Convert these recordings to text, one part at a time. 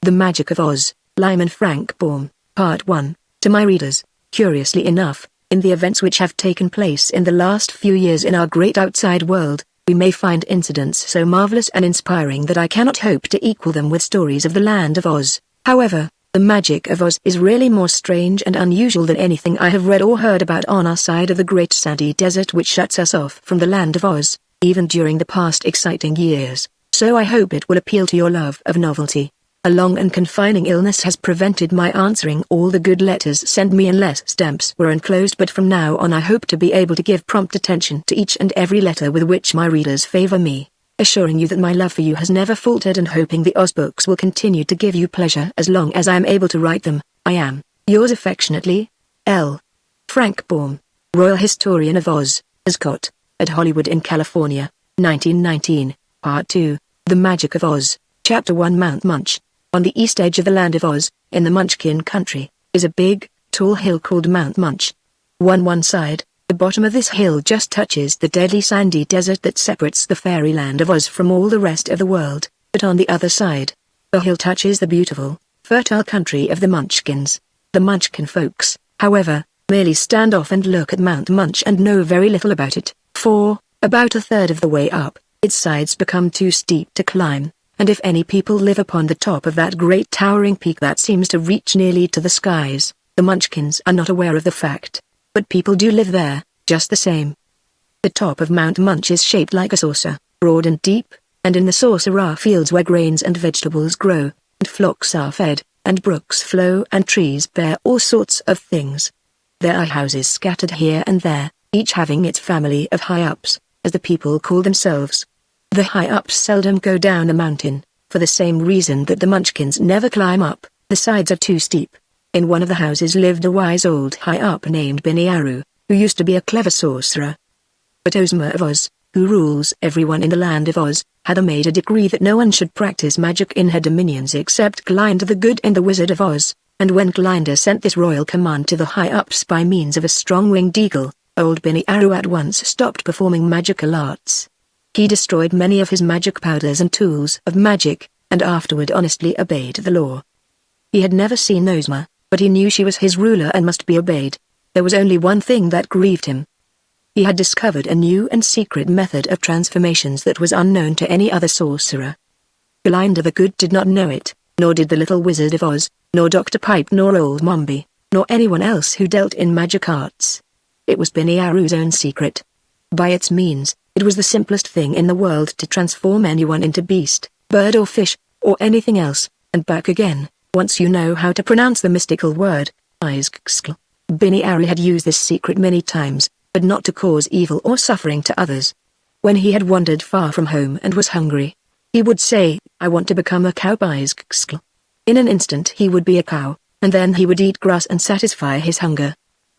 The Magic of Oz, Lyman Frank Baum, Part 1. To my readers, curiously enough, in the events which have taken place in the last few years in our great outside world, we may find incidents so marvelous and inspiring that I cannot hope to equal them with stories of the land of Oz. However, the Magic of Oz is really more strange and unusual than anything I have read or heard about on our side of the great sandy desert which shuts us off from the land of Oz, even during the past exciting years. So I hope it will appeal to your love of novelty. A long and confining illness has prevented my answering all the good letters sent me unless stamps were enclosed, but from now on I hope to be able to give prompt attention to each and every letter with which my readers favor me, assuring you that my love for you has never faltered and hoping the Oz books will continue to give you pleasure as long as I am able to write them. I am, yours affectionately, L. Frank Baum, Royal Historian of Oz, Ascot, at Hollywood in California, 1919, Part 2, The Magic of Oz, Chapter 1. Mount Munch. On the east edge of the land of Oz, in the Munchkin country, is a big, tall hill called Mount Munch. One side, the bottom of this hill just touches the deadly sandy desert that separates the fairyland of Oz from all the rest of the world, but on the other side, the hill touches the beautiful, fertile country of the Munchkins. The Munchkin folks, however, merely stand off and look at Mount Munch and know very little about it, for, about a third of the way up, its sides become too steep to climb. And if any people live upon the top of that great towering peak that seems to reach nearly to the skies, the Munchkins are not aware of the fact. But people do live there, just the same. The top of Mount Munch is shaped like a saucer, broad and deep, and in the saucer are fields where grains and vegetables grow, and flocks are fed, and brooks flow and trees bear all sorts of things. There are houses scattered here and there, each having its family of high-ups, as the people call themselves. The high-ups seldom go down the mountain, for the same reason that the Munchkins never climb up. The sides are too steep. In one of the houses lived a wise old high-up named Aru, who used to be a clever sorcerer. But Ozma of Oz, who rules everyone in the land of Oz, had made a decree that no one should practice magic in her dominions except Glinda the Good and the Wizard of Oz, and when Glinda sent this royal command to the high-ups by means of a strong-winged eagle, old Aru at once stopped performing magical arts. He destroyed many of his magic powders and tools of magic, and afterward honestly obeyed the law. He had never seen Ozma, but he knew she was his ruler and must be obeyed. There was only one thing that grieved him. He had discovered a new and secret method of transformations that was unknown to any other sorcerer. Glinda the Good did not know it, nor did the little Wizard of Oz, nor Dr. Pipe nor old Mombi, nor anyone else who dealt in magic arts. It was Aru's own secret. By its means, it was the simplest thing in the world to transform anyone into beast, bird or fish, or anything else, and back again, once you know how to pronounce the mystical word, Izkskl. Aru had used this secret many times, but not to cause evil or suffering to others. When he had wandered far from home and was hungry, he would say, "I want to become a cow, Izkskl." In an instant he would be a cow, and then he would eat grass and satisfy his hunger.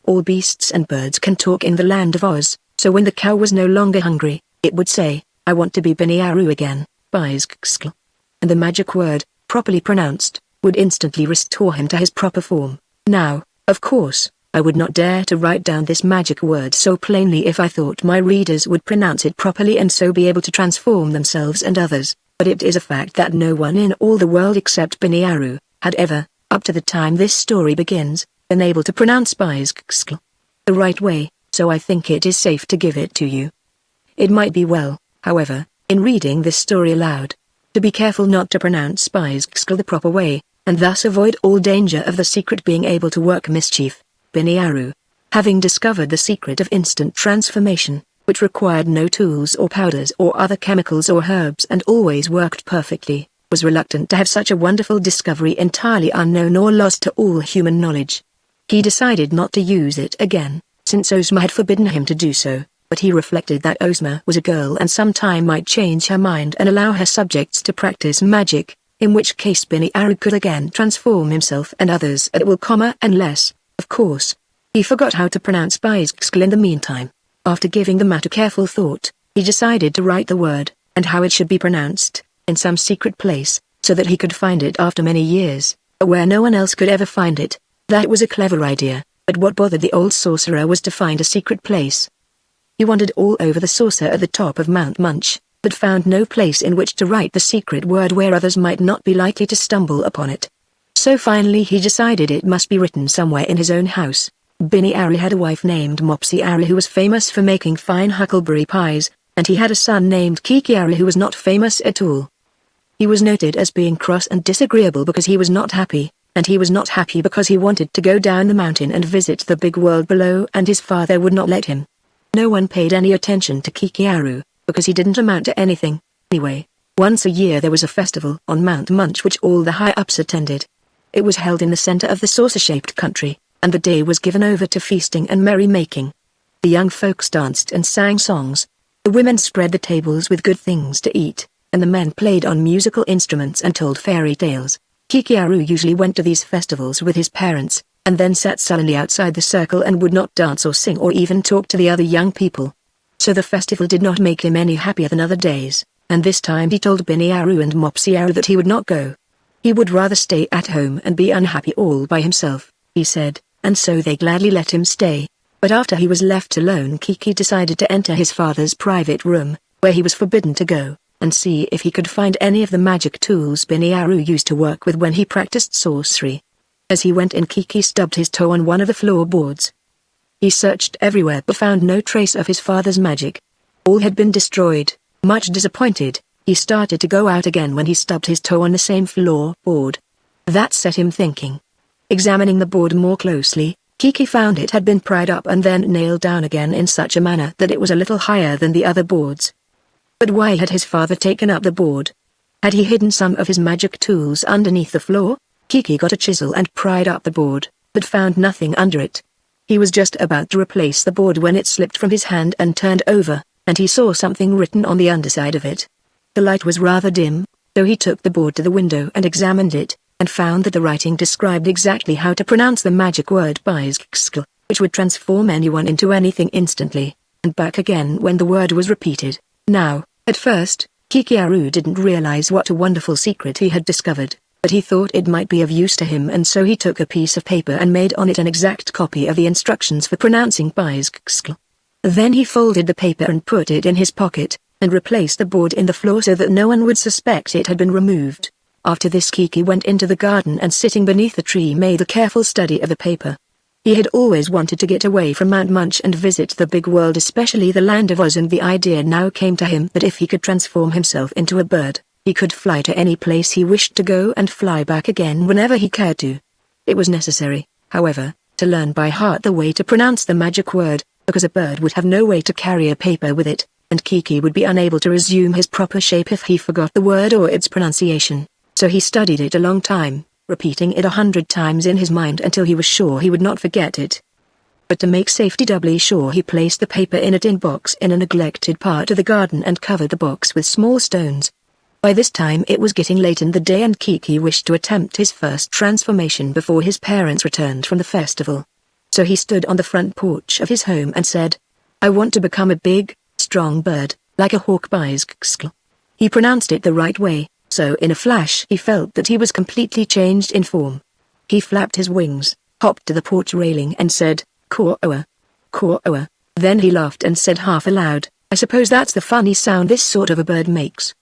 All beasts and birds can talk in the land of Oz. So when the cow was no longer hungry, it would say, "I want to be Aru again, Izkskl." And the magic word, properly pronounced, would instantly restore him to his proper form. Now, of course, I would not dare to write down this magic word so plainly if I thought my readers would pronounce it properly and so be able to transform themselves and others, but it is a fact that no one in all the world except Aru had ever, up to the time this story begins, been able to pronounce Izkskl the right way. So I think it is safe to give it to you. It might be well, however, in reading this story aloud, to be careful not to pronounce Izkskl the proper way, and thus avoid all danger of the secret being able to work mischief. Aru, having discovered the secret of instant transformation, which required no tools or powders or other chemicals or herbs and always worked perfectly, was reluctant to have such a wonderful discovery entirely unknown or lost to all human knowledge. He decided not to use it again, since Ozma had forbidden him to do so, but he reflected that Ozma was a girl and some time might change her mind and allow her subjects to practice magic, in which case Aru could again transform himself and others at will, unless, of course, he forgot how to pronounce Izkskl in the meantime. After giving the matter careful thought, he decided to write the word, and how it should be pronounced, in some secret place, so that he could find it after many years, where no one else could ever find it. That was a clever idea. But what bothered the old sorcerer was to find a secret place. He wandered all over the saucer at the top of Mount Munch, but found no place in which to write the secret word where others might not be likely to stumble upon it. So finally he decided it must be written somewhere in his own house. Binny Arrow had a wife named Mopsy Arrow who was famous for making fine huckleberry pies, and he had a son named Kiki Arrow who was not famous at all. He was noted as being cross and disagreeable because he was not happy, and he was not happy because he wanted to go down the mountain and visit the big world below, and his father would not let him. No one paid any attention to Kiki Arrow, because he didn't amount to anything. Anyway, once a year there was a festival on Mount Munch which all the high-ups attended. It was held in the center of the saucer-shaped country, and the day was given over to feasting and merrymaking. The young folks danced and sang songs. The women spread the tables with good things to eat, and the men played on musical instruments and told fairy tales. Kiki Arrow usually went to these festivals with his parents, and then sat sullenly outside the circle and would not dance or sing or even talk to the other young people. So the festival did not make him any happier than other days, and this time he told Binny Arrow and Mopsy Arrow that he would not go. He would rather stay at home and be unhappy all by himself, he said, and so they gladly let him stay. But after he was left alone, Kiki decided to enter his father's private room, where he was forbidden to go, and see if he could find any of the magic tools Binny Arrow used to work with when he practiced sorcery. As he went in, Kiki stubbed his toe on one of the floorboards. He searched everywhere but found no trace of his father's magic. All had been destroyed. Much disappointed, he started to go out again when he stubbed his toe on the same floorboard. That set him thinking. Examining the board more closely, Kiki found it had been pried up and then nailed down again in such a manner that it was a little higher than the other boards. But why had his father taken up the board? Had he hidden some of his magic tools underneath the floor? Kiki got a chisel and pried up the board, but found nothing under it. He was just about to replace the board when it slipped from his hand and turned over, and he saw something written on the underside of it. The light was rather dim, so he took the board to the window and examined it, and found that the writing described exactly how to pronounce the magic word Biskskl, which would transform anyone into anything instantly, and back again when the word was repeated. Now, at first, Kiki Arrow didn't realize what a wonderful secret he had discovered, but he thought it might be of use to him, and so he took a piece of paper and made on it an exact copy of the instructions for pronouncing Biskskl. Then he folded the paper and put it in his pocket, and replaced the board in the floor so that no one would suspect it had been removed. After this, Kiki went into the garden and sitting beneath the tree made a careful study of the paper. He had always wanted to get away from Mount Munch and visit the big world, especially the land of Oz, and the idea now came to him that if he could transform himself into a bird, he could fly to any place he wished to go and fly back again whenever he cared to. It was necessary, however, to learn by heart the way to pronounce the magic word, because a bird would have no way to carry a paper with it, and Kiki would be unable to resume his proper shape if he forgot the word or its pronunciation. So he studied it a long time, repeating it 100 times in his mind until he was sure he would not forget it. But to make safety doubly sure, he placed the paper in a tin box in a neglected part of the garden and covered the box with small stones. By this time it was getting late in the day, and Kiki wished to attempt his first transformation before his parents returned from the festival. So he stood on the front porch of his home and said, "I want to become a big, strong bird, like a hawk Biskskl." He pronounced it the right way, so in a flash he felt that he was completely changed in form. He flapped his wings, hopped to the porch railing and said, "Caw-oa, caw-oa." Then he laughed and said half aloud, "I suppose that's the funny sound this sort of a bird makes.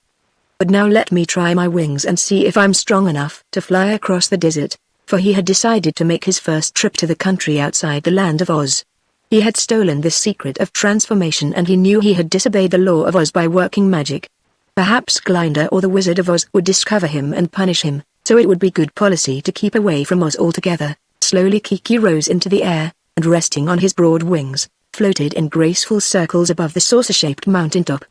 But now let me try my wings and see if I'm strong enough to fly across the desert," for he had decided to make his first trip to the country outside the land of Oz. He had stolen this secret of transformation, and he knew he had disobeyed the law of Oz by working magic. Perhaps Glinda or the Wizard of Oz would discover him and punish him, so it would be good policy to keep away from Oz altogether. Slowly Kiki rose into the air, and resting on his broad wings, floated in graceful circles above the saucer-shaped mountaintop.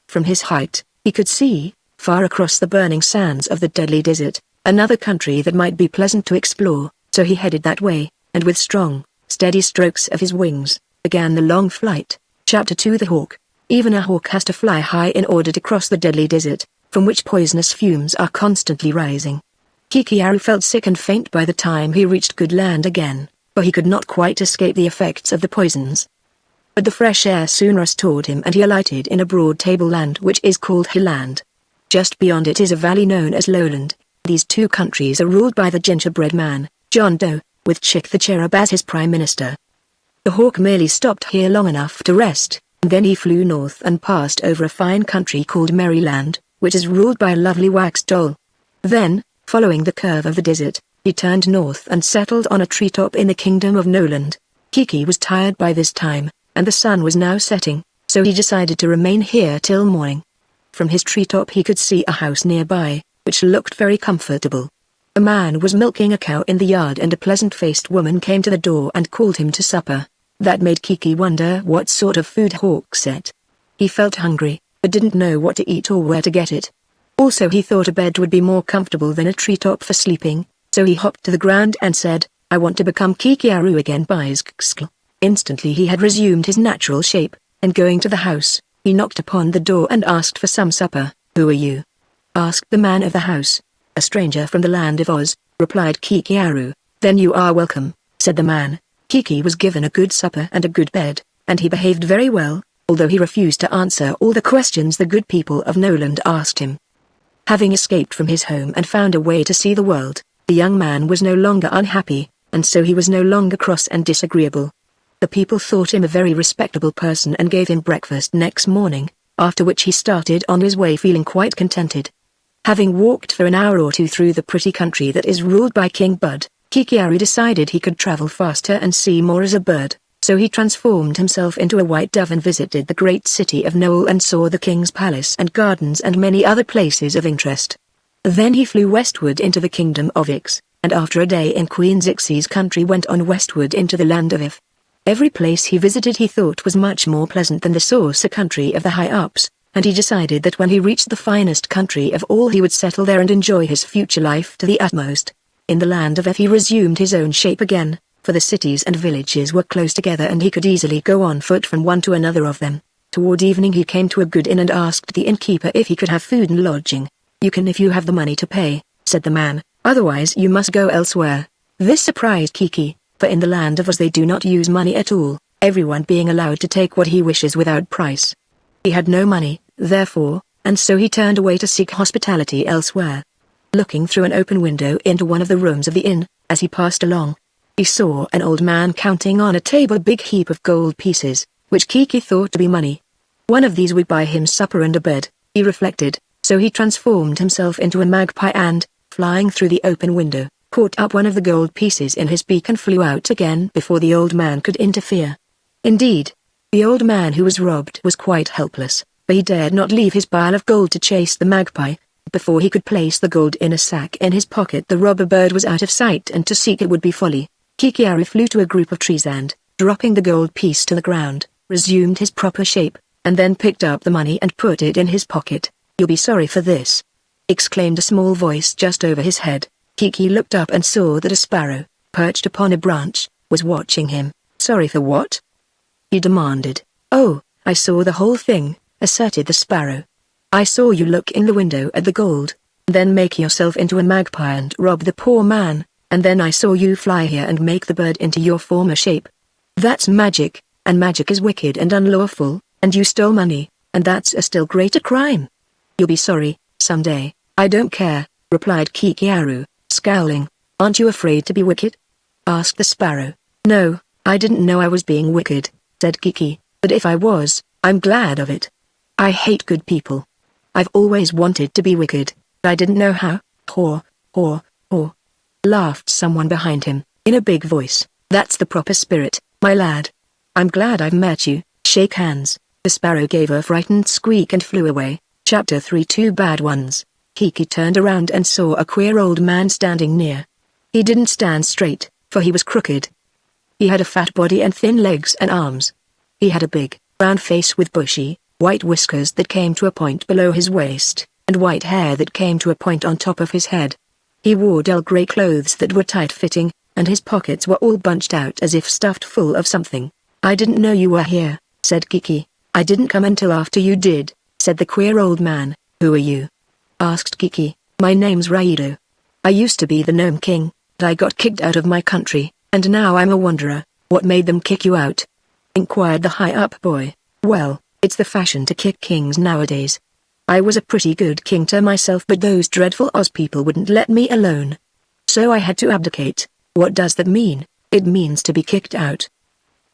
From his height, he could see, far across the burning sands of the deadly desert, another country that might be pleasant to explore, so he headed that way, and with strong, steady strokes of his wings, began the long flight. Chapter 2: The Hawk. Even a hawk has to fly high in order to cross the deadly desert, from which poisonous fumes are constantly rising. Kiki Arrow felt sick and faint by the time he reached good land again, for he could not quite escape the effects of the poisons. But the fresh air soon restored him, and he alighted in a broad tableland which is called Hillland. Just beyond it is a valley known as Lowland. These two countries are ruled by the gingerbread man, John Doe, with Chick the Cherub as his prime minister. The hawk merely stopped here long enough to rest, Then he flew north and passed over a fine country called Maryland, which is ruled by a lovely wax doll. Then, following the curve of the desert, he turned north and settled on a treetop in the kingdom of Noland. Kiki was tired by this time, and the sun was now setting, so he decided to remain here till morning. From his treetop he could see a house nearby, which looked very comfortable. A man was milking a cow in the yard and a pleasant-faced woman came to the door and called him to supper. That made Kiki wonder what sort of food hawks ate. He felt hungry, but didn't know what to eat or where to get it. Also he thought a bed would be more comfortable than a treetop for sleeping, so he hopped to the ground and said, "I want to become Kikiaru again Biskskl." Instantly he had resumed his natural shape, and going to the house, he knocked upon the door and asked for some supper. "Who are you?" asked the man of the house. "A stranger from the land of Oz," replied Kikiaru. "Then you are welcome," said the man. Kiki was given a good supper and a good bed, and he behaved very well, although he refused to answer all the questions the good people of Noland asked him. Having escaped from his home and found a way to see the world, the young man was no longer unhappy, and so he was no longer cross and disagreeable. The people thought him a very respectable person and gave him breakfast next morning, after which he started on his way feeling quite contented. Having walked for an hour or two through the pretty country that is ruled by King Bud, Kikiaru decided he could travel faster and see more as a bird, so he transformed himself into a white dove and visited the great city of Noel and saw the king's palace and gardens and many other places of interest. Then he flew westward into the kingdom of Ix, and after a day in Queen Zixie's country went on westward into the land of If. Every place he visited he thought was much more pleasant than the saucer country of the high-ups, and he decided that when he reached the finest country of all he would settle there and enjoy his future life to the utmost. In the land of If he resumed his own shape again, for the cities and villages were close together and he could easily go on foot from one to another of them. Toward evening he came to a good inn and asked the innkeeper if he could have food and lodging. "You can if you have the money to pay," said the man, "otherwise you must go elsewhere." This surprised Kiki, for in the land of Oz they do not use money at all, everyone being allowed to take what he wishes without price. He had no money, therefore, and so he turned away to seek hospitality elsewhere. Looking through an open window into one of the rooms of the inn, as he passed along, he saw an old man counting on a table a big heap of gold pieces, which Kiki thought to be money. One of these would buy him supper and a bed, he reflected, so he transformed himself into a magpie and, flying through the open window, caught up one of the gold pieces in his beak and flew out again before the old man could interfere. Indeed, the old man who was robbed was quite helpless, for he dared not leave his pile of gold to chase the magpie. Before he could place the gold in a sack in his pocket the robber bird was out of sight and to seek it would be folly. Kikiaru flew to a group of trees and, dropping the gold piece to the ground, resumed his proper shape, and then picked up the money and put it in his pocket. "You'll be sorry for this," exclaimed a small voice just over his head. Kiki looked up and saw that a sparrow, perched upon a branch, was watching him. "Sorry for what?" he demanded. "Oh, I saw the whole thing," asserted the sparrow. "I saw you look in the window at the gold, then make yourself into a magpie and rob the poor man, and then I saw you fly here and make the bird into your former shape. That's magic, and magic is wicked and unlawful, and you stole money, and that's a still greater crime. You'll be sorry, someday." "I don't care," replied Kikiaru, scowling. "Aren't you afraid to be wicked?" asked the sparrow. "No, I didn't know I was being wicked," said Kiki, "but if I was, I'm glad of it. I hate good people. I've always wanted to be wicked, but I didn't know how." "Haw, haw, haw," laughed someone behind him, in a big voice. "That's the proper spirit, my lad. I'm glad I've met you. Shake hands." The sparrow gave a frightened squeak and flew away. Chapter 3 Two Bad Ones. Kiki turned around and saw a queer old man standing near. He didn't stand straight, for he was crooked. He had a fat body and thin legs and arms. He had a big, round face with bushy, white whiskers that came to a point below his waist, and white hair that came to a point on top of his head. He wore dull grey clothes that were tight-fitting, and his pockets were all bunched out as if stuffed full of something. "I didn't know you were here," said Kiki. "I didn't come until after you did," said the queer old man. "Who are you?" asked Kiki. "My name's Raido. I used to be the Gnome King, but I got kicked out of my country, and now I'm a wanderer." "What made them kick you out?" inquired the high-up boy. "Well, it's the fashion to kick kings nowadays. I was a pretty good king to myself, but those dreadful Oz people wouldn't let me alone. So I had to abdicate." "What does that mean?" "It means to be kicked out.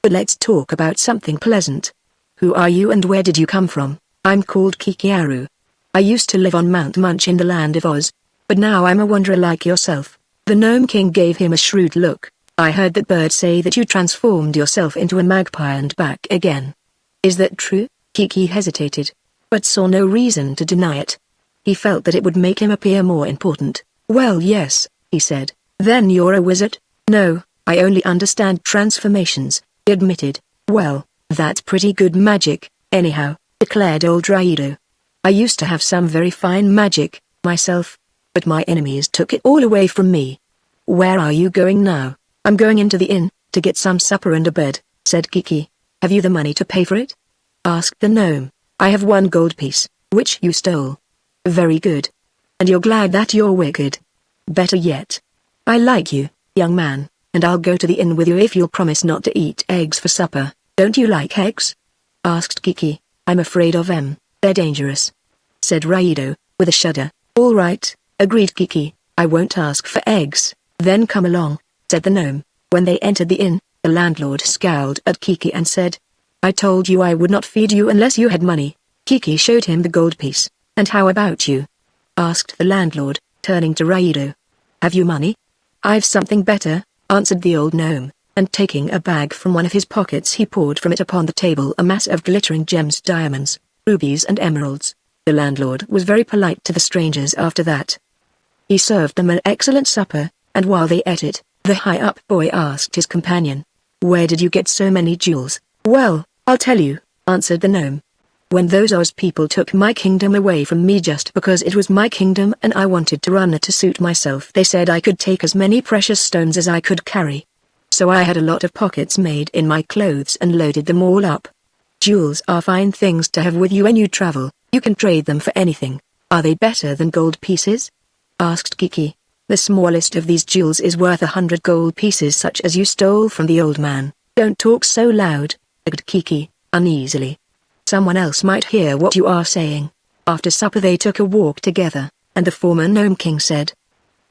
But let's talk about something pleasant. Who are you and where did you come from? I'm called Kikiaru. I used to live on Mount Munch in the land of Oz. But now I'm a wanderer like yourself. The Gnome King gave him a shrewd look. I heard that birds say that you transformed yourself into a magpie and back again. Is that true? Kiki hesitated, but saw no reason to deny it. He felt that it would make him appear more important. Well, yes, he said. Then you're a wizard? No, I only understand transformations, he admitted. Well, that's pretty good magic, anyhow, declared old Raido. I used to have some very fine magic, myself, but my enemies took it all away from me. Where are you going now? I'm going into the inn, to get some supper and a bed, said Kiki. Have you the money to pay for it? Asked the gnome. I have 1 gold piece, which you stole. Very good. And you're glad that you're wicked. Better yet. I like you, young man, and I'll go to the inn with you if you'll promise not to eat eggs for supper. Don't you like eggs? Asked Kiki. I'm afraid of them, they're dangerous. Said Raido, with a shudder. All right, agreed Kiki, I won't ask for eggs. Then come along, said the gnome. When they entered the inn, the landlord scowled at Kiki and said, I told you I would not feed you unless you had money. Kiki showed him the gold piece. And how about you? Asked the landlord, turning to Raido. Have you money? I've something better, answered the old gnome, and taking a bag from one of his pockets he poured from it upon the table a mass of glittering gems, diamonds, rubies and emeralds. The landlord was very polite to the strangers after that. He served them an excellent supper, and while they ate it, the high-up boy asked his companion, Where did you get so many jewels? Well, I'll tell you, answered the gnome. When those Oz people took my kingdom away from me just because it was my kingdom and I wanted to run it to suit myself, they said I could take as many precious stones as I could carry. So I had a lot of pockets made in my clothes and loaded them all up. Jewels are fine things to have with you when you travel, you can trade them for anything. Are they better than gold pieces? Asked Kiki. The smallest of these jewels is worth 100 gold pieces such as you stole from the old man. Don't talk so loud, begged Kiki, uneasily. Someone else might hear what you are saying. After supper they took a walk together, and the former Gnome King said,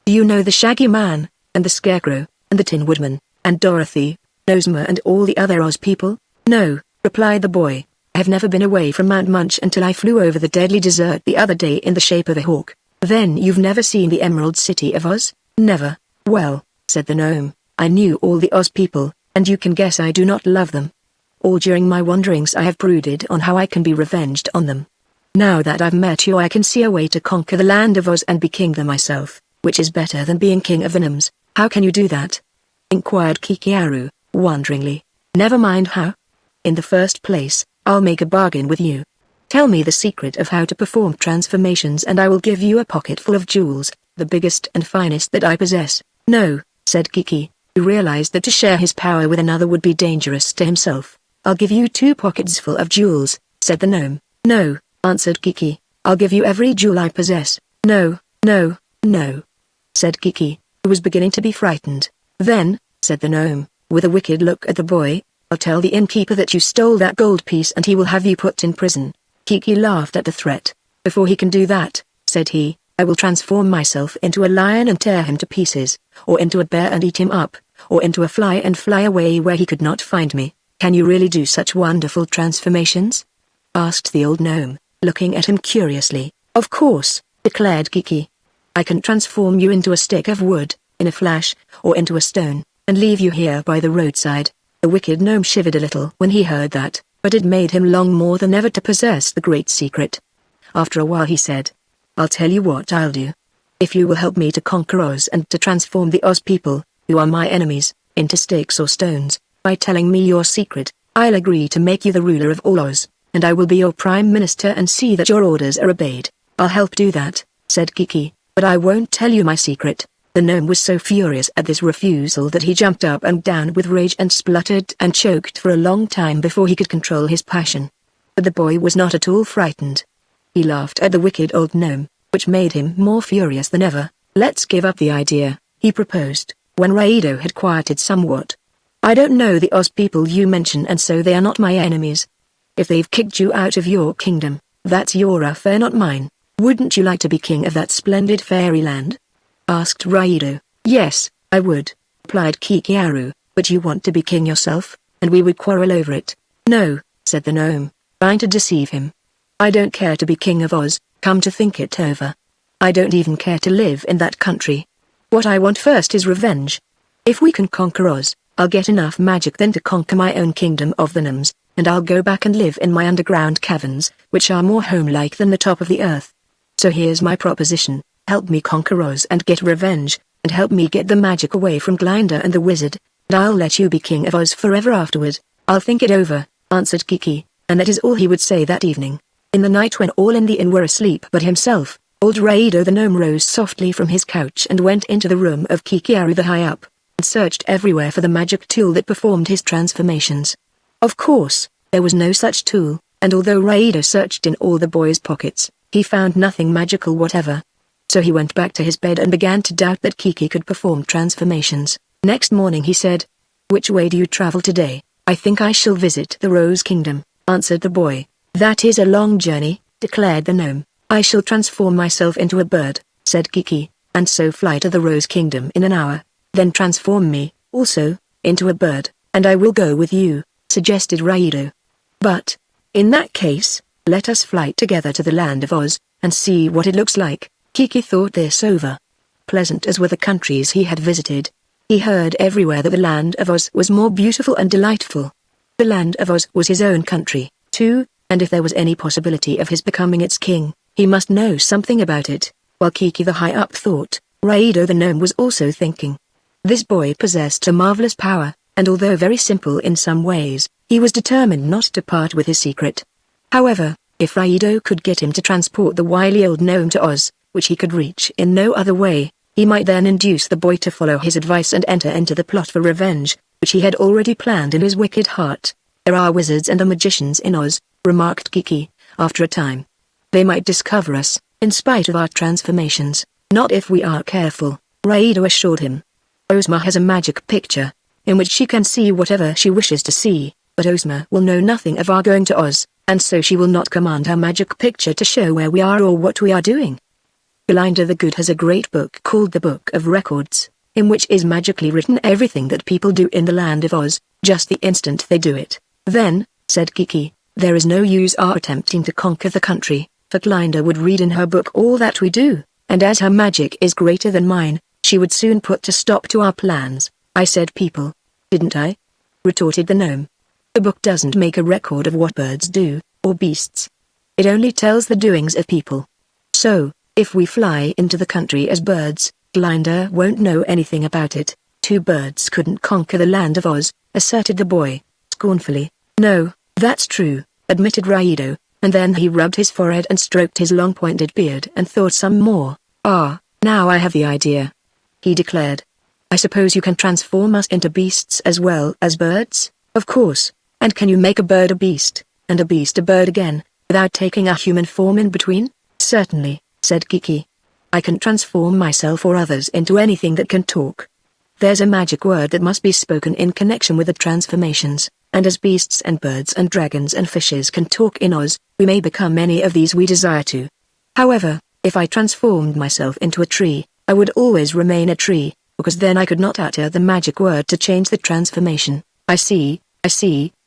Do you know the Shaggy Man, and the Scarecrow, and the Tin Woodman, and Dorothy, Nosema and all the other Oz people? No, replied the boy. I have never been away from Mount Munch until I flew over the deadly desert the other day in the shape of a hawk. Then you've never seen the Emerald City of Oz? Never. Well, said the gnome, I knew all the Oz people, and you can guess I do not love them. All during my wanderings I have brooded on how I can be revenged on them. Now that I've met you I can see a way to conquer the land of Oz and be king there myself, which is better than being king of the Gnomes. How can you do that? Inquired Kikiaru, wonderingly. Never mind how. In the first place, I'll make a bargain with you. Tell me the secret of how to perform transformations and I will give you a pocket full of jewels, the biggest and finest that I possess. No, said Kiki, who realized that to share his power with another would be dangerous to himself. I'll give you 2 pockets full of jewels, said the gnome. No, answered Kiki, I'll give you every jewel I possess. No, no, no, said Kiki, who was beginning to be frightened. Then, said the gnome, with a wicked look at the boy, I'll tell the innkeeper that you stole that gold piece and he will have you put in prison. Kiki laughed at the threat. Before he can do that, said he, I will transform myself into a lion and tear him to pieces, or into a bear and eat him up, or into a fly and fly away where he could not find me. Can you really do such wonderful transformations? Asked the old gnome, looking at him curiously. Of course, declared Kiki. I can transform you into a stick of wood, in a flash, or into a stone, and leave you here by the roadside. The wicked gnome shivered a little when he heard that, but it made him long more than ever to possess the great secret. After a while he said, I'll tell you what I'll do. If you will help me to conquer Oz and to transform the Oz people, who are my enemies, into sticks or stones, by telling me your secret, I'll agree to make you the ruler of all Oz, and I will be your prime minister and see that your orders are obeyed. I'll help do that, said Kiki, but I won't tell you my secret. The gnome was so furious at this refusal that he jumped up and down with rage and spluttered and choked for a long time before he could control his passion. But the boy was not at all frightened. He laughed at the wicked old gnome, which made him more furious than ever. Let's give up the idea, he proposed, when Raido had quieted somewhat. I don't know the Oz people you mention and so they are not my enemies. If they've kicked you out of your kingdom, that's your affair not mine. Wouldn't you like to be king of that splendid fairyland? Asked Raido. Yes, I would, replied Kikiaru, but you want to be king yourself, and we would quarrel over it. No, said the gnome, trying to deceive him. I don't care to be king of Oz, come to think it over. I don't even care to live in that country. What I want first is revenge. If we can conquer Oz, I'll get enough magic then to conquer my own kingdom of the Gnomes, and I'll go back and live in my underground caverns, which are more home-like than the top of the earth. So here's my proposition, help me conquer Oz and get revenge, and help me get the magic away from Glinda and the wizard, and I'll let you be king of Oz forever afterward. I'll think it over, answered Kiki, and that is all he would say that evening. In the night when all in the inn were asleep but himself, old Raido the gnome rose softly from his couch and went into the room of Kikiaru the High-Up, and searched everywhere for the magic tool that performed his transformations. Of course, there was no such tool, and although Raido searched in all the boy's pockets, he found nothing magical whatever. So he went back to his bed and began to doubt that Kiki could perform transformations. Next morning he said, "Which way do you travel today?" "I think I shall visit the Rose Kingdom," answered the boy. "That is a long journey," declared the gnome. "I shall transform myself into a bird," said Kiki, "and so fly to the Rose Kingdom in an hour. Then transform me, also, into a bird, and I will go with you," suggested Raido. "But, in that case, let us fly together to the land of Oz, and see what it looks like." Kiki thought this over. Pleasant as were the countries he had visited, he heard everywhere that the land of Oz was more beautiful and delightful. The land of Oz was his own country, too, and if there was any possibility of his becoming its king, he must know something about it. While Kiki the High-Up thought, Raido the gnome was also thinking. This boy possessed a marvelous power, and although very simple in some ways, he was determined not to part with his secret. However, if Raido could get him to transport the wily old gnome to Oz, which he could reach in no other way, he might then induce the boy to follow his advice and enter into the plot for revenge, which he had already planned in his wicked heart. "There are wizards and magicians in Oz," remarked Kiki, after a time. "They might discover us, in spite of our transformations." "Not if we are careful," Raido assured him. "Ozma has a magic picture, in which she can see whatever she wishes to see, but Ozma will know nothing of our going to Oz, and so she will not command her magic picture to show where we are or what we are doing. Glinda the Good has a great book called the Book of Records, in which is magically written everything that people do in the land of Oz, just the instant they do it. Then, said Kiki, there is no use our attempting to conquer the country, for Glinda would read in her book all that we do, and as her magic is greater than mine, she would soon put a stop to our plans. I said people, didn't I? Retorted the gnome. The book doesn't make a record of what birds do, or beasts. It only tells the doings of people. So, if we fly into the country as birds, Glinda won't know anything about it. Two birds couldn't conquer the land of Oz, asserted the boy, scornfully. No, that's true, admitted Raido, and then he rubbed his forehead and stroked his long pointed beard and thought some more. Ah, now I have the idea, he declared. I suppose you can transform us into beasts as well as birds? Of course. And can you make a bird a beast, and a beast a bird again, without taking a human form in between? Certainly, said Kiki. I can transform myself or others into anything that can talk. There's a magic word that must be spoken in connection with the transformations, and as beasts and birds and dragons and fishes can talk in Oz, we may become any of these we desire to. However, if I transformed myself into a tree, I would always remain a tree, because then I could not utter the magic word to change the transformation. I see,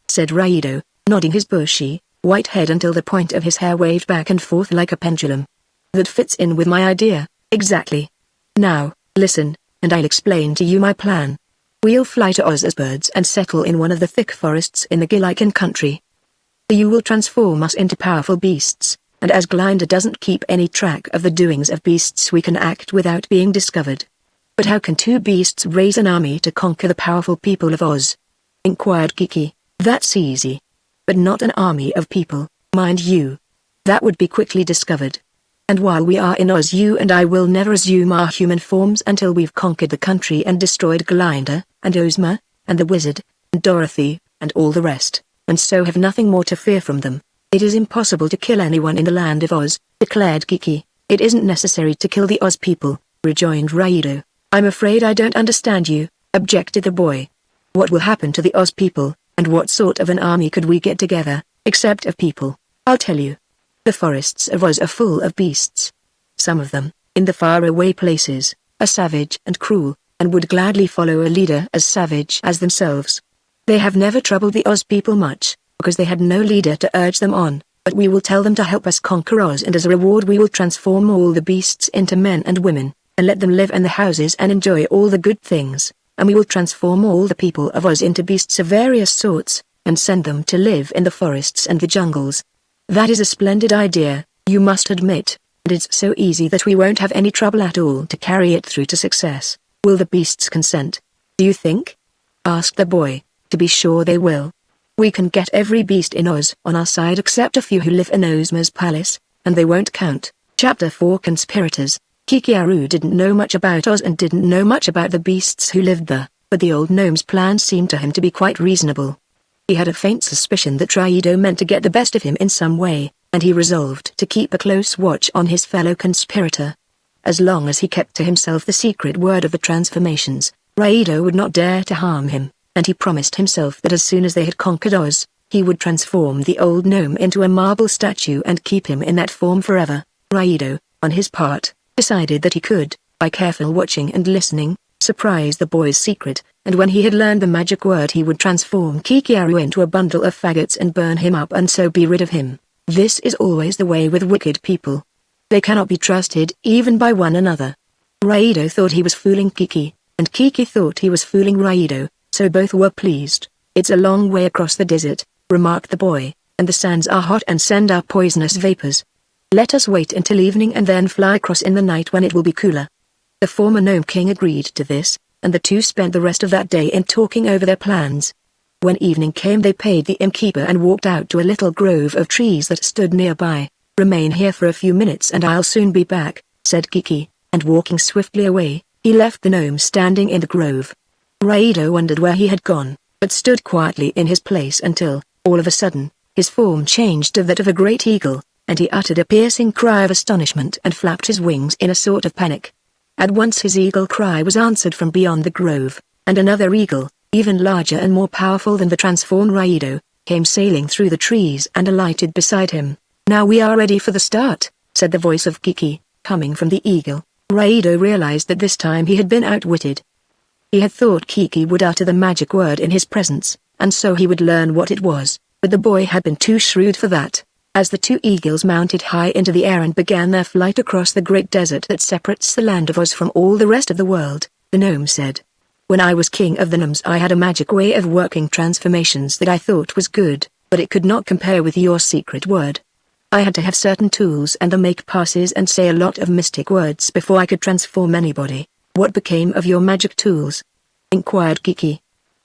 said Raido, nodding his bushy, white head until the point of his hair waved back and forth like a pendulum. That fits in with my idea, exactly. Now, listen, and I'll explain to you my plan. We'll fly to Oz as birds and settle in one of the thick forests in the Gilliken country. You will transform us into powerful beasts, and as Glinda doesn't keep any track of the doings of beasts we can act without being discovered. But how can two beasts raise an army to conquer the powerful people of Oz? Inquired Kiki. That's easy. But not an army of people, mind you. That would be quickly discovered. And while we are in Oz you and I will never assume our human forms until we've conquered the country and destroyed Glinda, and Ozma, and the wizard, and Dorothy, and all the rest, and so have nothing more to fear from them. It is impossible to kill anyone in the land of Oz, declared Kiki. It isn't necessary to kill the Oz people, rejoined Raido. I'm afraid I don't understand you, objected the boy. What will happen to the Oz people, and what sort of an army could we get together, except of people? I'll tell you. The forests of Oz are full of beasts. Some of them, in the faraway places, are savage and cruel, and would gladly follow a leader as savage as themselves. They have never troubled the Oz people much, because they had no leader to urge them on, but we will tell them to help us conquer Oz, and as a reward we will transform all the beasts into men and women, and let them live in the houses and enjoy all the good things, and we will transform all the people of Oz into beasts of various sorts, and send them to live in the forests and the jungles. That is a splendid idea, you must admit, and it's so easy that we won't have any trouble at all to carry it through to success. Will the beasts consent, do you think? Asked the boy. To be sure they will. We can get every beast in Oz on our side except a few who live in Ozma's palace, and they won't count. Chapter 4 Conspirators. Kikiaru didn't know much about Oz and didn't know much about the beasts who lived there, but the old gnome's plan seemed to him to be quite reasonable. He had a faint suspicion that Raido meant to get the best of him in some way, and he resolved to keep a close watch on his fellow conspirator. As long as he kept to himself the secret word of the transformations, Raido would not dare to harm him, and he promised himself that as soon as they had conquered Oz, he would transform the old gnome into a marble statue and keep him in that form forever. Raido, on his part, decided that he could, by careful watching and listening, surprise the boy's secret, and when he had learned the magic word he would transform Kikiaru into a bundle of faggots and burn him up and so be rid of him. This is always the way with wicked people. They cannot be trusted even by one another. Raido thought he was fooling Kiki, and Kiki thought he was fooling Raido, so both were pleased. It's a long way across the desert, remarked the boy, and the sands are hot and send out poisonous vapors. Let us wait until evening and then fly across in the night when it will be cooler. The former Gnome King agreed to this, and the two spent the rest of that day in talking over their plans. When evening came they paid the innkeeper and walked out to a little grove of trees that stood nearby. Remain here for a few minutes and I'll soon be back, said Kiki, and walking swiftly away, he left the gnome standing in the grove. Raido wondered where he had gone, but stood quietly in his place until, all of a sudden, his form changed to that of a great eagle, and he uttered a piercing cry of astonishment and flapped his wings in a sort of panic. At once his eagle cry was answered from beyond the grove, and another eagle, even larger and more powerful than the transformed Raido, came sailing through the trees and alighted beside him. Now we are ready for the start, said the voice of Kiki, coming from the eagle. Raido realized that this time he had been outwitted. He had thought Kiki would utter the magic word in his presence, and so he would learn what it was, but the boy had been too shrewd for that. As the two eagles mounted high into the air and began their flight across the great desert that separates the land of Oz from all the rest of the world, the gnome said, "When I was king of the gnomes I had a magic way of working transformations that I thought was good, but it could not compare with your secret word. I had to have certain tools and make passes and say a lot of mystic words before I could transform anybody. What became of your magic tools?" inquired Kiki.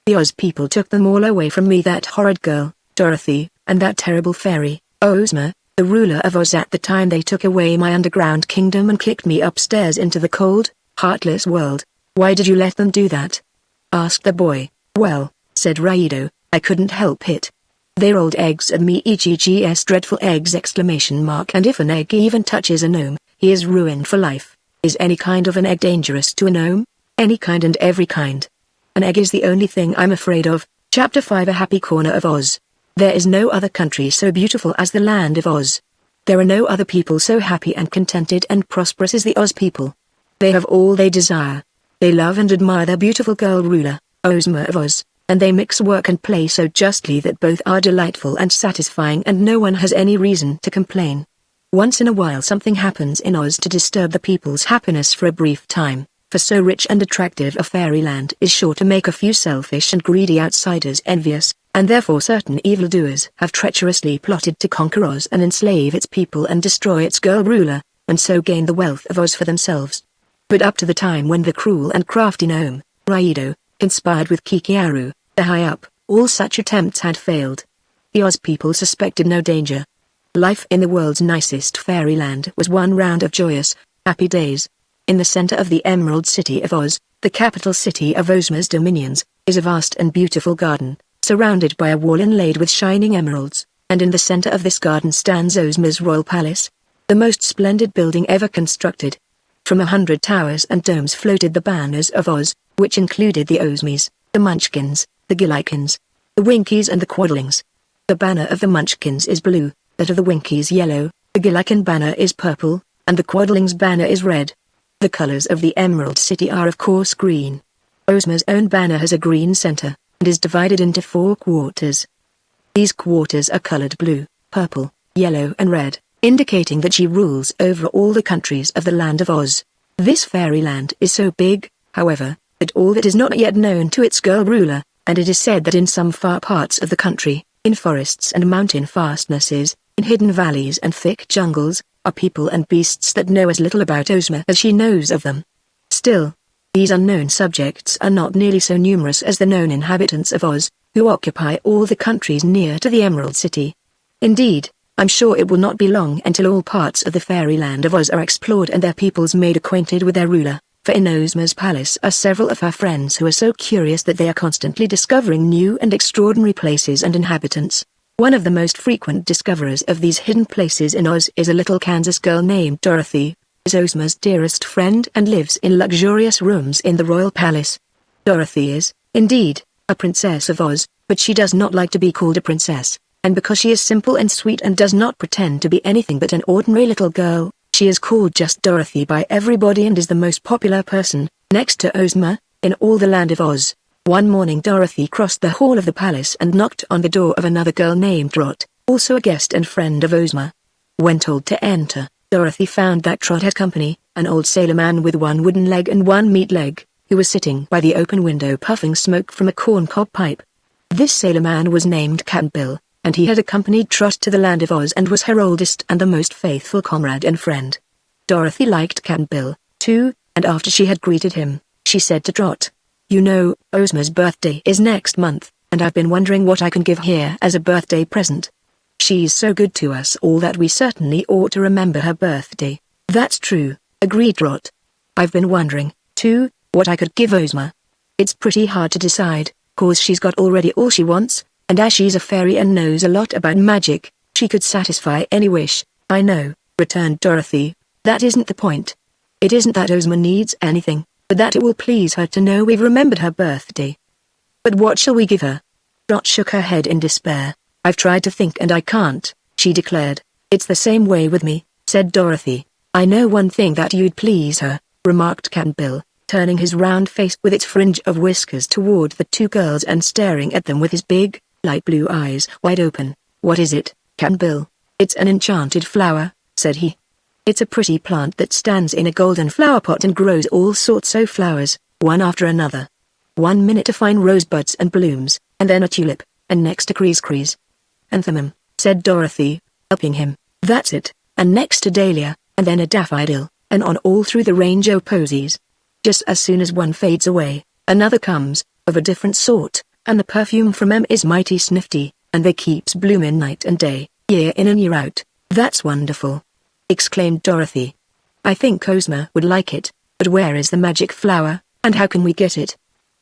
"The Oz people took them all away from me, that horrid girl, Dorothy, and that terrible fairy, Ozma, the ruler of Oz. At the time they took away my underground kingdom and kicked me upstairs into the cold, heartless world. Why did you let them do that?" asked the boy. "Well," said Raido, "I couldn't help it. They rolled eggs at me, eggs dreadful eggs ! And if an egg even touches a gnome, he is ruined for life. Is any kind of an egg dangerous to a gnome?" "Any kind and every kind. An egg is the only thing I'm afraid of." Chapter 5 A Happy Corner of Oz. There is no other country so beautiful as the land of Oz. There are no other people so happy and contented and prosperous as the Oz people. They have all they desire. They love and admire their beautiful girl ruler, Ozma of Oz, and they mix work and play so justly that both are delightful and satisfying and no one has any reason to complain. Once in a while something happens in Oz to disturb the people's happiness for a brief time, for so rich and attractive a fairyland is sure to make a few selfish and greedy outsiders envious, and therefore certain evildoers have treacherously plotted to conquer Oz and enslave its people and destroy its girl ruler, and so gain the wealth of Oz for themselves. But up to the time when the cruel and crafty gnome, Raido, conspired with Kikiaru, the high-up, all such attempts had failed. The Oz people suspected no danger. Life in the world's nicest fairyland was one round of joyous, happy days. In the center of the Emerald City of Oz, the capital city of Ozma's dominions, is a vast and beautiful garden, surrounded by a wall inlaid with shining emeralds, and in the center of this garden stands Ozma's royal palace, the most splendid building ever constructed. From 100 towers and domes floated the banners of Oz, which included the Ozmies, the Munchkins, the Gillikins, the Winkies and the Quadlings. The banner of the Munchkins is blue, that of the Winkies yellow, the Gillikin banner is purple, and the Quadlings banner is red. The colors of the Emerald City are of course green. Ozma's own banner has a green center, and is divided into 4 quarters. These quarters are colored blue, purple, yellow and red, indicating that she rules over all the countries of the land of Oz. This fairyland is so big, however, that all that is not yet known to its girl ruler, and it is said that in some far parts of the country, in forests and mountain fastnesses, in hidden valleys and thick jungles, are people and beasts that know as little about Ozma as she knows of them. Still, these unknown subjects are not nearly so numerous as the known inhabitants of Oz, who occupy all the countries near to the Emerald City. Indeed, I'm sure it will not be long until all parts of the fairyland of Oz are explored and their peoples made acquainted with their ruler, for in Ozma's palace are several of her friends who are so curious that they are constantly discovering new and extraordinary places and inhabitants. One of the most frequent discoverers of these hidden places in Oz is a little Kansas girl named Dorothy, who is Ozma's dearest friend and lives in luxurious rooms in the royal palace. Dorothy is, indeed, a princess of Oz, but she does not like to be called a princess, and because she is simple and sweet and does not pretend to be anything but an ordinary little girl, she is called just Dorothy by everybody and is the most popular person, next to Ozma, in all the land of Oz. One morning Dorothy crossed the hall of the palace and knocked on the door of another girl named Trot, also a guest and friend of Ozma. When told to enter, Dorothy found that Trot had company, an old sailor man with one wooden leg and one meat leg, who was sitting by the open window puffing smoke from a corncob pipe. This sailor man was named Cap'n Bill, and he had accompanied Trot to the land of Oz and was her oldest and the most faithful comrade and friend. Dorothy liked Cap'n Bill, too, and after she had greeted him, she said to Trot, "You know, Ozma's birthday is next month, and I've been wondering what I can give her as a birthday present. She's so good to us all that we certainly ought to remember her birthday." "That's true," agreed Trot. "I've been wondering, too, what I could give Ozma. It's pretty hard to decide, 'cause she's got already all she wants, and as she's a fairy and knows a lot about magic, she could satisfy any wish." "I know," returned Dorothy. "That isn't the point. It isn't that Ozma needs anything, but that it will please her to know we've remembered her birthday." "But what shall we give her?" Trot shook her head in despair. "I've tried to think and I can't," she declared. "It's the same way with me," said Dorothy. "I know one thing that you'd please her," remarked Cap'n Bill, turning his round face with its fringe of whiskers toward the two girls and staring at them with his big, light blue eyes wide open. "What is it, Cap'n Bill?" "It's an enchanted flower," said he. "It's a pretty plant that stands in a golden flower pot and grows all sorts of flowers, one after another. One minute a fine rosebuds and blooms, and then a tulip, and next a crease, "Anthemum," said Dorothy, helping him. "That's it, and next a dahlia, and then a daffodil, and on all through the range o' posies. Just as soon as one fades away, another comes, of a different sort, and the perfume from 'em is mighty snifty, and they keeps bloomin' night and day, year in and year out." "That's wonderful," exclaimed Dorothy. "I think Ozma would like it, but where is the magic flower, and how can we get it?"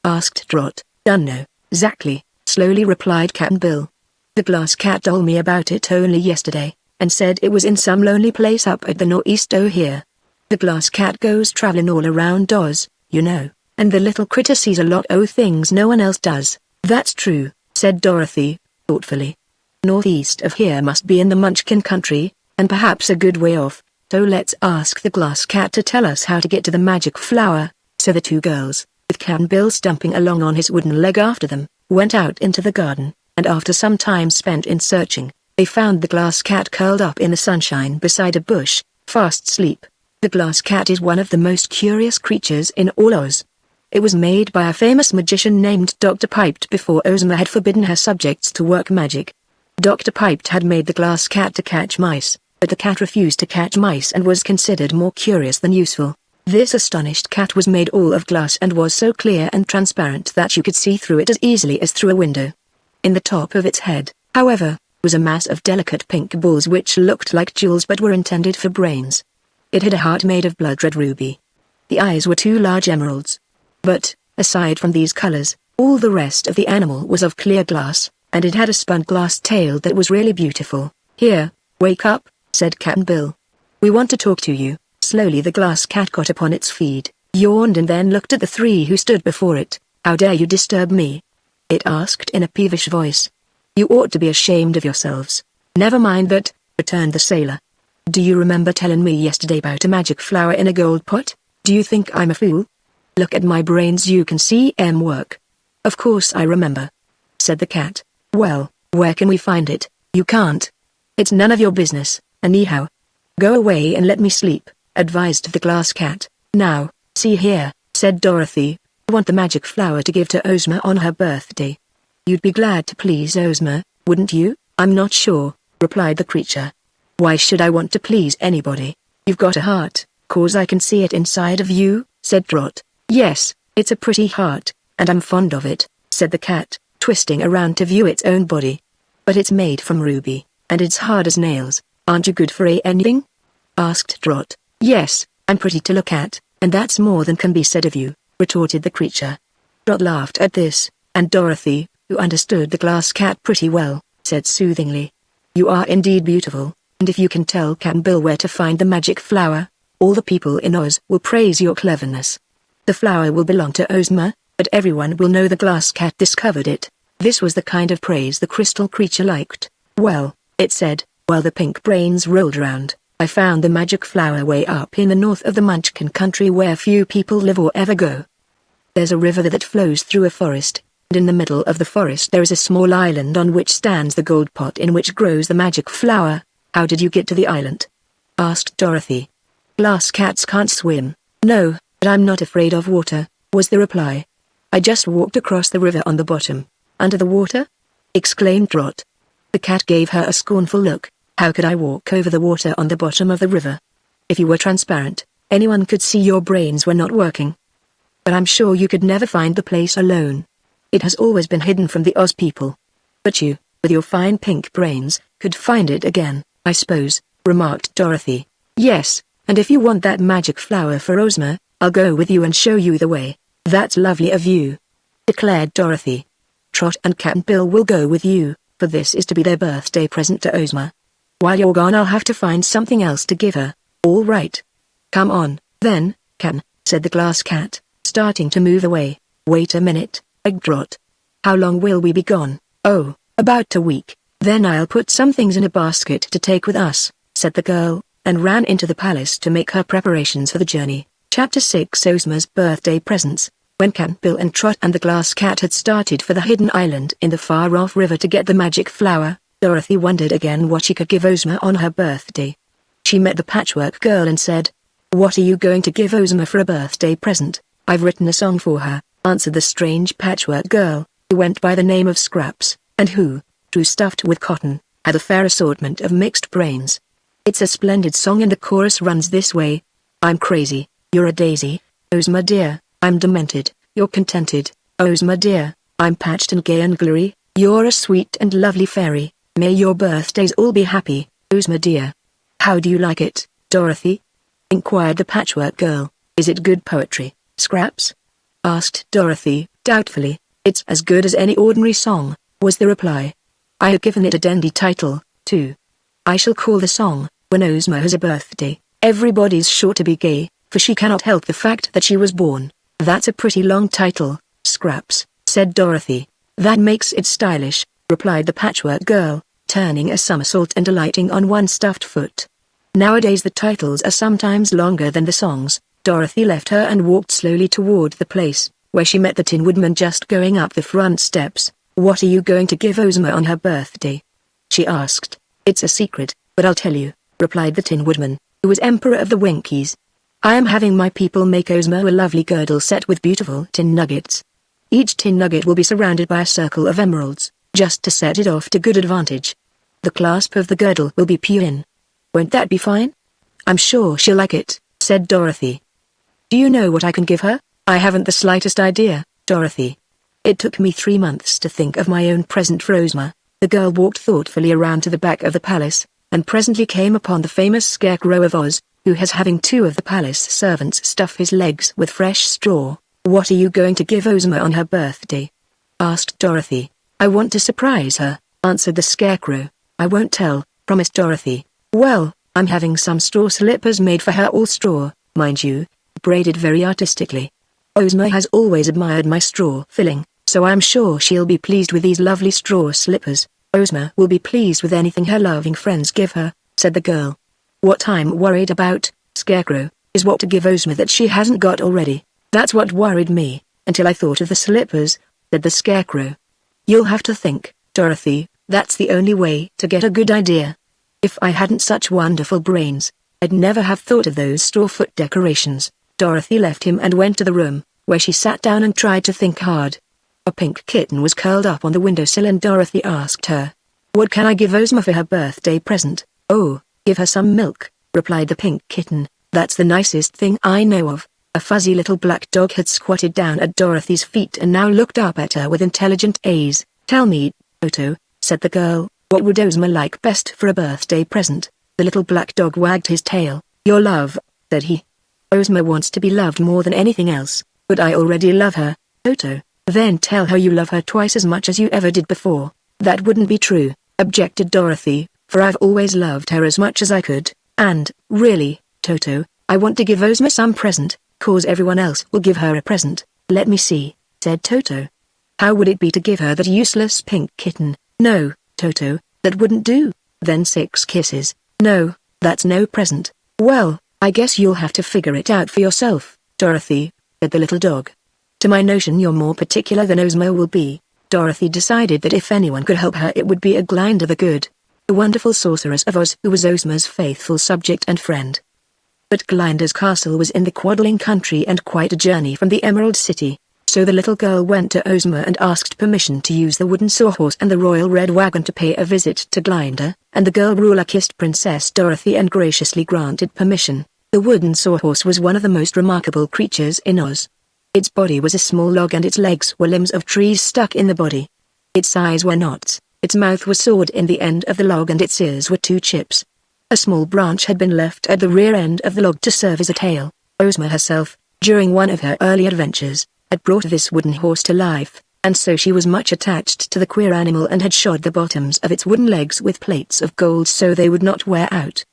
asked Trot. "Dunno, 'zactly," slowly replied Cap'n Bill. "The glass cat told me about it only yesterday, and said it was in some lonely place up at the northeast o' here. The glass cat goes travelin' all around Oz, you know, and the little critter sees a lot o' things no one else does." "That's true," said Dorothy, thoughtfully. "Northeast of here must be in the Munchkin country, and perhaps a good way off, so let's ask the glass cat to tell us how to get to the magic flower." So the two girls, with Cap'n Bill stumping along on his wooden leg after them, went out into the garden, and after some time spent in searching, they found the glass cat curled up in the sunshine beside a bush, fast asleep. The glass cat is one of the most curious creatures in all Oz. It was made by a famous magician named Dr. Piped before Ozma had forbidden her subjects to work magic. Dr. Piped had made the glass cat to catch mice, but the cat refused to catch mice and was considered more curious than useful. This astonished cat was made all of glass and was so clear and transparent that you could see through it as easily as through a window. In the top of its head, however, was a mass of delicate pink balls which looked like jewels but were intended for brains. It had a heart made of blood-red ruby. The eyes were two large emeralds. But, aside from these colors, all the rest of the animal was of clear glass, and it had a spun glass tail that was really beautiful. "Here, wake up," said Cap'n Bill. "We want to talk to you." Slowly the glass cat got upon its feet, yawned and then looked at the three who stood before it. "How dare you disturb me?" it asked in a peevish voice. "You ought to be ashamed of yourselves." "Never mind that," returned the sailor. "Do you remember telling me yesterday about a magic flower in a gold pot? Do you think I'm a fool? Look at my brains, you can see 'em work." "Of course I remember," said the cat. "Well, Where can we find it? You can't. It's none of your business, anyhow. Go away and let me sleep, advised the glass cat. Now, see here, said Dorothy. I want the magic flower to give to Ozma on her birthday. You'd be glad to please Ozma, wouldn't you? I'm not sure, replied the creature. Why should I want to please anybody? You've got a heart, 'cause I can see it inside of you, said Trot. Yes, it's a pretty heart, and I'm fond of it, said the cat, twisting around to view its own body. But it's made from ruby, and it's hard as nails. Aren't you good for anything? Asked Trot. Yes, I'm pretty to look at, and that's more than can be said of you, retorted the creature. Trot laughed at this, and Dorothy, who understood the glass cat pretty well, said soothingly, You are indeed beautiful, and if you can tell Cap'n Bill where to find the magic flower, all the people in Oz will praise your cleverness. The flower will belong to Ozma, but everyone will know the glass cat discovered it. This was the kind of praise the crystal creature liked. Well, it said, while the pink brains rolled around, I found the magic flower way up in the north of the Munchkin country where few people live or ever go. There's a river that flows through a forest, and in the middle of the forest there is a small island on which stands the gold pot in which grows the magic flower. How did you get to the island? Asked Dorothy. Glass cats can't swim. No, but I'm not afraid of water, was the reply. I just walked across the river on the bottom. Under the water? Exclaimed Trot. The cat gave her a scornful look. How could I walk over the water on the bottom of the river? If you were transparent, anyone could see your brains were not working. But I'm sure you could never find the place alone. It has always been hidden from the Oz people. But you, with your fine pink brains, could find it again, I suppose, remarked Dorothy. Yes, and if you want that magic flower for Ozma, I'll go with you and show you the way. That's lovely of you, declared Dorothy. Trot and Cap'n Bill will go with you, for this is to be their birthday present to Ozma. While you're gone I'll have to find something else to give her. All right. Come on, then, Cap'n, said the glass cat, starting to move away. Wait a minute, Trot. How long will we be gone? Oh, about a week. Then I'll put some things in a basket to take with us, said the girl, and ran into the palace to make her preparations for the journey. Chapter 6 Ozma's Birthday Presents. When Cap'n Bill and Trot and the glass cat had started for the hidden island in the far-off river to get the magic flower, Dorothy wondered again what she could give Ozma on her birthday. She met the patchwork girl and said, What are you going to give Ozma for a birthday present? I've written a song for her, answered the strange patchwork girl, who went by the name of Scraps, and who, true stuffed with cotton, had a fair assortment of mixed brains. It's a splendid song and the chorus runs this way. I'm crazy, you're a daisy, Ozma dear, I'm demented, you're contented, Ozma dear, I'm patched and gay and glary, you're a sweet and lovely fairy, may your birthdays all be happy, Ozma dear. How do you like it, Dorothy? Inquired the patchwork girl. Is it good poetry, Scraps? Asked Dorothy, doubtfully. It's as good as any ordinary song, was the reply. I have given it a dandy title, too. I shall call the song, When Ozma Has a Birthday. Everybody's sure to be gay, for she cannot help the fact that she was born. That's a pretty long title, Scraps, said Dorothy. That makes it stylish, replied the patchwork girl, turning a somersault and alighting on one stuffed foot. Nowadays the titles are sometimes longer than the songs. Dorothy left her and walked slowly toward the place, where she met the Tin Woodman just going up the front steps. What are you going to give Ozma on her birthday? She asked. It's a secret, but I'll tell you, replied the Tin Woodman, who was Emperor of the Winkies. I am having my people make Ozma a lovely girdle set with beautiful tin nuggets. Each tin nugget will be surrounded by a circle of emeralds, just to set it off to good advantage. The clasp of the girdle will be pure. Won't that be fine? I'm sure she'll like it, said Dorothy. Do you know what I can give her? I haven't the slightest idea, Dorothy. It took me 3 months to think of my own present for Ozma. The girl walked thoughtfully around to the back of the palace, and presently came upon the famous Scarecrow of Oz, who has having 2 of the palace servants stuff his legs with fresh straw. What are you going to give Ozma on her birthday? Asked Dorothy. I want to surprise her, answered the Scarecrow. I won't tell, promised Dorothy. Well, I'm having some straw slippers made for her, all straw, mind you, braided very artistically. Ozma has always admired my straw filling, so I'm sure she'll be pleased with these lovely straw slippers. Ozma will be pleased with anything her loving friends give her, said the girl. What I'm worried about, Scarecrow, is what to give Ozma that she hasn't got already. That's what worried me, until I thought of the slippers, said the Scarecrow. You'll have to think, Dorothy, That's the only way to get a good idea. If I hadn't such wonderful brains, I'd never have thought of those straw-foot decorations. Dorothy left him and went to the room, where she sat down and tried to think hard. A pink kitten was curled up on the windowsill and Dorothy asked her, "What can I give Ozma for her birthday present?" "Oh, give her some milk," replied the pink kitten. "That's the nicest thing I know of." A fuzzy little black dog had squatted down at Dorothy's feet and now looked up at her with intelligent eyes. "Tell me, Toto," said the girl, "what would Ozma like best for a birthday present?" The little black dog wagged his tail. "Your love," said he. "Ozma wants to be loved more than anything else, but I already love her, Toto." "Then tell her you love her twice as much as you ever did before." "That wouldn't be true," objected Dorothy, "for I've always loved her as much as I could, and, really, Toto, I want to give Ozma some present, 'cause everyone else will give her a present." "Let me see," said Toto. "How would it be to give her that useless pink kitten?" "No, Toto, that wouldn't do." "Then 6 kisses." "No, that's no present." "Well, I guess you'll have to figure it out for yourself, Dorothy," said the little dog. "To my notion you're more particular than Ozma will be." Dorothy decided that if anyone could help her it would be a Glinda the Good, the wonderful sorceress of Oz who was Ozma's faithful subject and friend. But Glinda's castle was in the Quadling country and quite a journey from the Emerald City, so the little girl went to Ozma and asked permission to use the wooden sawhorse and the royal red wagon to pay a visit to Glinda, and the girl ruler kissed Princess Dorothy and graciously granted permission. The wooden sawhorse was one of the most remarkable creatures in Oz. Its body was a small log and its legs were limbs of trees stuck in the body. Its eyes were knots, its mouth was sawed in the end of the log and its ears were 2 chips. A small branch had been left at the rear end of the log to serve as a tail. Ozma herself, during one of her early adventures, had brought this wooden horse to life, and so she was much attached to the queer animal and had shod the bottoms of its wooden legs with plates of gold so they would not wear out.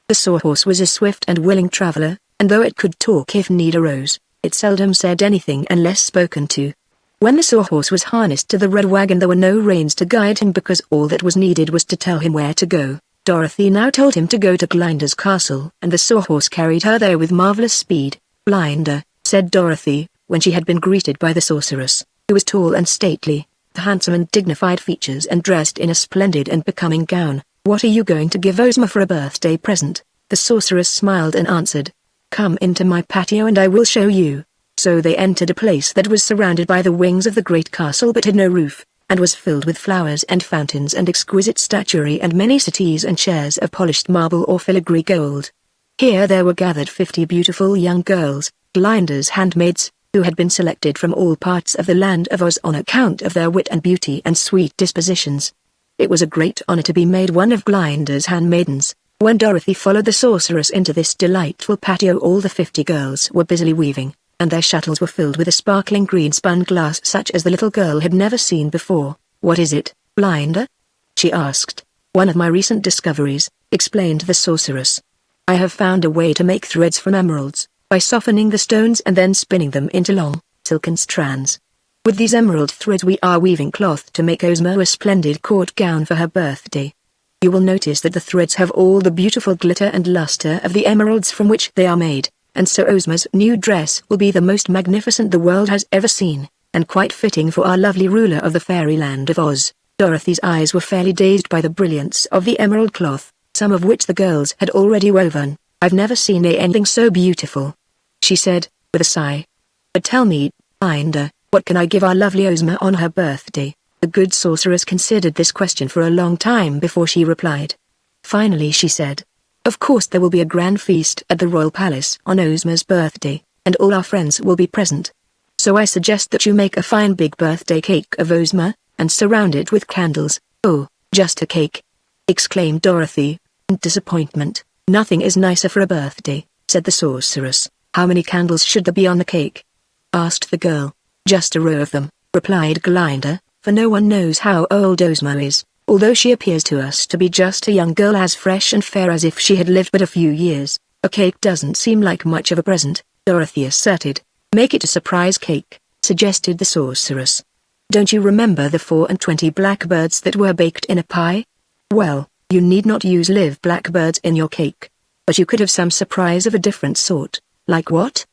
The sawhorse was a swift and willing traveler, and though it could talk if need arose, it seldom said anything unless spoken to. When the sawhorse was harnessed to the red wagon there were no reins to guide him because all that was needed was to tell him where to go. Dorothy now told him to go to Glinda's castle and the sawhorse carried her there with marvelous speed. "Glinda," said Dorothy, when she had been greeted by the sorceress, who was tall and stately, with handsome and dignified features and dressed in a splendid and becoming gown. "What are you going to give Ozma for a birthday present?" The sorceress smiled and answered, "Come into my patio and I will show you." So they entered a place that was surrounded by the wings of the great castle but had no roof, and was filled with flowers and fountains and exquisite statuary and many settees and chairs of polished marble or filigree gold. Here there were gathered 50 beautiful young girls, Glinda's handmaids, who had been selected from all parts of the land of Oz on account of their wit and beauty and sweet dispositions. It was a great honor to be made one of Glinda's handmaidens. When Dorothy followed the sorceress into this delightful patio all the 50 girls were busily weaving, and their shuttles were filled with a sparkling green spun glass such as the little girl had never seen before. "What is it, Glinda?" she asked. "One of my recent discoveries," explained the sorceress. "I have found a way to make threads from emeralds, by softening the stones and then spinning them into long, silken strands. With these emerald threads we are weaving cloth to make Ozma a splendid court gown for her birthday. You will notice that the threads have all the beautiful glitter and luster of the emeralds from which they are made, and so Ozma's new dress will be the most magnificent the world has ever seen, and quite fitting for our lovely ruler of the fairyland of Oz." Dorothy's eyes were fairly dazed by the brilliance of the emerald cloth, some of which the girls had already woven. "I've never seen anything so beautiful," she said, with a sigh. "But tell me, Glinda, what can I give our lovely Ozma on her birthday?" The good sorceress considered this question for a long time before she replied. Finally she said, "Of course there will be a grand feast at the royal palace on Ozma's birthday, and all our friends will be present. So I suggest that you make a fine big birthday cake of Ozma, and surround it with candles." "Oh, just a cake?" exclaimed Dorothy, in disappointment. "Nothing is nicer for a birthday," said the sorceress. "How many candles should there be on the cake?" asked the girl. "Just a row of them," replied Glinda, "for no one knows how old Ozma is, although she appears to us to be just a young girl as fresh and fair as if she had lived but a few years." "A cake doesn't seem like much of a present," Dorothy asserted. "Make it a surprise cake," suggested the sorceress. "Don't you remember the 24 blackbirds that were baked in a pie? Well, you need not use live blackbirds in your cake. But you could have some surprise of a different sort." "Like what?"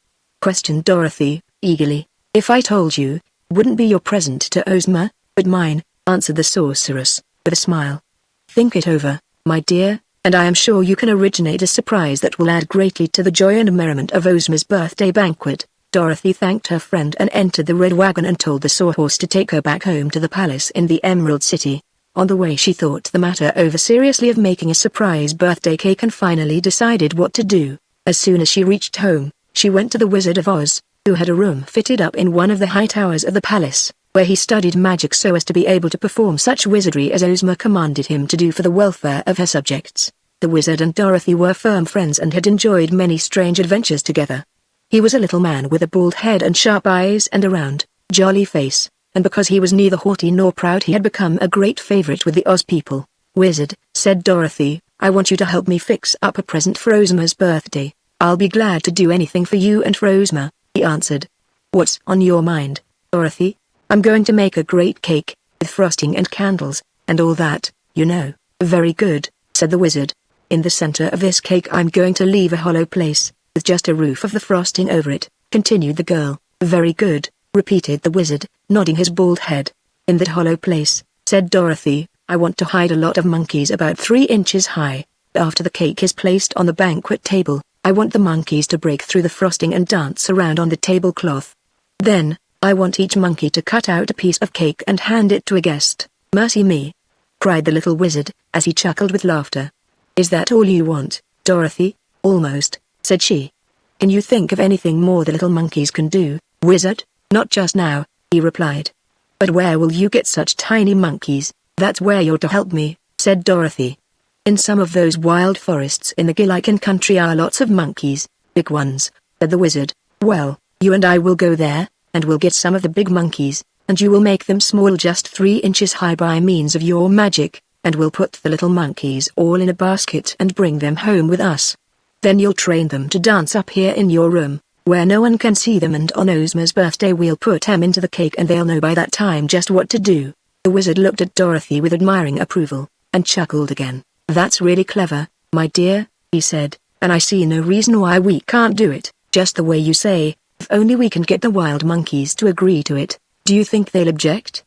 questioned Dorothy, eagerly. "If I told you, it wouldn't be your present to Ozma, but mine," answered the sorceress. with a smile. Think it over, my dear, and I am sure you can originate a surprise that will add greatly to the joy and merriment of Ozma's birthday banquet. Dorothy thanked her friend and entered the red wagon and told the Sawhorse to take her back home to the palace in the Emerald City. On the way she thought the matter over seriously of making a surprise birthday cake and finally decided what to do. As soon as she reached home, she went to the Wizard of Oz, who had a room fitted up in one of the high towers of the palace, where he studied magic so as to be able to perform such wizardry as Ozma commanded him to do for the welfare of her subjects. The wizard and Dorothy were firm friends and had enjoyed many strange adventures together. He was a little man with a bald head and sharp eyes and a round, jolly face, and because he was neither haughty nor proud he had become a great favorite with the Oz people. "Wizard," said Dorothy, "I want you to help me fix up a present for Ozma's birthday." "I'll be glad to do anything for you and for Ozma," he answered. "What's on your mind, Dorothy?" "I'm going to make a great cake, with frosting and candles, and all that, you know." "Very good," said the wizard. "In the center of this cake I'm going to leave a hollow place, with just a roof of the frosting over it," continued the girl. "Very good," repeated the wizard, nodding his bald head. "In that hollow place," said Dorothy, "I want to hide a lot of monkeys about 3 inches high. After the cake is placed on the banquet table, I want the monkeys to break through the frosting and dance around on the tablecloth. Then, I want each monkey to cut out a piece of cake and hand it to a guest." "Mercy me!" cried the little wizard, as he chuckled with laughter. "Is that all you want, Dorothy?" "Almost," said she. "Can you think of anything more the little monkeys can do, wizard?" "Not just now," he replied. "But where will you get such tiny monkeys?" "That's where you're to help me," said Dorothy. "In some of those wild forests in the Gillikin country are lots of monkeys, big ones," said the wizard. "Well, you and I will go there, and we'll get some of the big monkeys, and you will make them small just 3 inches high by means of your magic, and we'll put the little monkeys all in a basket and bring them home with us. Then you'll train them to dance up here in your room, where no one can see them, and on Ozma's birthday we'll put them into the cake and they'll know by that time just what to do." The wizard looked at Dorothy with admiring approval, and chuckled again. "That's really clever, my dear," he said, "and I see no reason why we can't do it, just the way you say, if only we can get the wild monkeys to agree to it." "Do you think they'll object?"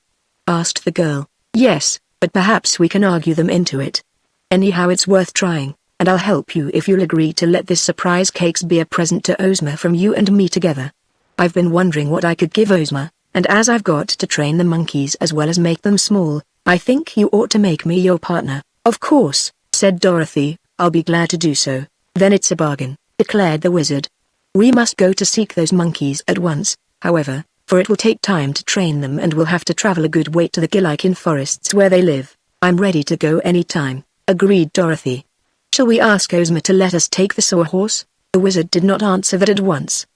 asked the girl. "Yes, but perhaps we can argue them into it. Anyhow, it's worth trying, and I'll help you if you'll agree to let this surprise cakes be a present to Ozma from you and me together. I've been wondering what I could give Ozma, and as I've got to train the monkeys as well as make them small, I think you ought to make me your partner." "Of course," said Dorothy, "I'll be glad to do so." "Then it's a bargain," declared the wizard. "We must go to seek those monkeys at once, however, for it will take time to train them and we'll have to travel a good way to the Gillikin forests where they live." "I'm ready to go any time," agreed Dorothy. "Shall we ask Ozma to let us take the Sawhorse?" The wizard did not answer that at once.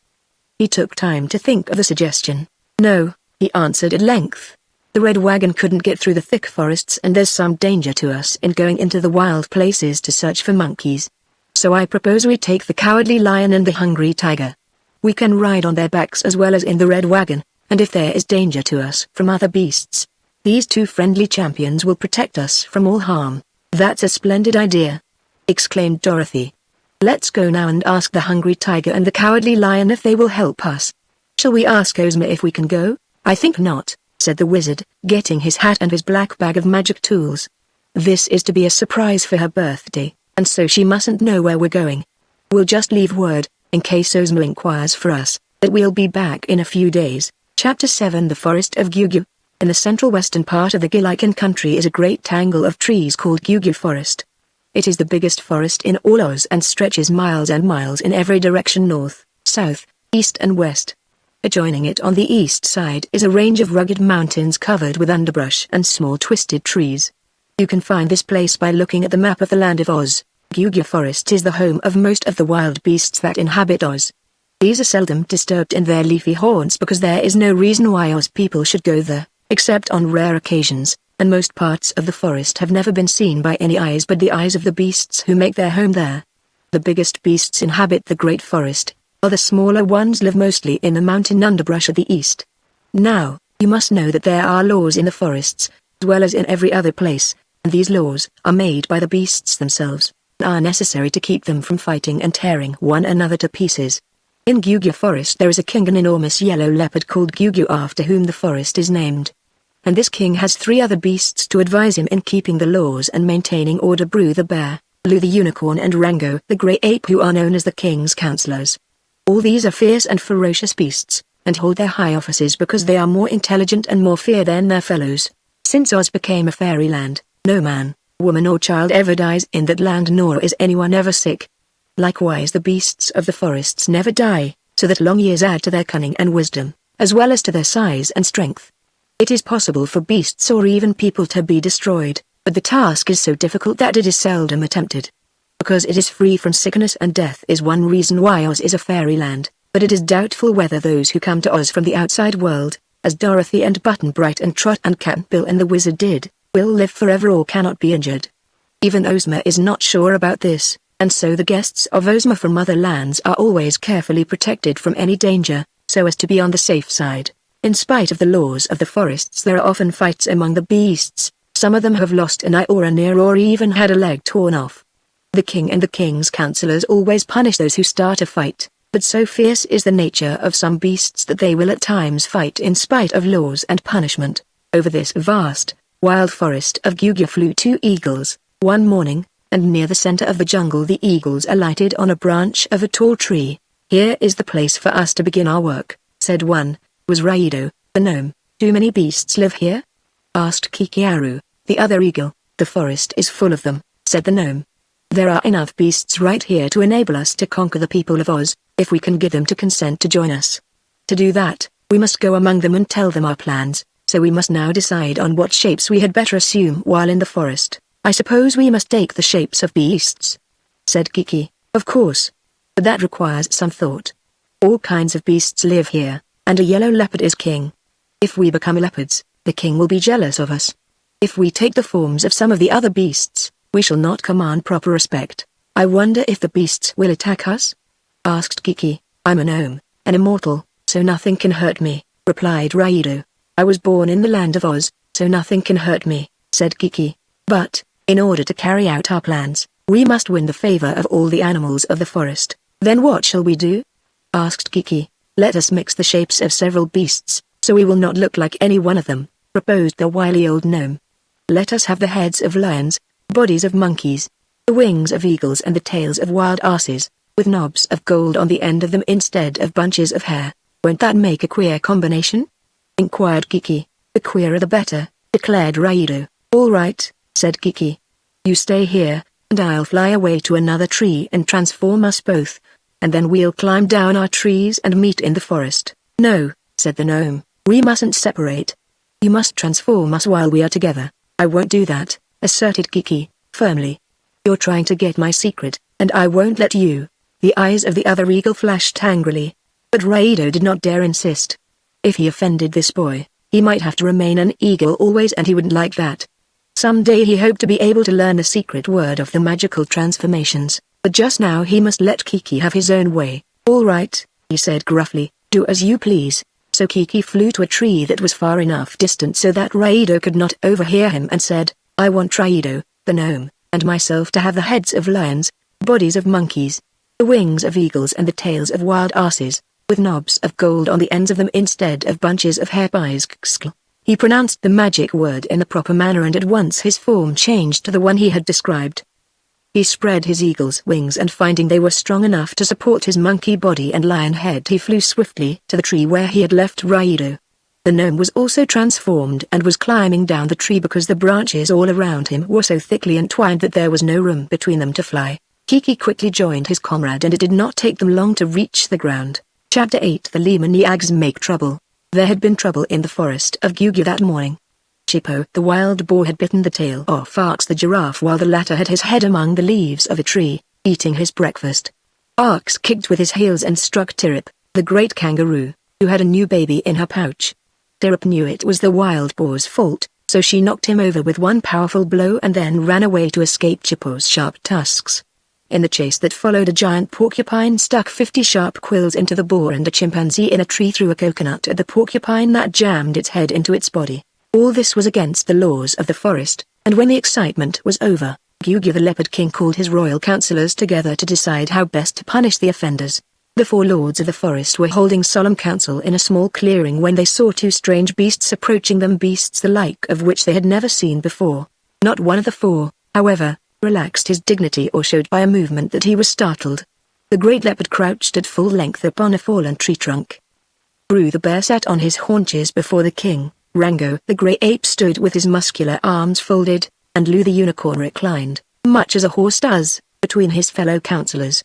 He took time to think of the suggestion. "No," he answered at length. "The red wagon couldn't get through the thick forests and there's some danger to us in going into the wild places to search for monkeys. So I propose we take the Cowardly Lion and the Hungry Tiger. We can ride on their backs as well as in the red wagon, and if there is danger to us from other beasts, these 2 friendly champions will protect us from all harm." "That's a splendid idea!" exclaimed Dorothy. "Let's go now and ask the Hungry Tiger and the Cowardly Lion if they will help us." "Shall we ask Ozma if we can go?" "I think not," said the wizard, getting his hat and his black bag of magic tools. "This is to be a surprise for her birthday, and so she mustn't know where we're going. We'll just leave word, in case Ozma inquires for us, that we'll be back in a few days." Chapter 7 The Forest of Gugu. In the central western part of the Gillikin country is a great tangle of trees called Gugu Forest. It is the biggest forest in all Oz and stretches miles and miles in every direction: north, south, east and west. Adjoining it on the east side is a range of rugged mountains covered with underbrush and small twisted trees. You can find this place by looking at the map of the land of Oz. Gugu Forest is the home of most of the wild beasts that inhabit Oz. These are seldom disturbed in their leafy haunts because there is no reason why Oz people should go there, except on rare occasions, and most parts of the forest have never been seen by any eyes but the eyes of the beasts who make their home there. The biggest beasts inhabit the Great Forest, while the smaller ones live mostly in the mountain underbrush at the east. Now, you must know that there are laws in the forests, as well as in every other place, and these laws are made by the beasts themselves, and are necessary to keep them from fighting and tearing one another to pieces. In Gugu Forest there is a king, an enormous yellow leopard called Gugu, after whom the forest is named. and this king has 3 other beasts to advise him in keeping the laws and maintaining order: Bru the bear, Lu the unicorn, and Rango the grey ape, who are known as the king's counselors. All these are fierce and ferocious beasts, and hold their high offices because they are more intelligent and more feared than their fellows. Since Oz became a fairyland, no man, woman or child ever dies in that land, nor is anyone ever sick. Likewise the beasts of the forests never die, so that long years add to their cunning and wisdom, as well as to their size and strength. It is possible for beasts or even people to be destroyed, but the task is so difficult that it is seldom attempted. Because it is free from sickness and death is one reason why Oz is a fairyland, but it is doubtful whether those who come to Oz from the outside world, as Dorothy and Button Bright and Trot and Cap'n Bill and the Wizard did, will live forever or cannot be injured. Even Ozma is not sure about this, and so the guests of Ozma from other lands are always carefully protected from any danger, so as to be on the safe side. In spite of the laws of the forests, there are often fights among the beasts. Some of them have lost an eye or an ear or even had a leg torn off. The king and the king's counselors always punish those who start a fight, but so fierce is the nature of some beasts that they will at times fight in spite of laws and punishment. Over this vast, wild forest of Gyugyur flew 2 eagles, one morning, and near the center of the jungle the eagles alighted on a branch of a tall tree. "Here is the place for us to begin our work," said one. Was Raido, the gnome. "Do many beasts live here?" asked Kikiaru, the other eagle. "The forest is full of them," said the gnome. "There are enough beasts right here to enable us to conquer the people of Oz, if we can get them to consent to join us. To do that, we must go among them and tell them our plans, so we must now decide on what shapes we had better assume while in the forest. I suppose we must take the shapes of beasts," said Kiki. "Of course. But that requires some thought. All kinds of beasts live here, and a yellow leopard is king. If we become leopards, the king will be jealous of us. If we take the forms of some of the other beasts, we shall not command proper respect. I wonder if the beasts will attack us?" asked Kiki. "I'm a gnome, an immortal, so nothing can hurt me," replied Raido. "I was born in the land of Oz, so nothing can hurt me," said Kiki. "But, in order to carry out our plans, we must win the favor of all the animals of the forest." "Then what shall we do?" asked Kiki. "Let us mix the shapes of several beasts, so we will not look like any one of them," proposed the wily old gnome. "Let us have the heads of lions, bodies of monkeys, the wings of eagles and the tails of wild asses, with knobs of gold on the end of them instead of bunches of hair. Won't that make a queer combination?" inquired Kiki. "The queerer the better," declared Raido. "All right," said Kiki. "You stay here, and I'll fly away to another tree and transform us both, and then we'll climb down our trees and meet in the forest." "No," said the gnome, "we mustn't separate. You must transform us while we are together." "I won't do that," asserted Kiki, firmly. "You're trying to get my secret, and I won't let you." The eyes of the other eagle flashed angrily. But Raido did not dare insist. If he offended this boy, he might have to remain an eagle always, and he wouldn't like that. Someday he hoped to be able to learn the secret word of the magical transformations, but just now he must let Kiki have his own way. "All right," he said gruffly, "do as you please." So Kiki flew to a tree that was far enough distant so that Raido could not overhear him and said, "I want Raido, the gnome, and myself to have the heads of lions, bodies of monkeys, the wings of eagles and the tails of wild asses, with knobs of gold on the ends of them instead of bunches of hair." He pronounced the magic word in the proper manner, and at once his form changed to the one he had described. He spread his eagle's wings, and finding they were strong enough to support his monkey body and lion head, he flew swiftly to the tree where he had left Raido. The gnome was also transformed and was climbing down the tree because the branches all around him were so thickly entwined that there was no room between them to fly. Kiki quickly joined his comrade, and it did not take them long to reach the ground. Chapter 8: The Lemoniacs Make Trouble. There had been trouble in the forest of Gyugyur that morning. Chippo, the wild boar, had bitten the tail off Arx the giraffe while the latter had his head among the leaves of a tree, eating his breakfast. Arx kicked with his heels and struck Tirip, the great kangaroo, who had a new baby in her pouch. Tirip knew it was the wild boar's fault, so she knocked him over with one powerful blow and then ran away to escape Chippo's sharp tusks. In the chase that followed, a giant porcupine stuck 50 sharp quills into the boar, and a chimpanzee in a tree threw a coconut at the porcupine that jammed its head into its body. All this was against the laws of the forest, and when the excitement was over, Gyugyur the Leopard King called his royal counselors together to decide how best to punish the offenders. The four lords of the forest were holding solemn council in a small clearing when they saw two strange beasts approaching them, beasts the like of which they had never seen before. Not one of the four, however, relaxed his dignity or showed by a movement that he was startled. The great leopard crouched at full length upon a fallen tree trunk. Bru the bear sat on his haunches before the king. Rango the grey ape stood with his muscular arms folded, and Lu the unicorn reclined, much as a horse does, between his fellow councillors.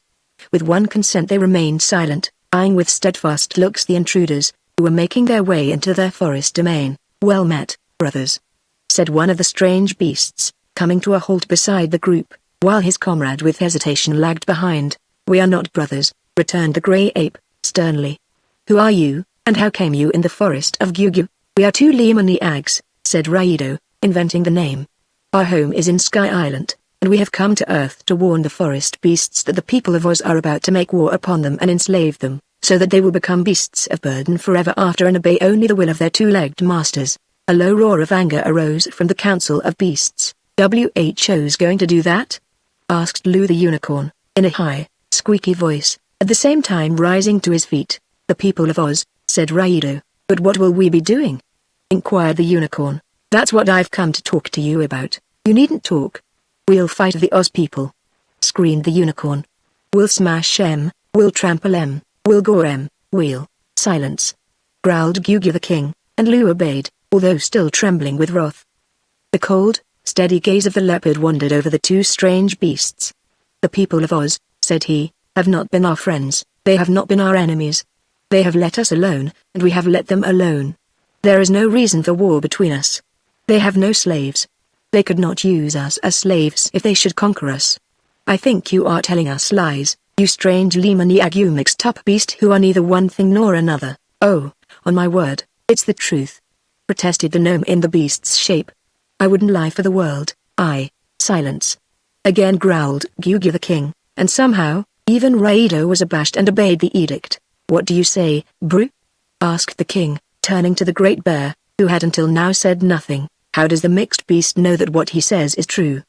With one consent they remained silent, eyeing with steadfast looks the intruders, who were making their way into their forest domain. "Well met, brothers," said one of the strange beasts, coming to a halt beside the group, while his comrade with hesitation lagged behind. "We are not brothers," returned the grey ape, sternly. "Who are you, and how came you in the forest of Gugu?" "We are two Lyman, said Raido, inventing the name. "Our home is in Sky Island, and we have come to Earth to warn the forest beasts that the people of Oz are about to make war upon them and enslave them, so that they will become beasts of burden forever after and obey only the will of their two-legged masters." A low roar of anger arose from the council of beasts. "WHO's going to do that?" asked Lu the unicorn, in a high, squeaky voice, at the same time rising to his feet. "The people of Oz," said Raido. "But what will we be doing?" inquired the unicorn. "That's what I've come to talk to you about." "You needn't talk. We'll fight the Oz people," screamed the unicorn. "We'll smash 'em, we'll trample 'em, we'll gore 'em, we'll—" "Silence!" growled Gugu the king, and Lu obeyed, although still trembling with wrath. The cold, steady gaze of the leopard wandered over the two strange beasts. "The people of Oz," said he, "have not been our friends, they have not been our enemies. They have let us alone, and we have let them alone. There is no reason for war between us. They have no slaves. They could not use us as slaves if they should conquer us. I think you are telling us lies, you strange Lyman, you mixed-up beast who are neither one thing nor another." "Oh, on my word, it's the truth," protested the gnome in the beast's shape. "I wouldn't lie for the world." "Silence!" again growled Gugu the king, and somehow, even Raido was abashed and obeyed the edict. "What do you say, Bru?" asked the king, turning to the great bear, who had until now said nothing. "How does the mixed beast know that what he says is true?"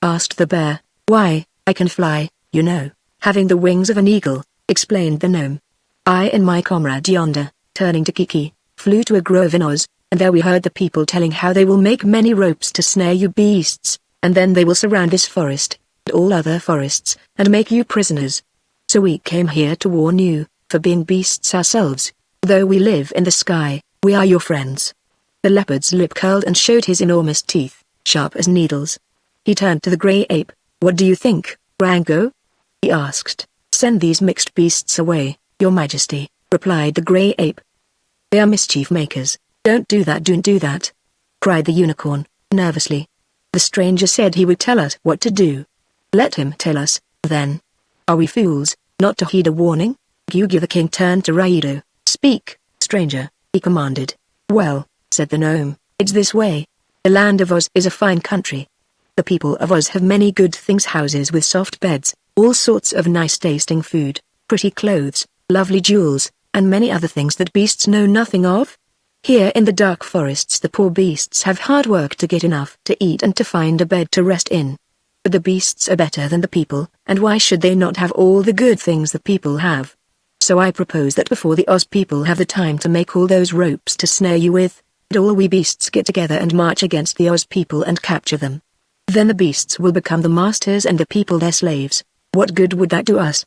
asked the bear. "Why, I can fly, you know, having the wings of an eagle," explained the gnome. "I and my comrade yonder," turning to Kiki, "flew to a grove in Oz, and there we heard the people telling how they will make many ropes to snare you beasts, and then they will surround this forest, and all other forests, and make you prisoners. So we came here to warn you, for being beasts ourselves, though we live in the sky, we are your friends." The leopard's lip curled and showed his enormous teeth, sharp as needles. He turned to the grey ape. "What do you think, Rango?" he asked. "Send these mixed beasts away, your majesty," replied the grey ape. "They are mischief makers. Don't do that, cried the unicorn, nervously. "The stranger said he would tell us what to do." "Let him tell us, then. Are we fools, not to heed a warning?" Gugu the king turned to Raido. "Speak, stranger," he commanded. "Well," said the gnome, "it's this way. The land of Oz is a fine country. The people of Oz have many good things, houses with soft beds, all sorts of nice-tasting food, pretty clothes, lovely jewels, and many other things that beasts know nothing of. Here in the dark forests the poor beasts have hard work to get enough to eat and to find a bed to rest in. But the beasts are better than the people, and why should they not have all the good things the people have? So I propose that before the Oz people have the time to make all those ropes to snare you with, all we beasts get together and march against the Oz people and capture them. Then the beasts will become the masters and the people their slaves. What good would that do us?"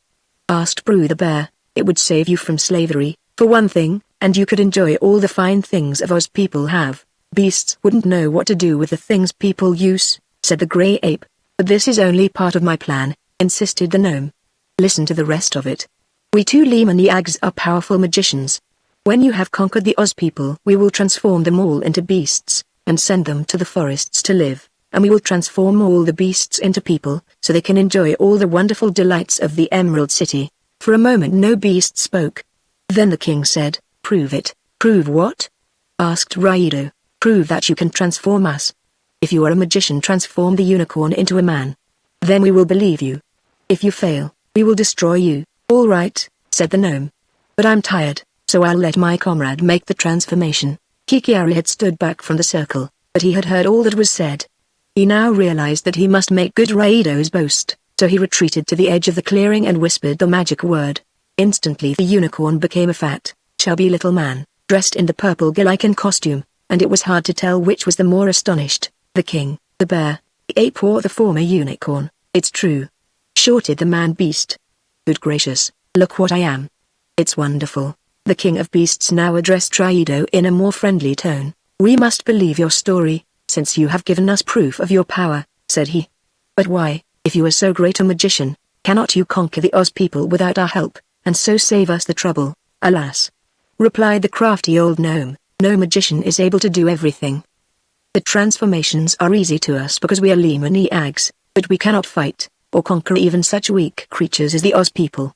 asked Bru the bear. "It would save you from slavery, for one thing, and you could enjoy all the fine things of Oz people have. Beasts wouldn't know what to do with the things people use," said the grey ape. "But this is only part of my plan," insisted the gnome. "Listen to the rest of it. We two Lyman are powerful magicians. When you have conquered the Oz people, we will transform them all into beasts, and send them to the forests to live, and we will transform all the beasts into people, so they can enjoy all the wonderful delights of the Emerald City." For a moment no beast spoke. Then the king said, "Prove it." "Prove what?" asked Raido. "Prove that you can transform us. If you are a magician, transform the unicorn into a man. Then we will believe you. If you fail, we will destroy you." "All right," said the gnome. "But I'm tired, so I'll let my comrade make the transformation." Kikiari had stood back from the circle, but he had heard all that was said. He now realized that he must make good Raido's boast, so he retreated to the edge of the clearing and whispered the magic word. Instantly the unicorn became a fat, chubby little man, dressed in the purple Gillican costume, and it was hard to tell which was the more astonished, the king, the bear, the ape or the former unicorn. "It's true," shouted the man-beast. "Good gracious, look what I am. It's wonderful." The king of beasts now addressed Raido in a more friendly tone. "We must believe your story, since you have given us proof of your power," said he. "But why, if you are so great a magician, cannot you conquer the Oz people without our help, and so save us the trouble?" "Alas," replied the crafty old gnome, "no magician is able to do everything. The transformations are easy to us because we are Lyman-Ags, but we cannot fight, or conquer even such weak creatures as the Oz people.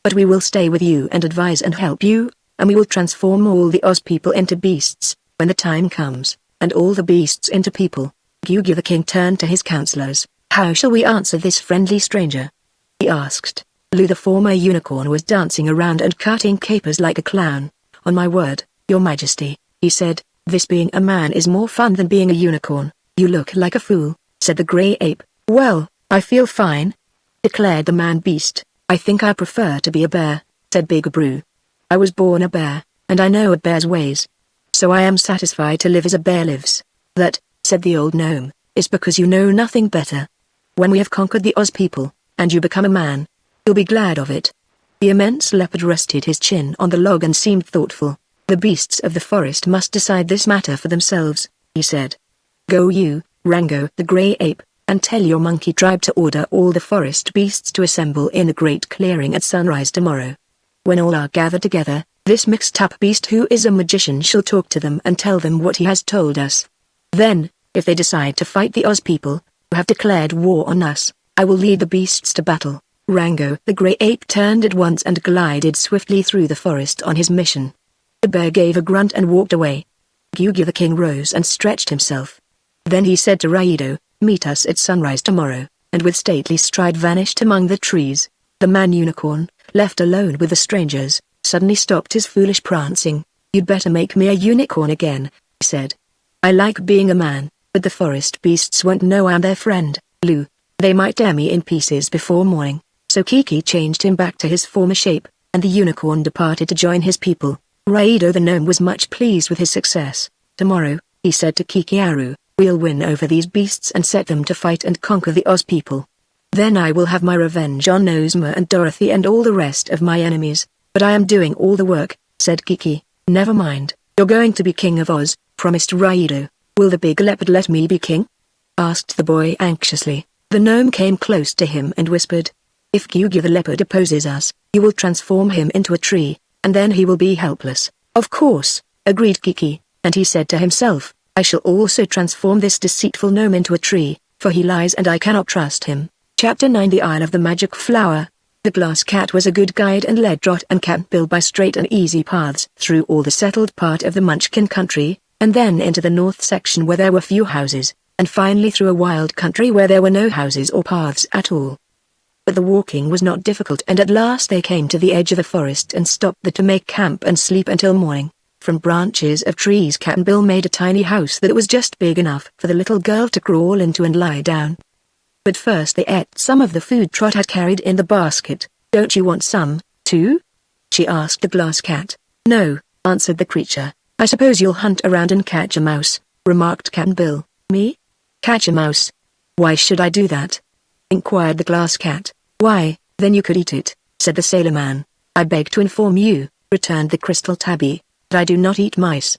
But we will stay with you and advise and help you, and we will transform all the Oz people into beasts, when the time comes, and all the beasts into people." Gyugi the king turned to his counselors. "How shall we answer this friendly stranger?" he asked. Lu the former unicorn was dancing around and cutting capers like a clown. "On my word, your majesty," he said, "this being a man is more fun than being a unicorn." "You look like a fool," said the gray ape. "Well, I feel fine," declared the man-beast. "I think I prefer to be a bear," said Big Brew. "I was born a bear, and I know a bear's ways. So I am satisfied to live as a bear lives." "That," said the old gnome, "is because you know nothing better. When we have conquered the Oz people, and you become a man, you'll be glad of it." The immense leopard rested his chin on the log and seemed thoughtful. "The beasts of the forest must decide this matter for themselves," he said. "Go you, Rango the gray ape, and tell your monkey tribe to order all the forest beasts to assemble in the great clearing at sunrise tomorrow. When all are gathered together, this mixed-up beast who is a magician shall talk to them and tell them what he has told us. Then, if they decide to fight the Oz people, who have declared war on us, I will lead the beasts to battle." Rango the gray ape turned at once and glided swiftly through the forest on his mission. The bear gave a grunt and walked away. Gyugi the king rose and stretched himself. Then he said to Raido, "Meet us at sunrise tomorrow," and with stately stride vanished among the trees. The man-unicorn, left alone with the strangers, suddenly stopped his foolish prancing. "You'd better make me a unicorn again," he said. "I like being a man, but the forest beasts won't know I'm their friend, Lou. They might tear me in pieces before morning." So Kiki changed him back to his former shape, and the unicorn departed to join his people. Raido the gnome was much pleased with his success. "Tomorrow," he said to Kikiaru, "we'll win over these beasts and set them to fight and conquer the Oz people. Then I will have my revenge on Ozma and Dorothy and all the rest of my enemies." "But I am doing all the work," said Kiki. "Never mind, you're going to be king of Oz," promised Raido. "Will the big leopard let me be king?" asked the boy anxiously. The gnome came close to him and whispered, "If Gyugi the leopard opposes us, you will transform him into a tree, and then he will be helpless." "Of course," agreed Kiki, and he said to himself, "I shall also transform this deceitful gnome into a tree, for he lies and I cannot trust him." Chapter 9 The Isle of the Magic Flower. The glass cat was a good guide and led Trot and Cap'n Bill by straight and easy paths through all the settled part of the Munchkin country, and then into the north section where there were few houses, and finally through a wild country where there were no houses or paths at all. But the walking was not difficult, and at last they came to the edge of the forest and stopped there to make camp and sleep until morning. From branches of trees Cap'n Bill made a tiny house that was just big enough for the little girl to crawl into and lie down. But first they ate some of the food Trot had carried in the basket. "Don't you want some, too?" she asked the glass cat. "No," answered the creature. "I suppose you'll hunt around and catch a mouse," remarked Cap'n Bill. "Me? Catch a mouse? Why should I do that?" inquired the glass cat. "Why, then you could eat it," said the sailor man. "I beg to inform you," returned the crystal tabby, "that I do not eat mice.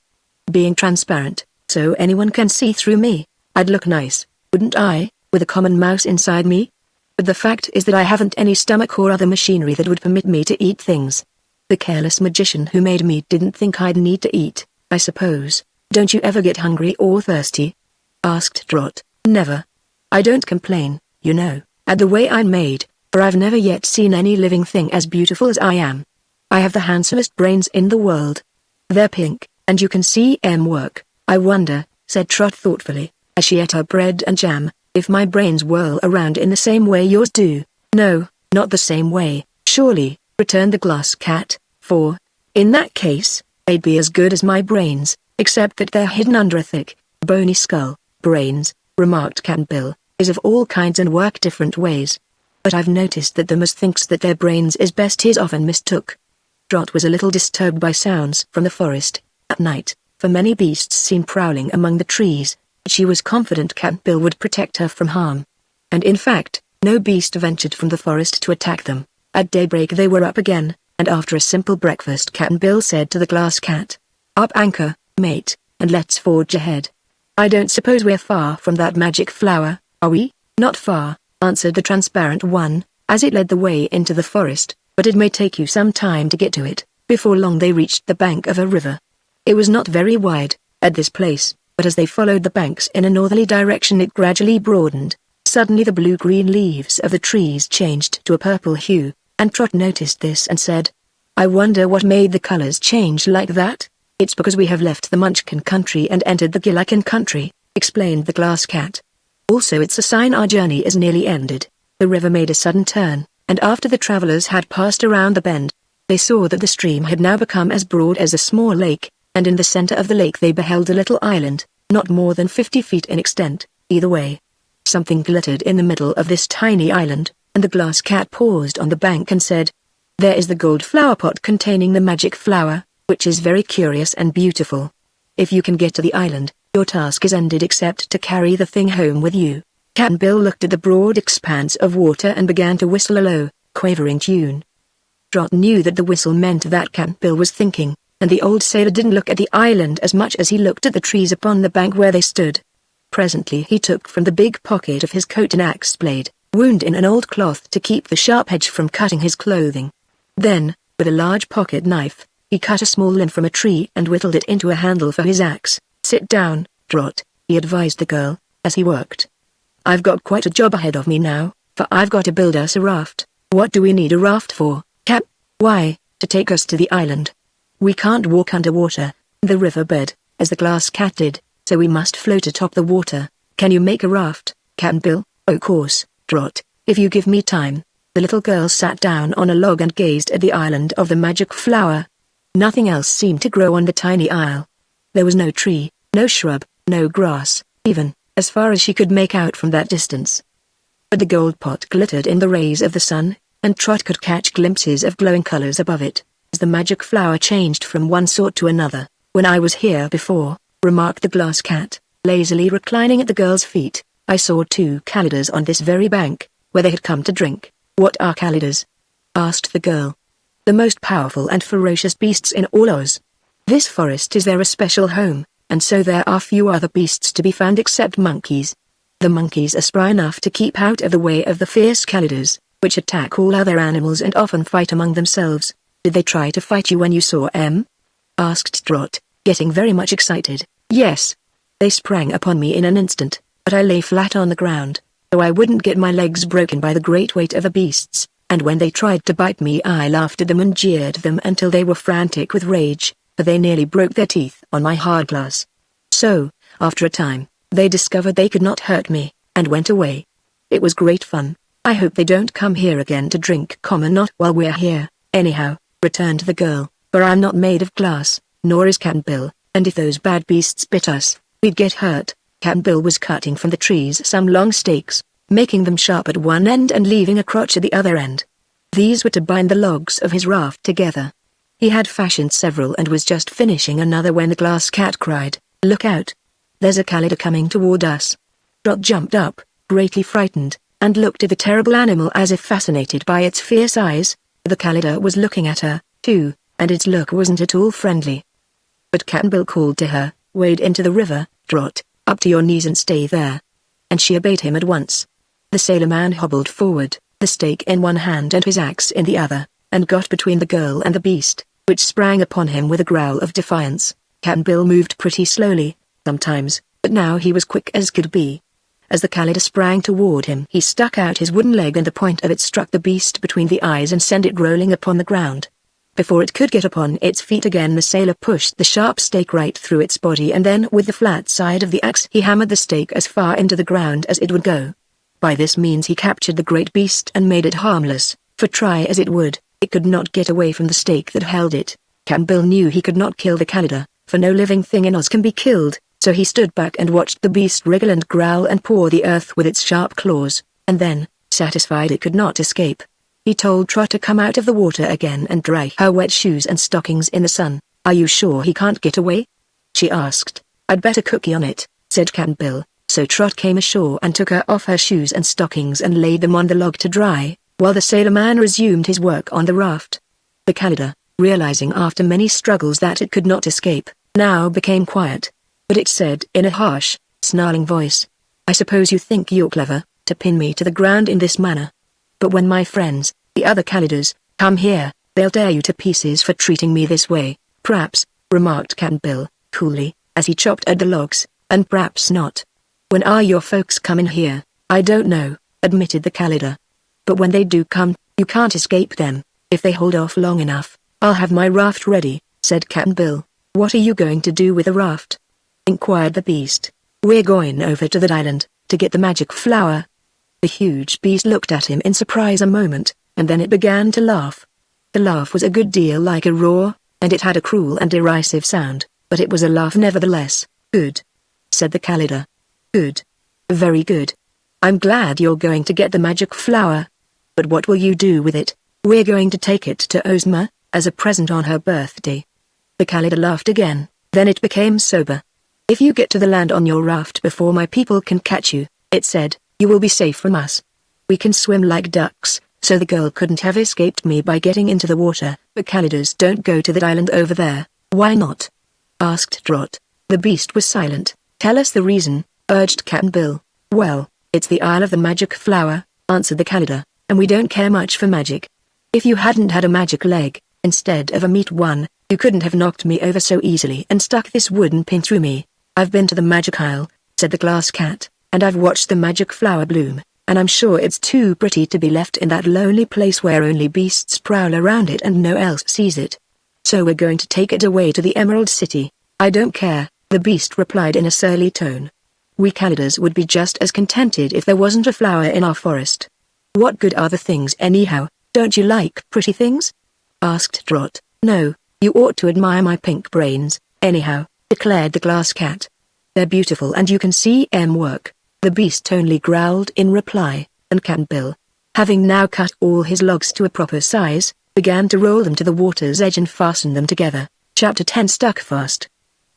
Being transparent, so anyone can see through me, I'd look nice, wouldn't I, with a common mouse inside me? But the fact is that I haven't any stomach or other machinery that would permit me to eat things. The careless magician who made me didn't think I'd need to eat, I suppose." "Don't you ever get hungry or thirsty?" asked Trot. "Never. I don't complain, you know, at the way I'm made, for I've never yet seen any living thing as beautiful as I am. I have the handsomest brains in the world. They're pink, and you can see 'em work." "I wonder," said Trot thoughtfully, as she ate her bread and jam, "if my brains whirl around in the same way yours do." "No, not the same way, surely," returned the glass cat, "for, in that case, they'd be as good as my brains, except that they're hidden under a thick, bony skull." "Brains," remarked Cap'n Bill, "is of all kinds and work different ways. but I've noticed that the moose thinks that their brains is best is often mistook. Trot was a little disturbed by sounds from the forest at night, for many beasts seemed prowling among the trees. She was confident Cap'n Bill would protect her from harm. And in fact, no beast ventured from the forest to attack them. At daybreak they were up again, and after a simple breakfast Cap'n Bill said to the glass cat, "Up anchor, mate, and let's forge ahead. I don't suppose we're far from that magic flower, are we?" "Not far," answered the transparent one, as it led the way into the forest, "but it may take you some time to get to it." Before long they reached the bank of a river. It was not very wide, at this place, but as they followed the banks in a northerly direction it gradually broadened. Suddenly the blue-green leaves of the trees changed to a purple hue, and Trot noticed this and said, "I wonder what made the colors change like that." "It's because we have left the Munchkin country and entered the Gillikin country," explained the glass cat. "Also it's a sign our journey is nearly ended." The river made a sudden turn, and after the travelers had passed around the bend, they saw that the stream had now become as broad as a small lake, and in the center of the lake they beheld a little island, not more than 50 feet in extent, either way. Something glittered in the middle of this tiny island, and the glass cat paused on the bank and said, "There is the gold flower pot containing the magic flower, which is very curious and beautiful. If you can get to the island, your task is ended except to carry the thing home with you." Cap'n Bill looked at the broad expanse of water and began to whistle a low, quavering tune. Trot knew that the whistle meant that Cap'n Bill was thinking, and the old sailor didn't look at the island as much as he looked at the trees upon the bank where they stood. Presently he took from the big pocket of his coat an axe blade, wound in an old cloth to keep the sharp edge from cutting his clothing. Then, with a large pocket knife, he cut a small limb from a tree and whittled it into a handle for his axe. "Sit down, Trot," he advised the girl, as he worked. "I've got quite a job ahead of me now, for I've got to build us a raft." "What do we need a raft for, Cap?" "Why, to take us to the island. We can't walk underwater, the riverbed, as the glass cat did, so we must float atop the water. Can you make a raft, Cap'n Bill?" "Of course, Trot, if you give me time." The little girl sat down on a log and gazed at the island of the magic flower. Nothing else seemed to grow on the tiny isle. There was no tree, no shrub, no grass, even, as far as she could make out from that distance. But the gold pot glittered in the rays of the sun, and Trot could catch glimpses of glowing colors above it, as the magic flower changed from one sort to another. "When I was here before," remarked the glass cat, lazily reclining at the girl's feet, "I saw 2 caliders on this very bank, where they had come to drink." "What are caliders?" asked the girl. "The most powerful and ferocious beasts in all Oz. This forest is their especial home, and so there are few other beasts to be found except monkeys. The monkeys are spry enough to keep out of the way of the fierce caliders, which attack all other animals and often fight among themselves." "Did they try to fight you when you saw them?" asked Trot, getting very much excited. "Yes. They sprang upon me in an instant, but I lay flat on the ground, so I wouldn't get my legs broken by the great weight of the beasts, and when they tried to bite me I laughed at them and jeered them until they were frantic with rage, for they nearly broke their teeth on my hard glass. So, after a time, they discovered they could not hurt me, and went away. It was great fun. I hope they don't come here again to drink not while we're here, anyhow," returned the girl, "for I'm not made of glass, nor is Cap'n Bill, and if those bad beasts bit us, we'd get hurt." Cap'n Bill was cutting from the trees some long stakes, making them sharp at one end and leaving a crotch at the other end. These were to bind the logs of his raft together. He had fashioned several and was just finishing another when the glass cat cried, "Look out! There's a calider coming toward us." Trot jumped up, greatly frightened, and looked at the terrible animal as if fascinated by its fierce eyes. The calider was looking at her, too, and its look wasn't at all friendly. But Cap'n Bill called to her, "Wade into the river, Trot, up to your knees and stay there." And she obeyed him at once. The sailor-man hobbled forward, the stake in one hand and his axe in the other, and got between the girl and the beast, which sprang upon him with a growl of defiance. Cap'n Bill moved pretty slowly, sometimes, but now he was quick as could be. As the calider sprang toward him he stuck out his wooden leg and the point of it struck the beast between the eyes and sent it rolling upon the ground. Before it could get upon its feet again the sailor pushed the sharp stake right through its body and then with the flat side of the axe he hammered the stake as far into the ground as it would go. By this means he captured the great beast and made it harmless, for try as it would, it could not get away from the stake that held it. Cap'n Bill knew he could not kill the calider, for no living thing in Oz can be killed. So he stood back and watched the beast wriggle and growl and paw the earth with its sharp claws, and then, satisfied it could not escape. He told Trot to come out of the water again and dry her wet shoes and stockings in the sun. "Are you sure he can't get away?" she asked. "I'd bet a cookie on it," said Cap'n Bill. So Trot came ashore and took her off her shoes and stockings and laid them on the log to dry, while the sailor man resumed his work on the raft. The Kalidah, realizing after many struggles that it could not escape, now became quiet. But it said in a harsh, snarling voice, "I suppose you think you're clever, to pin me to the ground in this manner. But when my friends, the other Kalidahs, come here, they'll tear you to pieces for treating me this way." "P'raps," remarked Cap'n Bill, coolly, as he chopped at the logs, "and p'raps not." "When are your folks coming here?" "I don't know," admitted the Kalidah. "But when they do come, you can't escape them. If they hold off long enough, I'll have my raft ready," said Cap'n Bill. "What are you going to do with the raft?" inquired the beast. "We're going over to that island, to get the magic flower." The huge beast looked at him in surprise a moment, and then it began to laugh. The laugh was a good deal like a roar, and it had a cruel and derisive sound, but it was a laugh nevertheless. "Good," said the Kalidah. "Good. Very good. I'm glad you're going to get the magic flower. But what will you do with it?" "We're going to take it to Ozma, as a present on her birthday." The Kalidah laughed again, then it became sober. "If you get to the land on your raft before my people can catch you," it said, "you will be safe from us. We can swim like ducks, so the girl couldn't have escaped me by getting into the water." "But Kalidahs don't go to that island over there." "Why not?" asked Trot. The beast was silent. "Tell us the reason," urged Cap'n Bill. "Well, it's the Isle of the Magic Flower," answered the Kalidah, "and we don't care much for magic. If you hadn't had a magic leg, instead of a meat one, you couldn't have knocked me over so easily and stuck this wooden pin through me. I've been to the Magic Isle," said the glass cat, "and I've watched the magic flower bloom, and I'm sure it's too pretty to be left in that lonely place where only beasts prowl around it and no one else sees it. So we're going to take it away to the Emerald City." "I don't care," the beast replied in a surly tone. "We Kalidahs would be just as contented if there wasn't a flower in our forest." "What good are the things anyhow? Don't you like pretty things?" asked Trot. "No, you ought to admire my pink brains, anyhow," declared the glass cat. "They're beautiful and you can see 'em work." The beast only growled in reply, and Cap'n Bill, having now cut all his logs to a proper size, began to roll them to the water's edge and fasten them together. Chapter 10 Stuck Fast.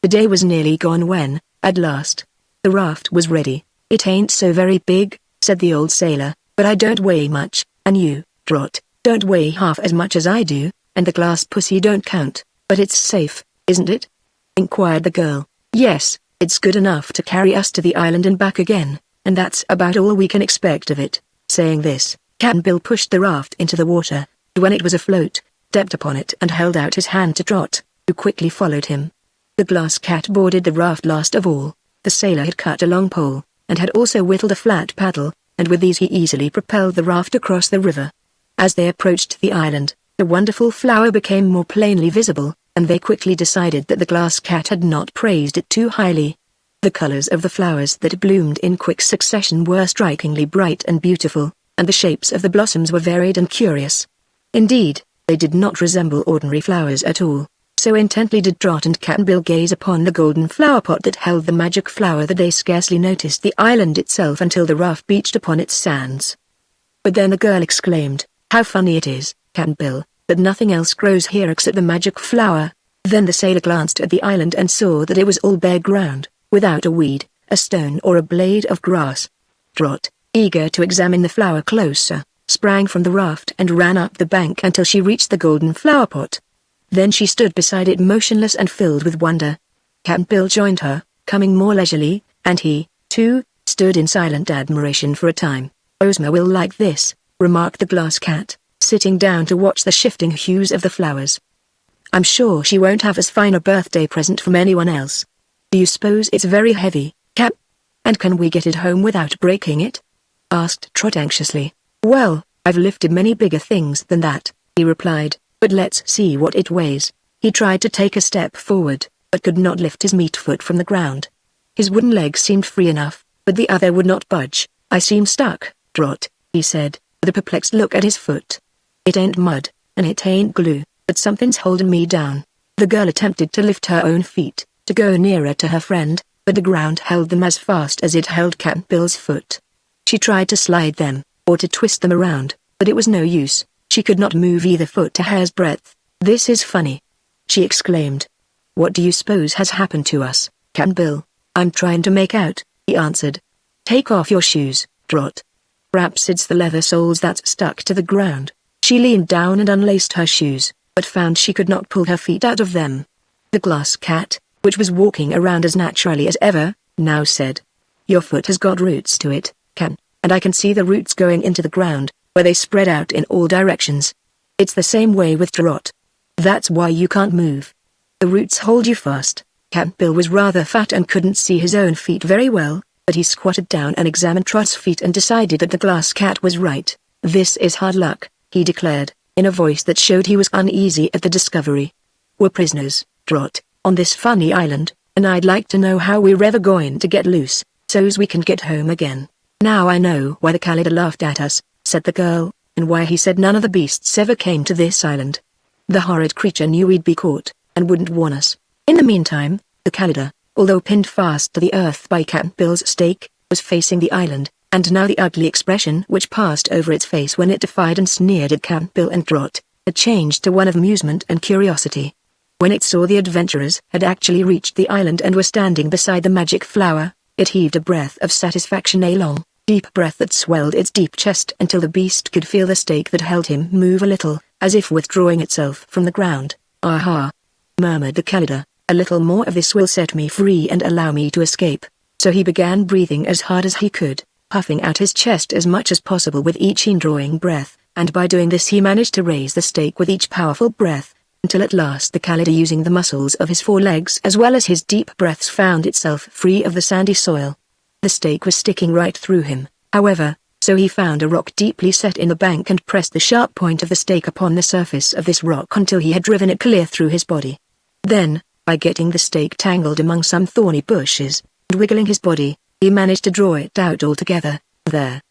The day was nearly gone when, at last, the raft was ready. "It ain't so very big," said the old sailor, "but I don't weigh much, and you, Trot, don't weigh half as much as I do, and the glass pussy don't count, but it's safe, isn't it?" inquired the girl. "Yes, it's good enough to carry us to the island and back again, and that's about all we can expect of it." Saying this, Cap'n Bill pushed the raft into the water, and when it was afloat, stepped upon it and held out his hand to Trot, who quickly followed him. The glass cat boarded the raft last of all. The sailor had cut a long pole, and had also whittled a flat paddle, and with these he easily propelled the raft across the river. As they approached the island, the wonderful flower became more plainly visible, and they quickly decided that the glass cat had not praised it too highly. The colors of the flowers that bloomed in quick succession were strikingly bright and beautiful, and the shapes of the blossoms were varied and curious. Indeed, they did not resemble ordinary flowers at all. So intently did Trot and Cap'n Bill gaze upon the golden flower pot that held the magic flower that they scarcely noticed the island itself until the raft beached upon its sands. But then the girl exclaimed, "How funny it is, Cap'n Bill, that nothing else grows here except the magic flower." Then the sailor glanced at the island and saw that it was all bare ground, without a weed, a stone or a blade of grass. Trot, eager to examine the flower closer, sprang from the raft and ran up the bank until she reached the golden flower pot. Then she stood beside it motionless and filled with wonder. Cap'n Bill joined her, coming more leisurely, and he, too, stood in silent admiration for a time. "Ozma will like this," remarked the glass cat, sitting down to watch the shifting hues of the flowers. "I'm sure she won't have as fine a birthday present from anyone else. Do you suppose it's very heavy, Cap? And can we get it home without breaking it?" asked Trot anxiously. "Well, I've lifted many bigger things than that," he replied. "But let's see what it weighs." He tried to take a step forward, but could not lift his meat foot from the ground. His wooden leg seemed free enough, but the other would not budge. "I seem stuck, Trot," he said, with a perplexed look at his foot. "It ain't mud, and it ain't glue, but something's holding me down." The girl attempted to lift her own feet, to go nearer to her friend, but the ground held them as fast as it held Cap'n Bill's foot. She tried to slide them, or to twist them around, but it was no use. She could not move either foot a hair's breadth. "This is funny," she exclaimed. "What do you suppose has happened to us, Cap'n Bill?" "I'm trying to make out," he answered. "Take off your shoes, Trot. Perhaps it's the leather soles that's stuck to the ground." She leaned down and unlaced her shoes, but found she could not pull her feet out of them. The glass cat, which was walking around as naturally as ever, now said, "Your foot has got roots to it, Can, and I can see the roots going into the ground, where they spread out in all directions. It's the same way with Trot. That's why you can't move. The roots hold you fast." Cap'n Bill was rather fat and couldn't see his own feet very well, but he squatted down and examined Trot's feet and decided that the glass cat was right. "This is hard luck," he declared, in a voice that showed he was uneasy at the discovery. "We're prisoners, Trot, on this funny island, and I'd like to know how we're ever going to get loose, so's we can get home again." "Now I know why the Kalidah laughed at us," said the girl, "and why he said none of the beasts ever came to this island. The horrid creature knew we'd be caught, and wouldn't warn us." In the meantime, the Kalidah, although pinned fast to the earth by Cap'n Bill's stake, was facing the island, and now the ugly expression which passed over its face when it defied and sneered at Cap'n Bill and Trot, had changed to one of amusement and curiosity. When it saw the adventurers had actually reached the island and were standing beside the magic flower, it heaved a breath of satisfaction, a long, deep breath that swelled its deep chest until the beast could feel the stake that held him move a little, as if withdrawing itself from the ground. "Aha!" murmured the Kalidah, "a little more of this will set me free and allow me to escape." So he began breathing as hard as he could, puffing out his chest as much as possible with each indrawing breath, and by doing this he managed to raise the stake with each powerful breath, until at last the Kalidah, using the muscles of his forelegs as well as his deep breaths, found itself free of the sandy soil. The stake was sticking right through him, however, so he found a rock deeply set in the bank and pressed the sharp point of the stake upon the surface of this rock until he had driven it clear through his body. Then, by getting the stake tangled among some thorny bushes, and wiggling his body, he managed to draw it out altogether. "There!"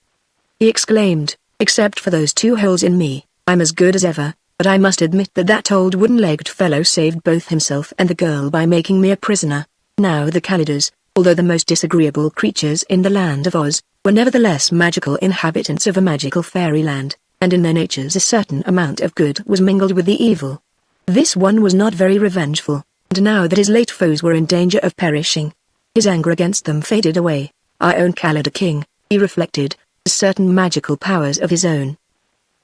he exclaimed, "except for those 2 holes in me, I'm as good as ever, but I must admit that that old wooden-legged fellow saved both himself and the girl by making me a prisoner." Now the Kalidahs, although the most disagreeable creatures in the land of Oz, were nevertheless magical inhabitants of a magical fairyland, and in their natures a certain amount of good was mingled with the evil. This one was not very revengeful, and now that his late foes were in danger of perishing, his anger against them faded away. "I own Kalidah King," he reflected, "has certain magical powers of his own.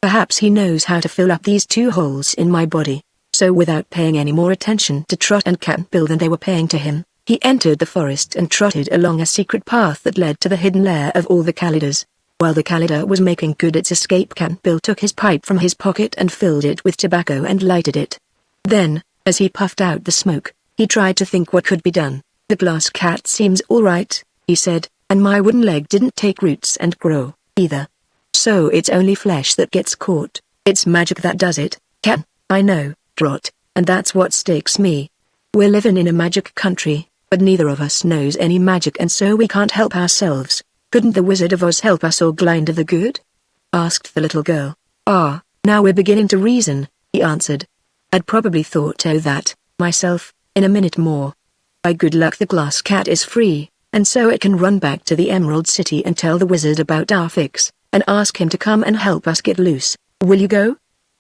Perhaps he knows how to fill up these 2 holes in my body." So without paying any more attention to Trot and Cap'n Bill than they were paying to him, he entered the forest and trotted along a secret path that led to the hidden lair of all the Kalidahs. While the Kalidah was making good its escape, Cap'n Bill took his pipe from his pocket and filled it with tobacco and lighted it. Then, as he puffed out the smoke, he tried to think what could be done. "The glass cat seems all right," he said, "and my wooden leg didn't take roots and grow, either. So it's only flesh that gets caught. It's magic that does it, Can. I know, Trot, and that's what stakes me. We're living in a magic country, but neither of us knows any magic and so we can't help ourselves. Couldn't the Wizard of Oz help us or Glind of the Good?" asked the little girl. "Ah, now we're beginning to reason," he answered. "I'd probably thought that, myself, in a minute more. By good luck the glass cat is free, and so it can run back to the Emerald City and tell the wizard about our fix, and ask him to come and help us get loose. Will you go?"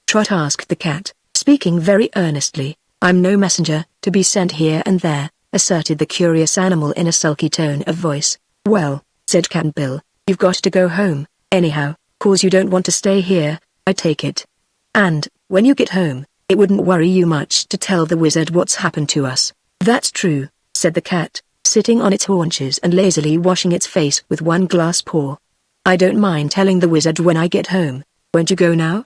Trot asked the cat, speaking very earnestly. "I'm no messenger, to be sent here and there," asserted the curious animal in a sulky tone of voice. "Well," said Cap'n Bill, "you've got to go home, anyhow, 'cause you don't want to stay here, I take it. And, when you get home, it wouldn't worry you much to tell the wizard what's happened to us." "That's true," said the cat, sitting on its haunches and lazily washing its face with one glass paw. "I don't mind telling the wizard when I get home. Won't you go now?"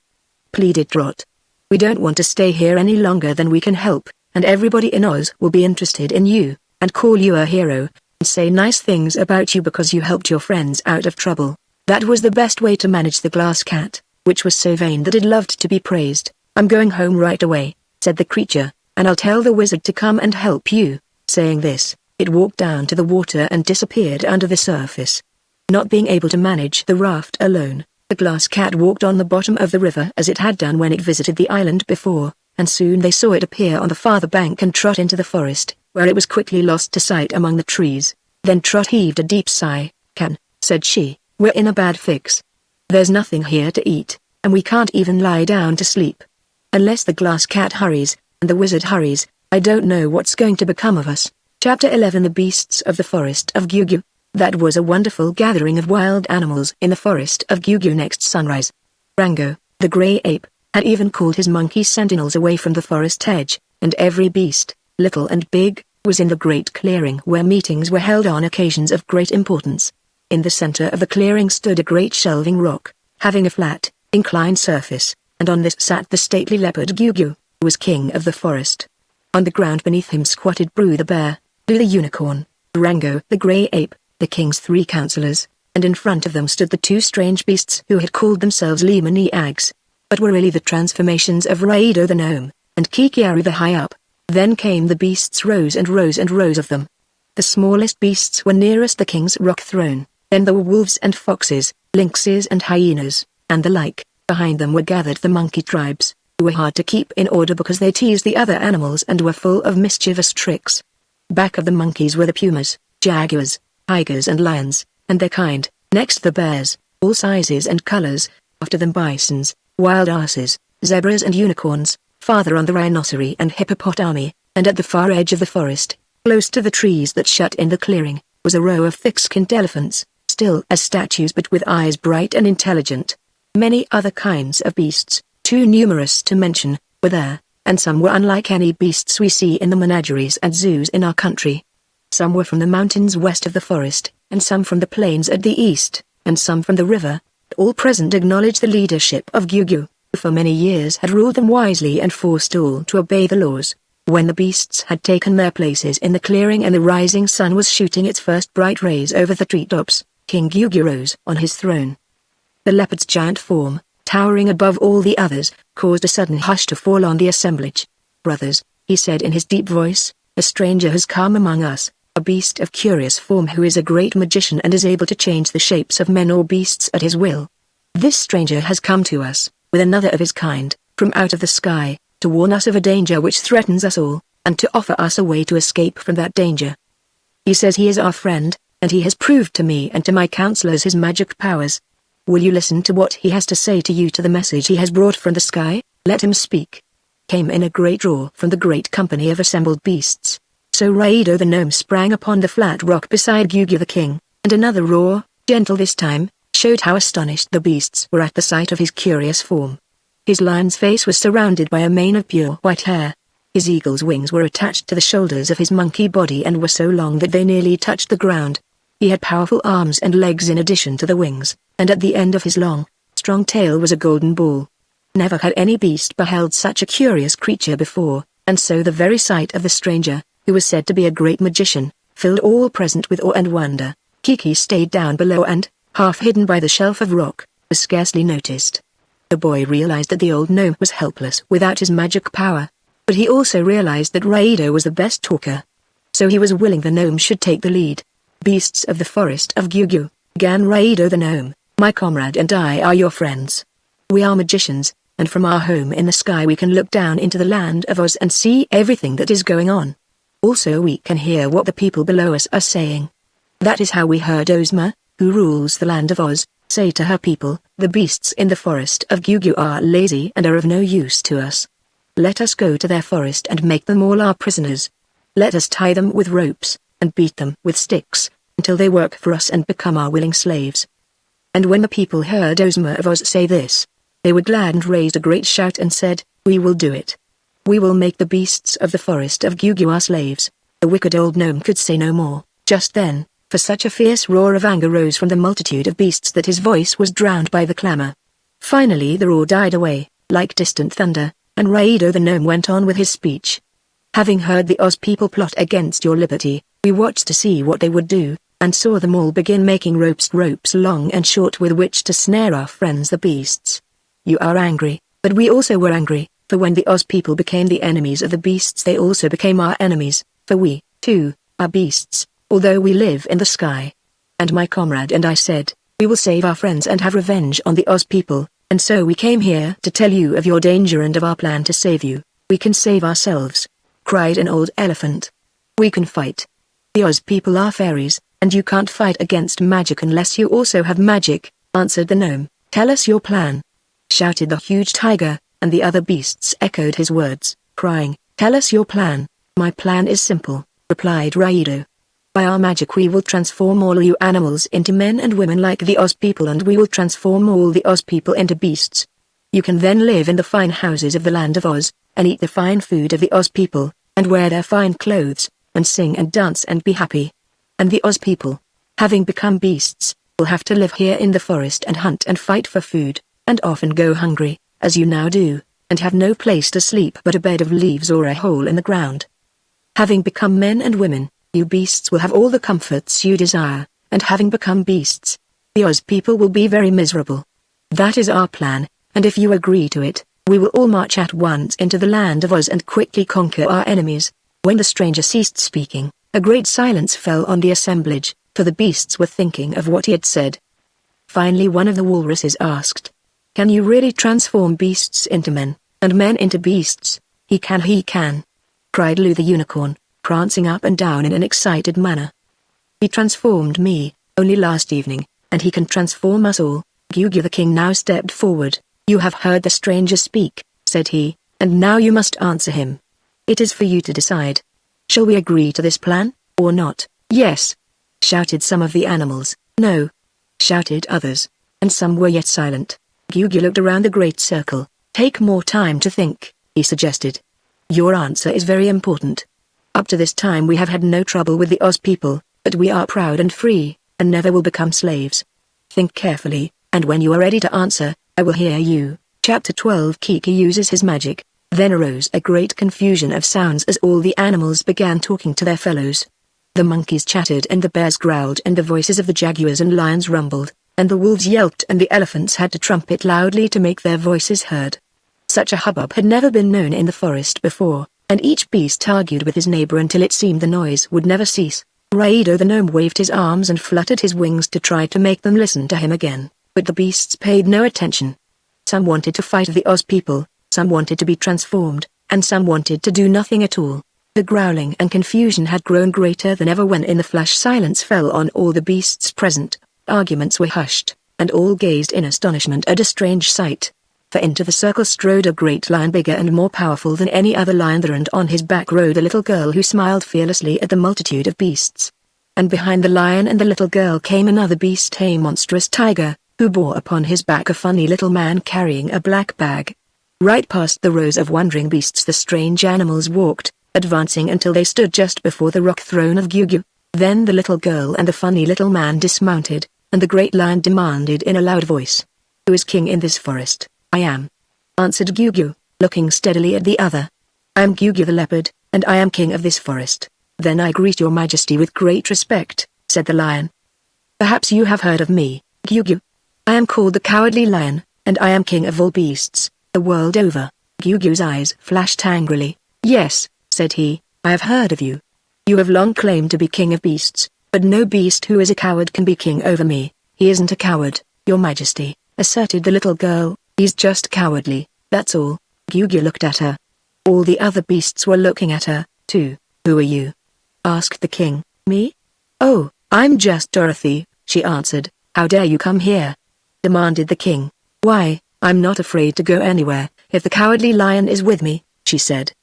pleaded Trot. "We don't want to stay here any longer than we can help, and everybody in Oz will be interested in you, and call you a hero, and say nice things about you because you helped your friends out of trouble." That was the best way to manage the glass cat, which was so vain that it loved to be praised. "I'm going home right away," said the creature, "and I'll tell the wizard to come and help you." Saying this, it walked down to the water and disappeared under the surface. Not being able to manage the raft alone, the glass cat walked on the bottom of the river as it had done when it visited the island before, and soon they saw it appear on the farther bank and trot into the forest, where it was quickly lost to sight among the trees. Then Trot heaved a deep sigh. "Can," said she, "we're in a bad fix." There's nothing here to eat, and we can't even lie down to sleep. Unless the glass cat hurries, and the wizard hurries, I don't know what's going to become of us. Chapter 11 The Beasts of the Forest of Gyugyu. That was a wonderful gathering of wild animals in the forest of Gyugyu next sunrise. Rango, the grey ape, had even called his monkey sentinels away from the forest edge, and every beast, little and big, was in the great clearing where meetings were held on occasions of great importance. In the center of the clearing stood a great shelving rock, having a flat, inclined surface, and on this sat the stately leopard Gyugyu, who was king of the forest. On the ground beneath him squatted Bru the bear, Lu the unicorn, Rango the grey ape, the king's 3 counselors, and in front of them stood the 2 strange beasts who had called themselves Lyman but were really the transformations of Raido the gnome, and Kikiaru the high-up. Then came the beasts, rows and rows and rows of them. The smallest beasts were nearest the king's rock throne, then there were wolves and foxes, lynxes and hyenas, and the like. Behind them were gathered the monkey tribes, who were hard to keep in order because they teased the other animals and were full of mischievous tricks. Back of the monkeys were the pumas, jaguars, tigers and lions, and their kind, next the bears, all sizes and colors, after them bisons, wild asses, zebras and unicorns, farther on the rhinoceros and hippopotami, and at the far edge of the forest, close to the trees that shut in the clearing, was a row of thick-skinned elephants, still as statues but with eyes bright and intelligent. Many other kinds of beasts, too numerous to mention, were there, and some were unlike any beasts we see in the menageries and zoos in our country. Some were from the mountains west of the forest, and some from the plains at the east, and some from the river. All present acknowledged the leadership of Gyugyu, who for many years had ruled them wisely and forced all to obey the laws. When the beasts had taken their places in the clearing and the rising sun was shooting its first bright rays over the treetops, King Gyugyu rose on his throne. The leopard's giant form, towering above all the others, caused a sudden hush to fall on the assemblage. "Brothers," he said in his deep voice, "a stranger has come among us, a beast of curious form who is a great magician and is able to change the shapes of men or beasts at his will. This stranger has come to us, with another of his kind, from out of the sky, to warn us of a danger which threatens us all, and to offer us a way to escape from that danger. He says he is our friend, and he has proved to me and to my counselors his magic powers. Will you listen to what he has to say to you, to the message he has brought from the sky? Let him speak." Came in a great roar from the great company of assembled beasts. So Raido the gnome sprang upon the flat rock beside Gyugyu the king, and another roar, gentle this time, showed how astonished the beasts were at the sight of his curious form. His lion's face was surrounded by a mane of pure white hair. His eagle's wings were attached to the shoulders of his monkey body and were so long that they nearly touched the ground. He had powerful arms and legs in addition to the wings, and at the end of his long, strong tail was a golden ball. Never had any beast beheld such a curious creature before, and so the very sight of the stranger, who was said to be a great magician, filled all present with awe and wonder. Kiki stayed down below and, half hidden by the shelf of rock, was scarcely noticed. The boy realized that the old gnome was helpless without his magic power, but he also realized that Raido was the best talker. So he was willing the gnome should take the lead. "Beasts of the forest of Gyugyu," began Raido the gnome, "my comrade and I are your friends. We are magicians, and from our home in the sky we can look down into the land of Oz and see everything that is going on. Also we can hear what the people below us are saying. That is how we heard Ozma, who rules the land of Oz, say to her people, the beasts in the forest of Gyugyu are lazy and are of no use to us. Let us go to their forest and make them all our prisoners. Let us tie them with ropes, and beat them with sticks, until they work for us and become our willing slaves." And when the people heard Ozma of Oz say this, they were glad and raised a great shout and said, "We will do it. We will make the beasts of the forest of Gyugyu our slaves." The wicked old gnome could say no more, just then, for such a fierce roar of anger rose from the multitude of beasts that his voice was drowned by the clamor. Finally the roar died away, like distant thunder, and Raido the gnome went on with his speech. "Having heard the Oz people plot against your liberty, we watched to see what they would do, and saw them all begin making ropes long and short with which to snare our friends the beasts. You are angry, but we also were angry, for when the Oz people became the enemies of the beasts they also became our enemies, for we, too, are beasts, although we live in the sky. And my comrade and I said, we will save our friends and have revenge on the Oz people, and so we came here to tell you of your danger and of our plan to save you. We can save ourselves," cried an old elephant. "We can fight. The Oz people are fairies, and you can't fight against magic unless you also have magic," answered the gnome, Tell us your plan," shouted the huge tiger, and the other beasts echoed his words, crying, "Tell us your plan." "My plan is simple," replied Raido. "By our magic we will transform all you animals into men and women like the Oz people, and we will transform all the Oz people into beasts. You can then live in the fine houses of the land of Oz, and eat the fine food of the Oz people, and wear their fine clothes, and sing and dance and be happy. And the Oz people, having become beasts, will have to live here in the forest and hunt and fight for food, and often go hungry, as you now do, and have no place to sleep but a bed of leaves or a hole in the ground. Having become men and women, you beasts will have all the comforts you desire, and having become beasts, the Oz people will be very miserable. That is our plan, and if you agree to it, we will all march at once into the land of Oz and quickly conquer our enemies." When the stranger ceased speaking, a great silence fell on the assemblage, for the beasts were thinking of what he had said. Finally one of the walruses asked, "Can you really transform beasts into men, and men into beasts?" He can," cried Lou the unicorn, prancing up and down in an excited manner. "He transformed me, only last evening, and he can transform us all." Gugu the king now stepped forward. "You have heard the stranger speak," said he, "and now you must answer him. It is for you to decide. Shall we agree to this plan, or not?" "Yes," shouted some of the animals. "No," shouted others, and some were yet silent. Gugu looked around the great circle. "Take more time to think," he suggested. "Your answer is very important. Up to this time we have had no trouble with the Oz people, but we are proud and free, and never will become slaves. Think carefully, and when you are ready to answer, I will hear you." Chapter 12 Kiki uses his magic. Then arose a great confusion of sounds as all the animals began talking to their fellows. The monkeys chattered and the bears growled and the voices of the jaguars and lions rumbled, and the wolves yelped and the elephants had to trumpet loudly to make their voices heard. Such a hubbub had never been known in the forest before, and each beast argued with his neighbor until it seemed the noise would never cease. Raido the gnome waved his arms and fluttered his wings to try to make them listen to him again, but the beasts paid no attention. Some wanted to fight the Oz people, some wanted to be transformed, and some wanted to do nothing at all. The growling and confusion had grown greater than ever when in the flash silence fell on all the beasts present. Arguments were hushed, and all gazed in astonishment at a strange sight. For into the circle strode a great lion bigger and more powerful than any other lion there, and on his back rode a little girl who smiled fearlessly at the multitude of beasts. And behind the lion and the little girl came another beast, a monstrous tiger, who bore upon his back a funny little man carrying a black bag. Right past the rows of wondering beasts the strange animals walked, advancing until they stood just before the rock throne of Gugu. Then the little girl and the funny little man dismounted, and the great lion demanded in a loud voice, "Who is king in this forest?" "I am," answered Gugu, looking steadily at the other. "I am Gugu the leopard, and I am king of this forest." "Then I greet your majesty with great respect," said the lion. "Perhaps you have heard of me, Gugu. I am called the Cowardly Lion, and I am king of all beasts, the world over." Gugu's eyes flashed angrily. "Yes," said he, "I have heard of you. You have long claimed to be king of beasts, but no beast who is a coward can be king over me." "He isn't a coward, your majesty," asserted the little girl. "He's just cowardly, that's all." Gugu looked at her. All the other beasts were looking at her, too. "Who are you?" asked the king. "Me? Oh, I'm just Dorothy," she answered. "How dare you come here?" demanded the king. "Why, I'm not afraid to go anywhere, if the Cowardly Lion is with me," she said.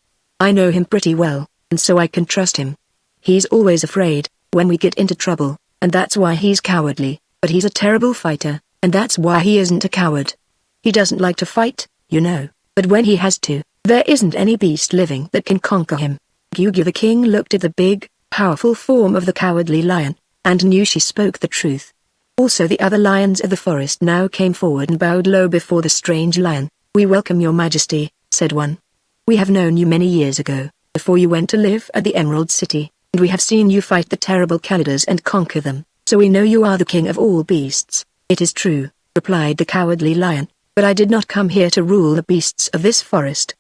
"I know him pretty well, and so I can trust him. He's always afraid, when we get into trouble, and that's why he's cowardly, but he's a terrible fighter, and that's why he isn't a coward. He doesn't like to fight, you know, but when he has to, there isn't any beast living that can conquer him." Gugu the king looked at the big, powerful form of the Cowardly Lion, and knew she spoke the truth. Also the other lions of the forest now came forward and bowed low before the strange lion. "We welcome your majesty," said one. "We have known you many years ago, before you went to live at the Emerald City, and we have seen you fight the terrible Kalidors and conquer them, so we know you are the king of all beasts." "It is true," replied the Cowardly Lion, "but I did not come here to rule the beasts of this forest.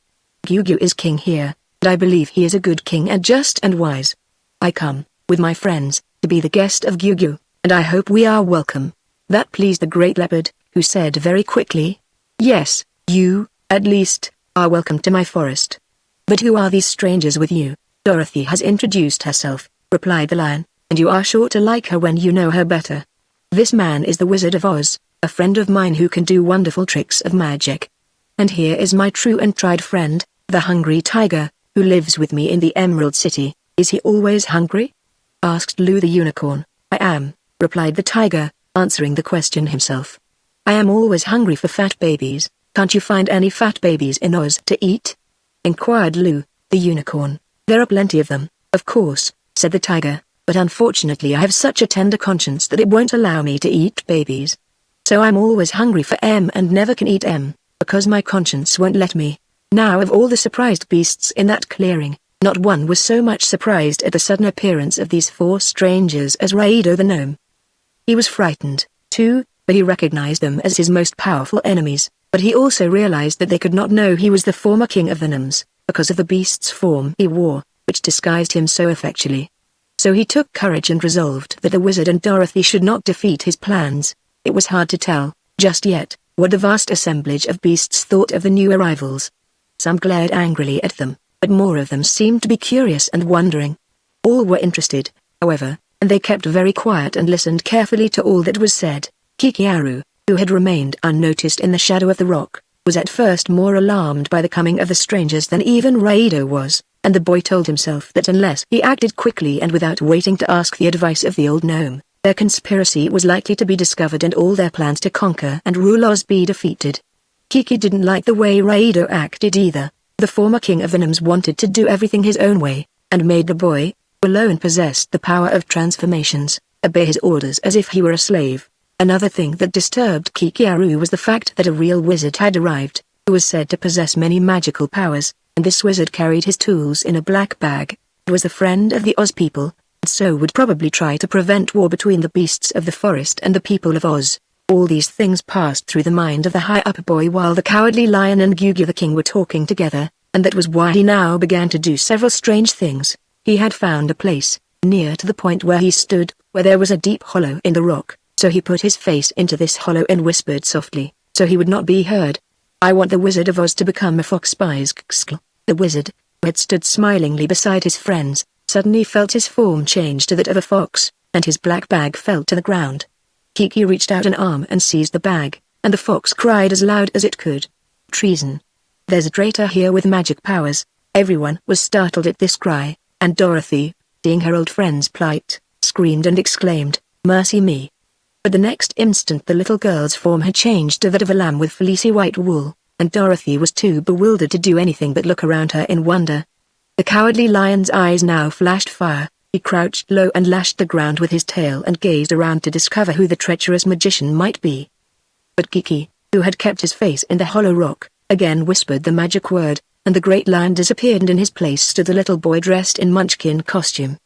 Gugu is king here, and I believe he is a good king and just and wise. I come, with my friends, to be the guest of Gugu, and I hope we are welcome." That pleased the great leopard, who said very quickly, "Yes, you, at least, are welcome to my forest. But who are these strangers with you?" "Dorothy has introduced herself," replied the lion, "and you are sure to like her when you know her better. This man is the Wizard of Oz, a friend of mine who can do wonderful tricks of magic. And here is my true and tried friend, the hungry tiger, who lives with me in the Emerald City. Is he always hungry?" asked Lou the unicorn. "I am," replied the tiger, answering the question himself. "I am always hungry for fat babies. Can't you find any fat babies in Oz to eat?" inquired Lou, the unicorn. "There are plenty of them, of course," said the tiger, "but unfortunately I have such a tender conscience that it won't allow me to eat babies. So I'm always hungry for M and never can eat M, because my conscience won't let me." Now of all the surprised beasts in that clearing, not one was so much surprised at the sudden appearance of these four strangers as Raido the gnome. He was frightened, too, but he recognized them as his most powerful enemies, but he also realized that they could not know he was the former king of the gnomes, because of the beast's form he wore, which disguised him so effectually. So he took courage and resolved that the wizard and Dorothy should not defeat his plans. It was hard to tell, just yet, what the vast assemblage of beasts thought of the new arrivals. Some glared angrily at them, but more of them seemed to be curious and wondering. All were interested, however, and they kept very quiet and listened carefully to all that was said. Kikiaru, who had remained unnoticed in the shadow of the rock, was at first more alarmed by the coming of the strangers than even Raido was, and the boy told himself that unless he acted quickly and without waiting to ask the advice of the old gnome, their conspiracy was likely to be discovered and all their plans to conquer and rule Oz be defeated. Kiki didn't like the way Raido acted either. The former king of the gnomes wanted to do everything his own way, and made the boy, who alone possessed the power of transformations, obey his orders as if he were a slave. Another thing that disturbed Kikiaru was the fact that a real wizard had arrived, who was said to possess many magical powers, and this wizard carried his tools in a black bag. He was a friend of the Oz people, and so would probably try to prevent war between the beasts of the forest and the people of Oz. All these things passed through the mind of the high-up boy while the Cowardly Lion and Gugu the King were talking together, and that was why he now began to do several strange things. He had found a place, near to the point where he stood, where there was a deep hollow in the rock, so he put his face into this hollow and whispered softly, so he would not be heard. "I want the Wizard of Oz to become a fox." The wizard, who had stood smilingly beside his friends, suddenly felt his form change to that of a fox, and his black bag fell to the ground. Kiki reached out an arm and seized the bag, and the fox cried as loud as it could. "Treason! There's a traitor here with magic powers." Everyone was startled at this cry, and Dorothy, seeing her old friend's plight, screamed and exclaimed, "Mercy me!" But the next instant the little girl's form had changed to that of a lamb with fleecy white wool, and Dorothy was too bewildered to do anything but look around her in wonder. The Cowardly Lion's eyes now flashed fire. He crouched low and lashed the ground with his tail and gazed around to discover who the treacherous magician might be. But Kiki, who had kept his face in the hollow rock, again whispered the magic word, and the great lion disappeared and in his place stood the little boy dressed in Munchkin costume.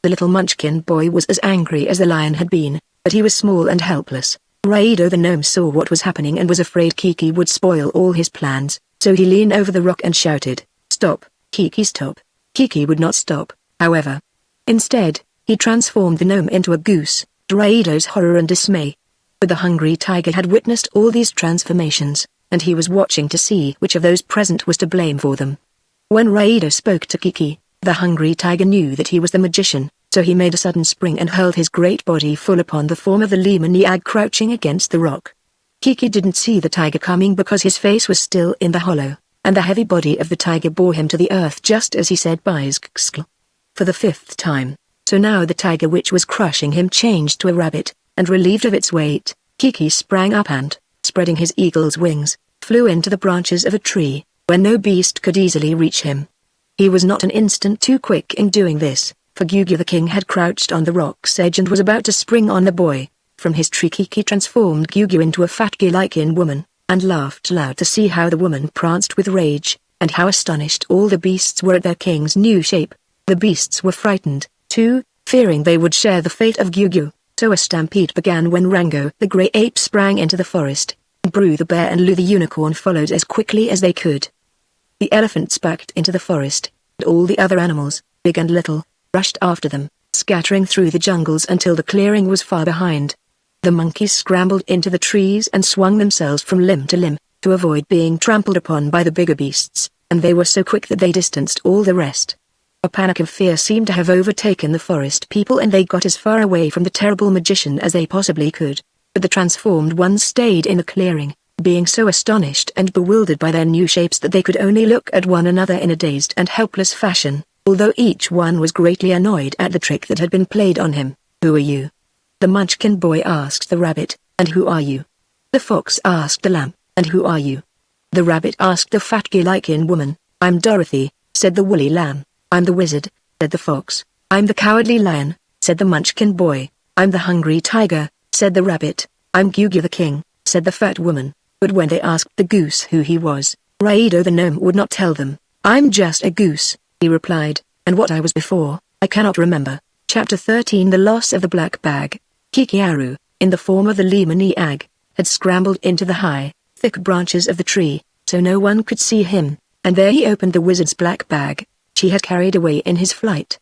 The little Munchkin boy was as angry as the lion had been, but he was small and helpless. Raido the gnome saw what was happening and was afraid Kiki would spoil all his plans, so he leaned over the rock and shouted, "Stop, Kiki, stop." Kiki would not stop, however. Instead, he transformed the gnome into a goose, to Raido's horror and dismay. But the hungry tiger had witnessed all these transformations, and he was watching to see which of those present was to blame for them. When Raido spoke to Kiki, the hungry tiger knew that he was the magician, so he made a sudden spring and hurled his great body full upon the form of the Lyman crouching against the rock. Kiki didn't see the tiger coming because his face was still in the hollow, and the heavy body of the tiger bore him to the earth just as he said "Bye-skskl." For the 5th time, so now the tiger which was crushing him changed to a rabbit, and relieved of its weight, Kiki sprang up and, spreading his eagle's wings, flew into the branches of a tree, where no beast could easily reach him. He was not an instant too quick in doing this, for Gugu the King had crouched on the rock's edge and was about to spring on the boy. From his tree Kiki transformed Gugu into a fat Gillikin woman, and laughed loud to see how the woman pranced with rage, and how astonished all the beasts were at their king's new shape. The beasts were frightened, too, fearing they would share the fate of Gugu, so a stampede began when Rango the grey ape sprang into the forest, and Bru the bear and Lu the unicorn followed as quickly as they could. The elephants backed into the forest, and all the other animals, big and little, rushed after them, scattering through the jungles until the clearing was far behind. The monkeys scrambled into the trees and swung themselves from limb to limb, to avoid being trampled upon by the bigger beasts, and they were so quick that they distanced all the rest. A panic of fear seemed to have overtaken the forest people and they got as far away from the terrible magician as they possibly could. but the transformed ones stayed in the clearing, being so astonished and bewildered by their new shapes that they could only look at one another in a dazed and helpless fashion, although each one was greatly annoyed at the trick that had been played on him. "Who are you?" the Munchkin boy asked the rabbit. "And who are you?" the fox asked the lamb. "And who are you?" the rabbit asked the fat guy-like-in woman. "I'm Dorothy," said the woolly lamb. "I'm the wizard," said the fox. "I'm the cowardly lion," said the Munchkin boy. "I'm the hungry tiger," said the rabbit. "I'm Gugu the king," said the fat woman. But when they asked the goose who he was, Raido the gnome would not tell them. "I'm just a goose," he replied, "and what I was before, I cannot remember." Chapter 13 The Loss of the Black Bag. Kikiaru, in the form of the Lyman had scrambled into the high, thick branches of the tree, so no one could see him, and there he opened the wizard's black bag, which he had carried away in his flight.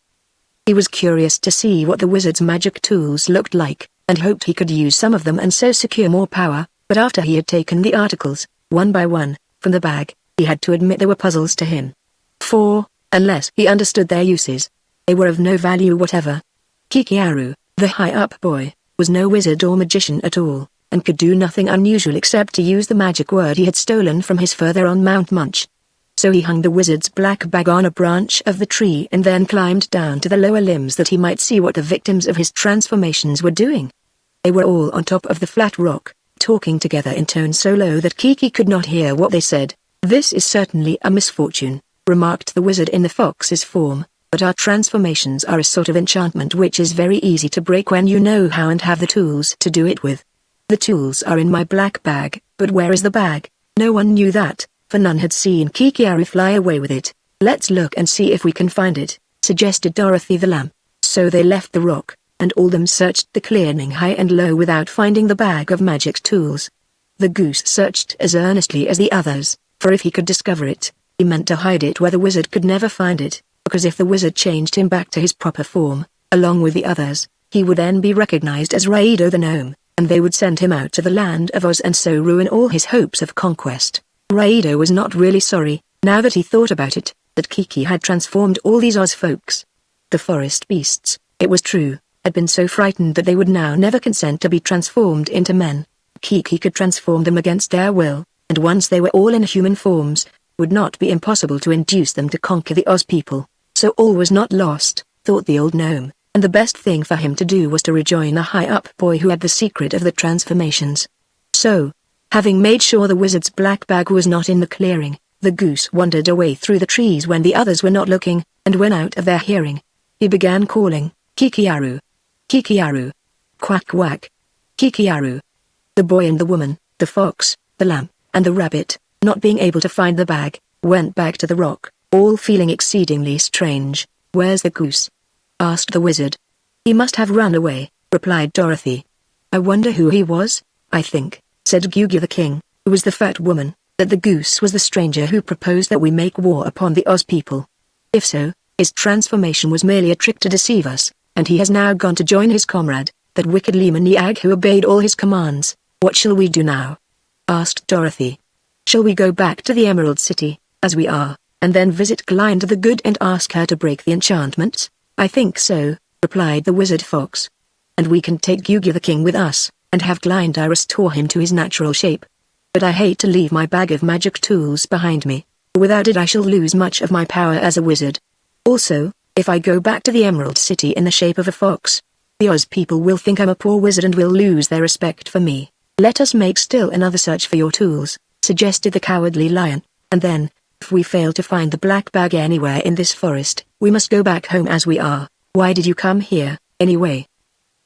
He was curious to see what the wizard's magic tools looked like, and hoped he could use some of them and so secure more power, but after he had taken the articles, one by one, from the bag, he had to admit they were puzzles to him. For, unless he understood their uses, they were of no value whatever. Kikiaru, the high-up boy, was no wizard or magician at all, and could do nothing unusual except to use the magic word he had stolen from his father on Mount Munch. So he hung the wizard's black bag on a branch of the tree and then climbed down to the lower limbs that he might see what the victims of his transformations were doing. They were all on top of the flat rock, talking together in tones so low that Kiki could not hear what they said. "This is certainly a misfortune," remarked the wizard in the fox's form, "but our transformations are a sort of enchantment which is very easy to break when you know how and have the tools to do it with. The tools are in my black bag, but where is the bag?" No one knew that, for none had seen Kikiaru fly away with it. "Let's look and see if we can find it," suggested Dorothy the lamb. So they left the rock, and all them searched the clearing high and low without finding the bag of magic tools. The goose searched as earnestly as the others, for if he could discover it, he meant to hide it where the wizard could never find it, because if the wizard changed him back to his proper form, along with the others, he would then be recognized as Raido the gnome, and they would send him out to the land of Oz and so ruin all his hopes of conquest. Raido was not really sorry, now that he thought about it, that Kiki had transformed all these Oz folks. The forest beasts, it was true, had been so frightened that they would now never consent to be transformed into men. Kiki could transform them against their will, and once they were all in human forms, it would not be impossible to induce them to conquer the Oz people. So all was not lost, thought the old gnome, and the best thing for him to do was to rejoin the high-up boy who had the secret of the transformations. So, having made sure the wizard's black bag was not in the clearing, the goose wandered away through the trees when the others were not looking, and when out of their hearing, he began calling, "Kikiaru! Kikiaru! Quack quack! Kikiaru!" The boy and the woman, the fox, the lamb, and the rabbit, not being able to find the bag, went back to the rock, all feeling exceedingly strange. "Where's the goose?" asked the wizard. "He must have run away," replied Dorothy. "I wonder who he was." "I think," said Gugu the king, who was the fat woman, "that the goose was the stranger who proposed that we make war upon the Oz people. If so, his transformation was merely a trick to deceive us, and he has now gone to join his comrade, that wicked Lyman who obeyed all his commands. What shall we do now?" asked Dorothy. "Shall we go back to the Emerald City, as we are, and then visit Glinda the Good and ask her to break the enchantments?" "I think so," replied the wizard fox. "And we can take Gugu the king with us, and have Glinda restore him to his natural shape. But I hate to leave my bag of magic tools behind me. Without it I shall lose much of my power as a wizard. Also, if I go back to the Emerald City in the shape of a fox, the Oz people will think I'm a poor wizard and will lose their respect for me." "Let us make still another search for your tools," suggested the cowardly lion, "and then, if we fail to find the black bag anywhere in this forest, we must go back home as we are." "Why did you come here, anyway?"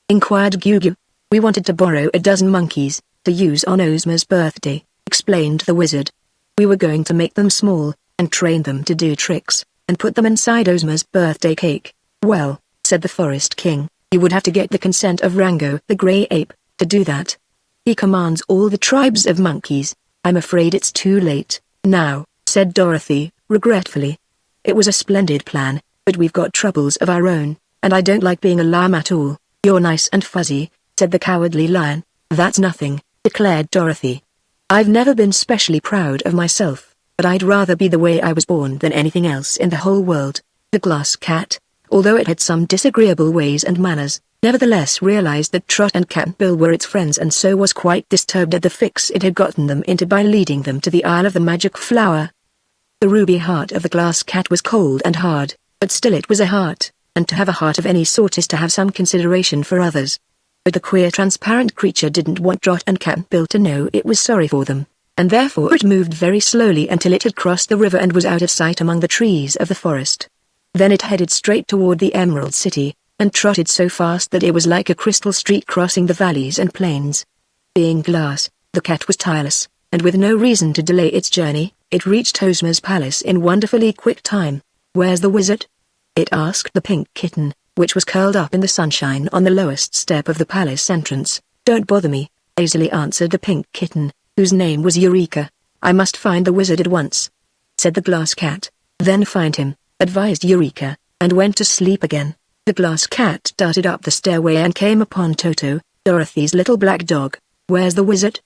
inquired Gugu. "We wanted to borrow a dozen monkeys, to use on Ozma's birthday," explained the wizard. "We were going to make them small, and train them to do tricks, and put them inside Ozma's birthday cake." "Well," said the forest king, "you would have to get the consent of Rango the Grey Ape, to do that. He commands all the tribes of monkeys. I'm afraid it's too late, now," said Dorothy, regretfully. "It was a splendid plan, but we've got troubles of our own, and I don't like being a lamb at all." "You're nice and fuzzy," said the cowardly lion. "That's nothing," declared Dorothy. "I've never been specially proud of myself, but I'd rather be the way I was born than anything else in the whole world." The glass cat, although it had some disagreeable ways and manners, nevertheless realized that Trot and Cap'n Bill were its friends and so was quite disturbed at the fix it had gotten them into by leading them to the Isle of the Magic Flower. The ruby heart of the glass cat was cold and hard, but still it was a heart, and to have a heart of any sort is to have some consideration for others. But the queer transparent creature didn't want Trot and Cap'n Bill to know it was sorry for them, and therefore it moved very slowly until it had crossed the river and was out of sight among the trees of the forest. Then it headed straight toward the Emerald City, and trotted so fast that it was like a crystal street crossing the valleys and plains. Being glass, the cat was tireless, and with no reason to delay its journey, it reached Hosmer's palace in wonderfully quick time. "Where's the wizard?" it asked the pink kitten, which was curled up in the sunshine on the lowest step of the palace entrance. "Don't bother me," lazily answered the pink kitten, whose name was Eureka. "I must find the wizard at once," said the glass cat. "Then find him," advised Eureka, and went to sleep again. The glass cat darted up the stairway and came upon Toto, Dorothy's little black dog. "Where's the wizard?"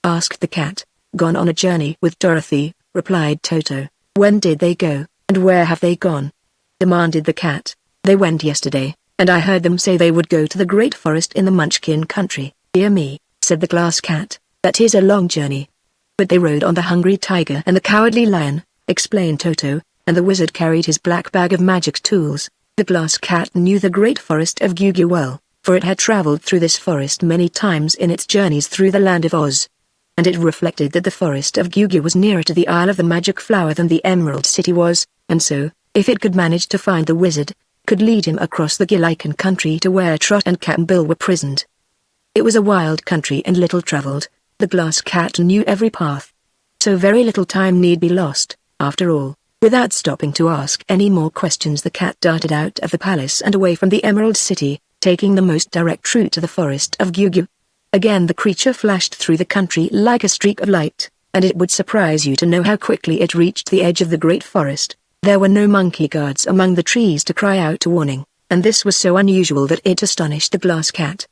asked the cat. "Gone on a journey with Dorothy," replied Toto. "When did they go, and where have they gone?" demanded the cat. "They went yesterday, and I heard them say they would go to the great forest in the Munchkin country." "Dear me," said the glass cat, "that is a long journey." "But they rode on the hungry tiger and the cowardly lion," explained Toto, "and the wizard carried his black bag of magic tools." The glass cat knew the great forest of Gugu well, for it had traveled through this forest many times in its journeys through the land of Oz. And it reflected that the forest of Gugu was nearer to the Isle of the Magic Flower than the Emerald City was, and so, if it could manage to find the wizard, could lead him across the Gilliken country to where Trot and Cap'n Bill were prisoned. It was a wild country and little traveled. The glass cat knew every path. So very little time need be lost, after all. Without stopping to ask any more questions, the cat darted out of the palace and away from the Emerald City, taking the most direct route to the forest of Gugu. Again the creature flashed through the country like a streak of light, and it would surprise you to know how quickly it reached the edge of the great forest. There were no monkey guards among the trees to cry out a warning, and this was so unusual that it astonished the glass cat.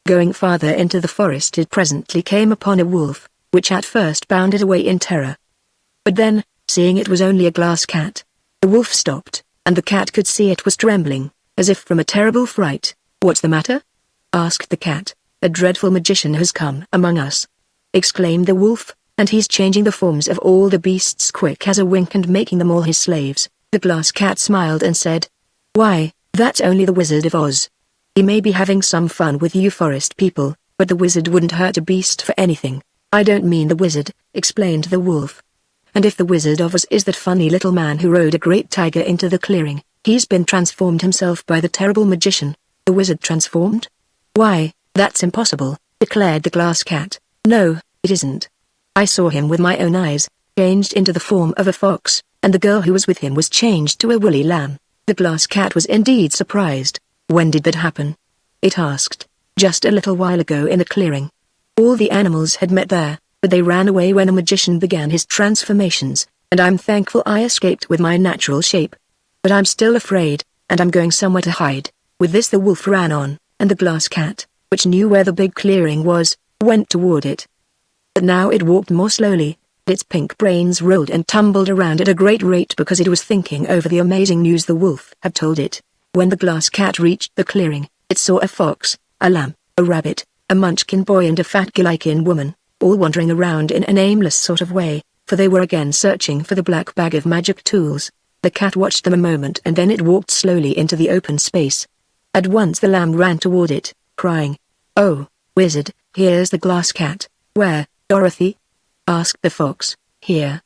Going farther into the forest, it presently came upon a wolf, which at first bounded away in terror. But then, seeing it was only a glass cat, the wolf stopped, and the cat could see it was trembling, as if from a terrible fright. "What's the matter?" asked the cat. "A dreadful magician has come among us," exclaimed the wolf, "and he's changing the forms of all the beasts quick as a wink and making them all his slaves." The glass cat smiled and said, "Why, that's only the Wizard of Oz. He may be having some fun with you forest people, but the wizard wouldn't hurt a beast for anything." "I don't mean the wizard," explained the wolf. "And if the Wizard of Oz is that funny little man who rode a great tiger into the clearing, he's been transformed himself by the terrible magician." "The wizard transformed? Why, that's impossible," declared the glass cat. "No, it isn't. I saw him with my own eyes, changed into the form of a fox, and the girl who was with him was changed to a woolly lamb." The glass cat was indeed surprised. "When did that happen?" it asked. "Just a little while ago in the clearing. All the animals had met there, but they ran away when the magician began his transformations, and I'm thankful I escaped with my natural shape. But I'm still afraid, and I'm going somewhere to hide." With this the wolf ran on, and the glass cat, which knew where the big clearing was, went toward it. But now it walked more slowly. Its pink brains rolled and tumbled around at a great rate because it was thinking over the amazing news the wolf had told it. When the glass cat reached the clearing, it saw a fox, a lamb, a rabbit, a munchkin boy and a fat Gilliken woman, all wandering around in an aimless sort of way, for they were again searching for the black bag of magic tools. The cat watched them a moment and then it walked slowly into the open space. At once the lamb ran toward it, crying, "Oh, wizard, here's the glass cat." "Where, Dorothy?" asked the fox. "Here."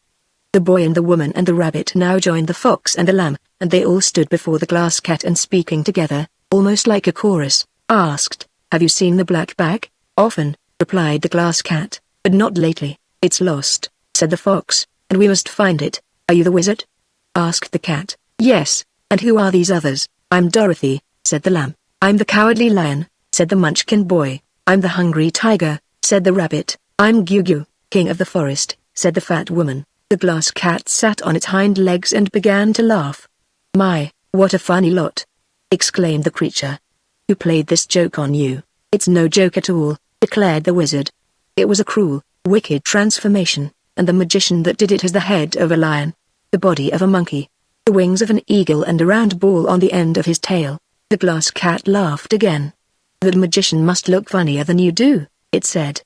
The boy and the woman and the rabbit now joined the fox and the lamb, and they all stood before the glass cat and speaking together, almost like a chorus, asked, "Have you seen the black bag?" "Often," replied the glass cat, "but not lately." "It's lost," said the fox, "and we must find it." "Are you the wizard?" asked the cat. "Yes, and who are these others?" "I'm Dorothy," said the lamb. "I'm the cowardly lion," said the munchkin boy. "I'm the hungry tiger," said the rabbit. "I'm Gugu, king of the forest," said the fat woman. The glass cat sat on its hind legs and began to laugh. "My, what a funny lot!" exclaimed the creature. "Who played this joke on you?" "It's no joke at all," declared the wizard. "It was a cruel, wicked transformation, and the magician that did it has the head of a lion, the body of a monkey, the wings of an eagle and a round ball on the end of his tail. The glass cat laughed again. "That magician must look funnier than you do," it said.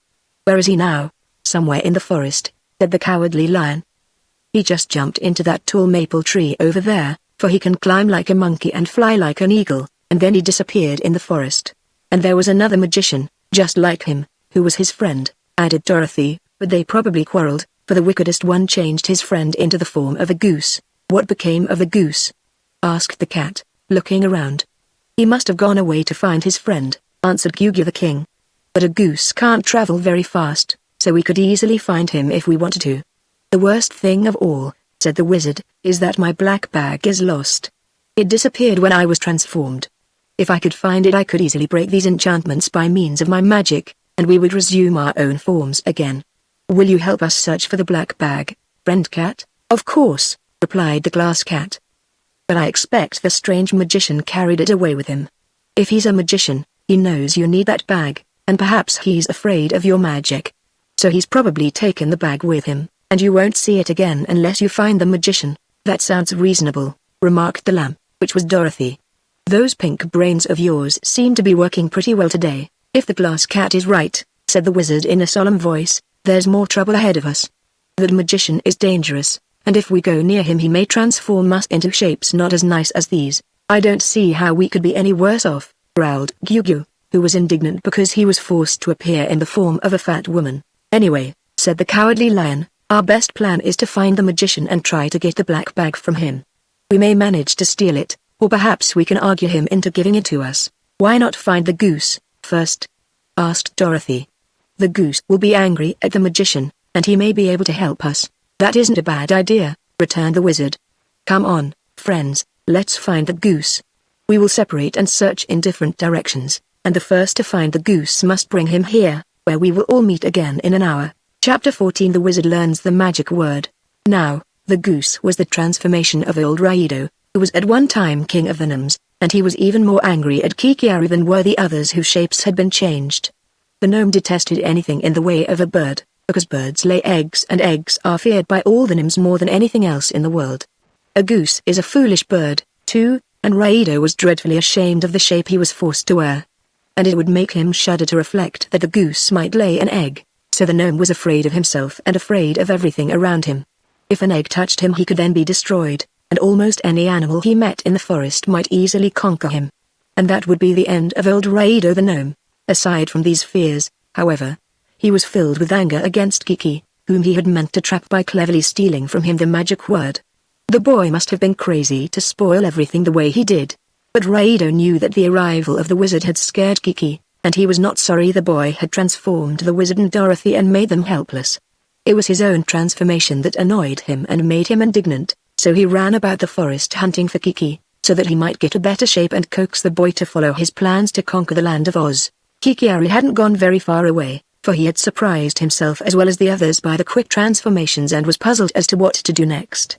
"Where is he now?" "Somewhere in the forest," said the Cowardly Lion. "He just jumped into that tall maple tree over there, for he can climb like a monkey and fly like an eagle," and then he disappeared in the forest. "And there was another magician, just like him, who was his friend," added Dorothy, "but they probably quarreled, for the wickedest one changed his friend into the form of a goose." "What became of the goose?" asked the cat, looking around. "He must have gone away to find his friend," answered Gugu the king. "But a goose can't travel very fast, so we could easily find him if we wanted to." "The worst thing of all," said the wizard, "is that my black bag is lost. It disappeared when I was transformed. If I could find it I could easily break these enchantments by means of my magic, and we would resume our own forms again. Will you help us search for the black bag, friend cat?" "Of course," replied the glass cat. "But I expect the strange magician carried it away with him. If he's a magician, he knows you need that bag, and perhaps he's afraid of your magic. So he's probably taken the bag with him, and you won't see it again unless you find the magician." "That sounds reasonable," remarked the lamb, which was Dorothy. "Those pink brains of yours seem to be working pretty well today." "If the glass cat is right," said the wizard in a solemn voice, "there's more trouble ahead of us. That magician is dangerous, and if we go near him he may transform us into shapes not as nice as these." "I don't see how we could be any worse off," growled Gugu, who was indignant because he was forced to appear in the form of a fat woman. "Anyway," said the Cowardly Lion, "our best plan is to find the magician and try to get the black bag from him. We may manage to steal it, or perhaps we can argue him into giving it to us." "Why not find the goose first?" asked Dorothy. "The goose will be angry at the magician, and he may be able to help us." "That isn't a bad idea," returned the wizard. "Come on, friends, let's find the goose. We will separate and search in different directions, and the first to find the goose must bring him here, where we will all meet again in an hour." Chapter 14 The Wizard Learns the Magic Word. Now, the goose was the transformation of old Raido, who was at one time king of the gnomes, and he was even more angry at Kikiaru than were the others whose shapes had been changed. The gnome detested anything in the way of a bird, because birds lay eggs and eggs are feared by all the gnomes more than anything else in the world. A goose is a foolish bird, too, and Raido was dreadfully ashamed of the shape he was forced to wear. And it would make him shudder to reflect that the goose might lay an egg, so the gnome was afraid of himself and afraid of everything around him. If an egg touched him he could then be destroyed, and almost any animal he met in the forest might easily conquer him. And that would be the end of old Raido the gnome. Aside from these fears, however, he was filled with anger against Kiki, whom he had meant to trap by cleverly stealing from him the magic word. The boy must have been crazy to spoil everything the way he did. But Raido knew that the arrival of the wizard had scared Kiki, and he was not sorry the boy had transformed the wizard and Dorothy and made them helpless. It was his own transformation that annoyed him and made him indignant, so he ran about the forest hunting for Kiki, so that he might get a better shape and coax the boy to follow his plans to conquer the land of Oz. Kikiaru hadn't gone very far away, for he had surprised himself as well as the others by the quick transformations and was puzzled as to what to do next.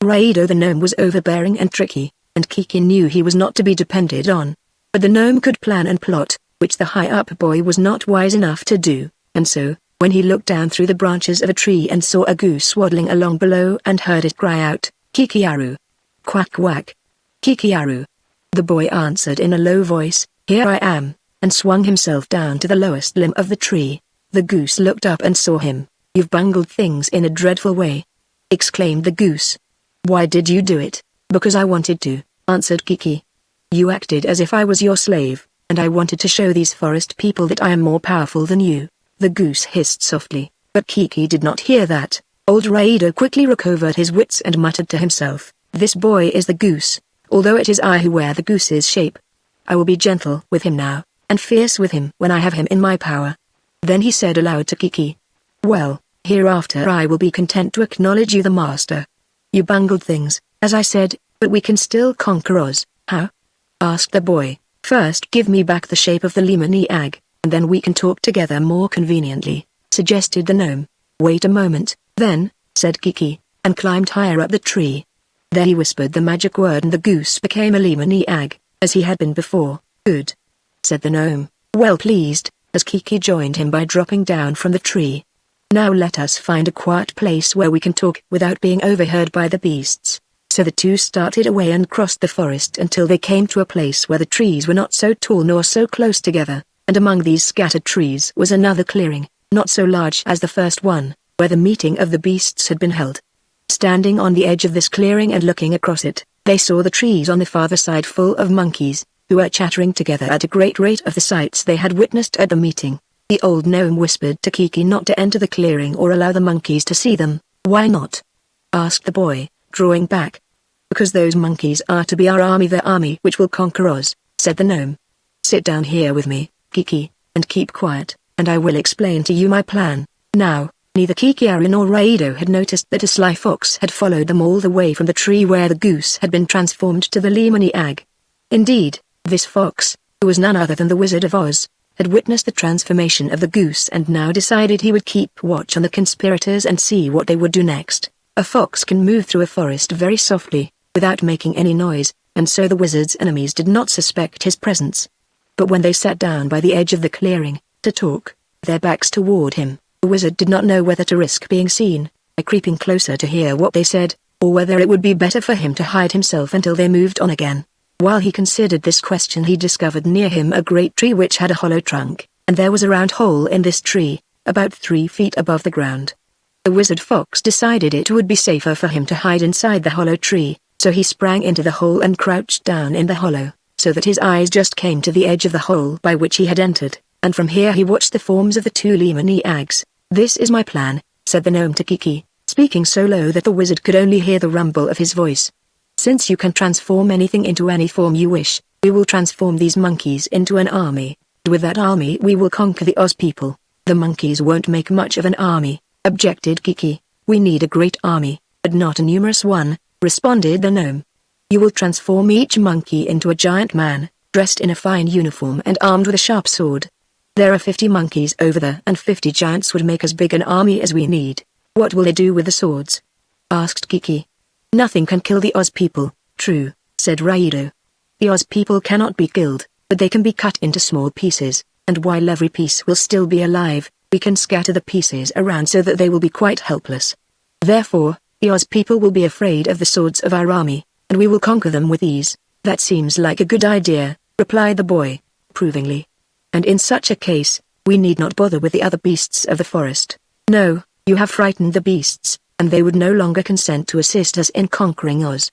Raido the gnome was overbearing and tricky, and Kiki knew he was not to be depended on. But the gnome could plan and plot, which the high-up boy was not wise enough to do, and so, when he looked down through the branches of a tree and saw a goose waddling along below and heard it cry out, "Kikiaru! Quack quack! Kikiaru!" The boy answered in a low voice, "Here I am," and swung himself down to the lowest limb of the tree. The goose looked up and saw him. "You've bungled things in a dreadful way," exclaimed the goose. "Why did you do it?" "Because I wanted to," answered Kiki. "You acted as if I was your slave, and I wanted to show these forest people that I am more powerful than you." The goose hissed softly, but Kiki did not hear that. Old Raido quickly recovered his wits and muttered to himself, "This boy is the goose, although it is I who wear the goose's shape. I will be gentle with him now, and fierce with him when I have him in my power." Then he said aloud to Kiki, "Well, hereafter I will be content to acknowledge you the master. You bungled things, as I said, but we can still conquer Oz." "How?" asked the boy. "First give me back the shape of the Lyman egg, and then we can talk together more conveniently," suggested the gnome. "Wait a moment, then," said Kiki, and climbed higher up the tree. There he whispered the magic word and the goose became a Lyman egg, as he had been before. "Good," said the gnome, well pleased, as Kiki joined him by dropping down from the tree. "Now let us find a quiet place where we can talk without being overheard by the beasts," So the two started away and crossed the forest until they came to a place where the trees were not so tall nor so close together, and among these scattered trees was another clearing, not so large as the first one, where the meeting of the beasts had been held. Standing on the edge of this clearing and looking across it, they saw the trees on the farther side full of monkeys, who were chattering together at a great rate of the sights they had witnessed at the meeting. The old gnome whispered to Kiki not to enter the clearing or allow the monkeys to see them. "Why not?" asked the boy, drawing back. "Because those monkeys are to be our army, the army which will conquer Oz," said the gnome. "Sit down here with me, Kiki, and keep quiet, and I will explain to you my plan." Now, neither Kiki nor Raido had noticed that a sly fox had followed them all the way from the tree where the goose had been transformed to the Lyman egg. Indeed, this fox, who was none other than the Wizard of Oz, had witnessed the transformation of the goose and now decided he would keep watch on the conspirators and see what they would do next. A fox can move through a forest very softly, without making any noise, and so the wizard's enemies did not suspect his presence. But when they sat down by the edge of the clearing, to talk, their backs toward him, the wizard did not know whether to risk being seen, by creeping closer to hear what they said, or whether it would be better for him to hide himself until they moved on again. While he considered this question, he discovered near him a great tree which had a hollow trunk, and there was a round hole in this tree, about 3 feet above the ground. The wizard fox decided it would be safer for him to hide inside the hollow tree, so he sprang into the hole and crouched down in the hollow, so that his eyes just came to the edge of the hole by which he had entered, and from here he watched the forms of the two Lyman eggs. "This is my plan," said the gnome to Kiki, speaking so low that the wizard could only hear the rumble of his voice. "Since you can transform anything into any form you wish, we will transform these monkeys into an army. With that army we will conquer the Oz people." "The monkeys won't make much of an army," objected Kiki. "We need a great army, but not a numerous one," responded the gnome. "You will transform each monkey into a giant man, dressed in a fine uniform and armed with a sharp sword. There are 50 monkeys over there, and 50 giants would make as big an army as we need." "What will they do with the swords?" asked Kiki. "Nothing can kill the Oz people." "True," said Raido. "The Oz people cannot be killed, but they can be cut into small pieces, and while every piece will still be alive, we can scatter the pieces around so that they will be quite helpless. Therefore, the Oz people will be afraid of the swords of our army, and we will conquer them with ease." "That seems like a good idea," replied the boy, approvingly. "And in such a case, we need not bother with the other beasts of the forest." "No, you have frightened the beasts, and they would no longer consent to assist us in conquering Oz.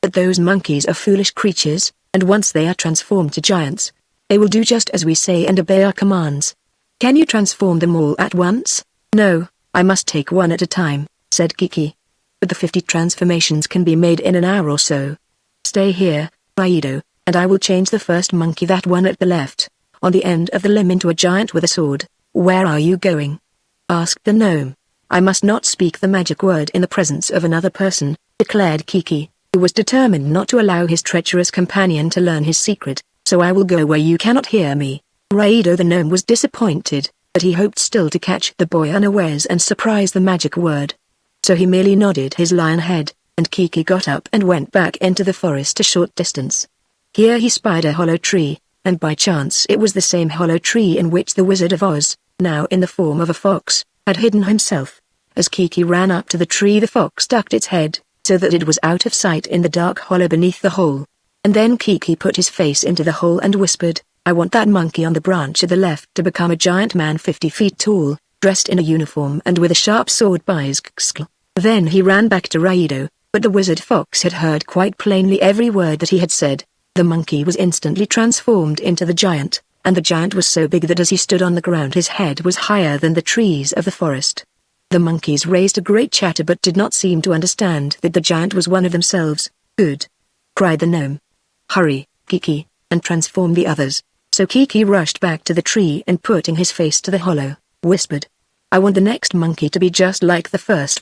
But those monkeys are foolish creatures, and once they are transformed to giants, they will do just as we say and obey our commands." "Can you transform them all at once?" "No, I must take one at a time," said Kiki. "But the 50 transformations can be made in an hour or so. Stay here, Raido, and I will change the first monkey, that one at the left, on the end of the limb, into a giant with a sword." "Where are you going?" asked the gnome. "I must not speak the magic word in the presence of another person," declared Kiki, who was determined not to allow his treacherous companion to learn his secret. "So I will go where you cannot hear me." Raido the gnome was disappointed, but he hoped still to catch the boy unawares and surprise the magic word. So he merely nodded his lion head, and Kiki got up and went back into the forest a short distance. Here he spied a hollow tree, and by chance it was the same hollow tree in which the Wizard of Oz, now in the form of a fox, had hidden himself. As Kiki ran up to the tree, the fox ducked its head, so that it was out of sight in the dark hollow beneath the hole. And then Kiki put his face into the hole and whispered, "I want that monkey on the branch at the left to become a giant man 50 feet tall, dressed in a uniform and with a sharp sword." Then he ran back to Raido, but the wizard fox had heard quite plainly every word that he had said. The monkey was instantly transformed into the giant, and the giant was so big that as he stood on the ground his head was higher than the trees of the forest. The monkeys raised a great chatter but did not seem to understand that the giant was one of themselves. "Good!" cried the gnome. "Hurry, Kiki, and transform the others." So Kiki rushed back to the tree and, putting his face to the hollow, whispered, "I want the next monkey to be just like the first."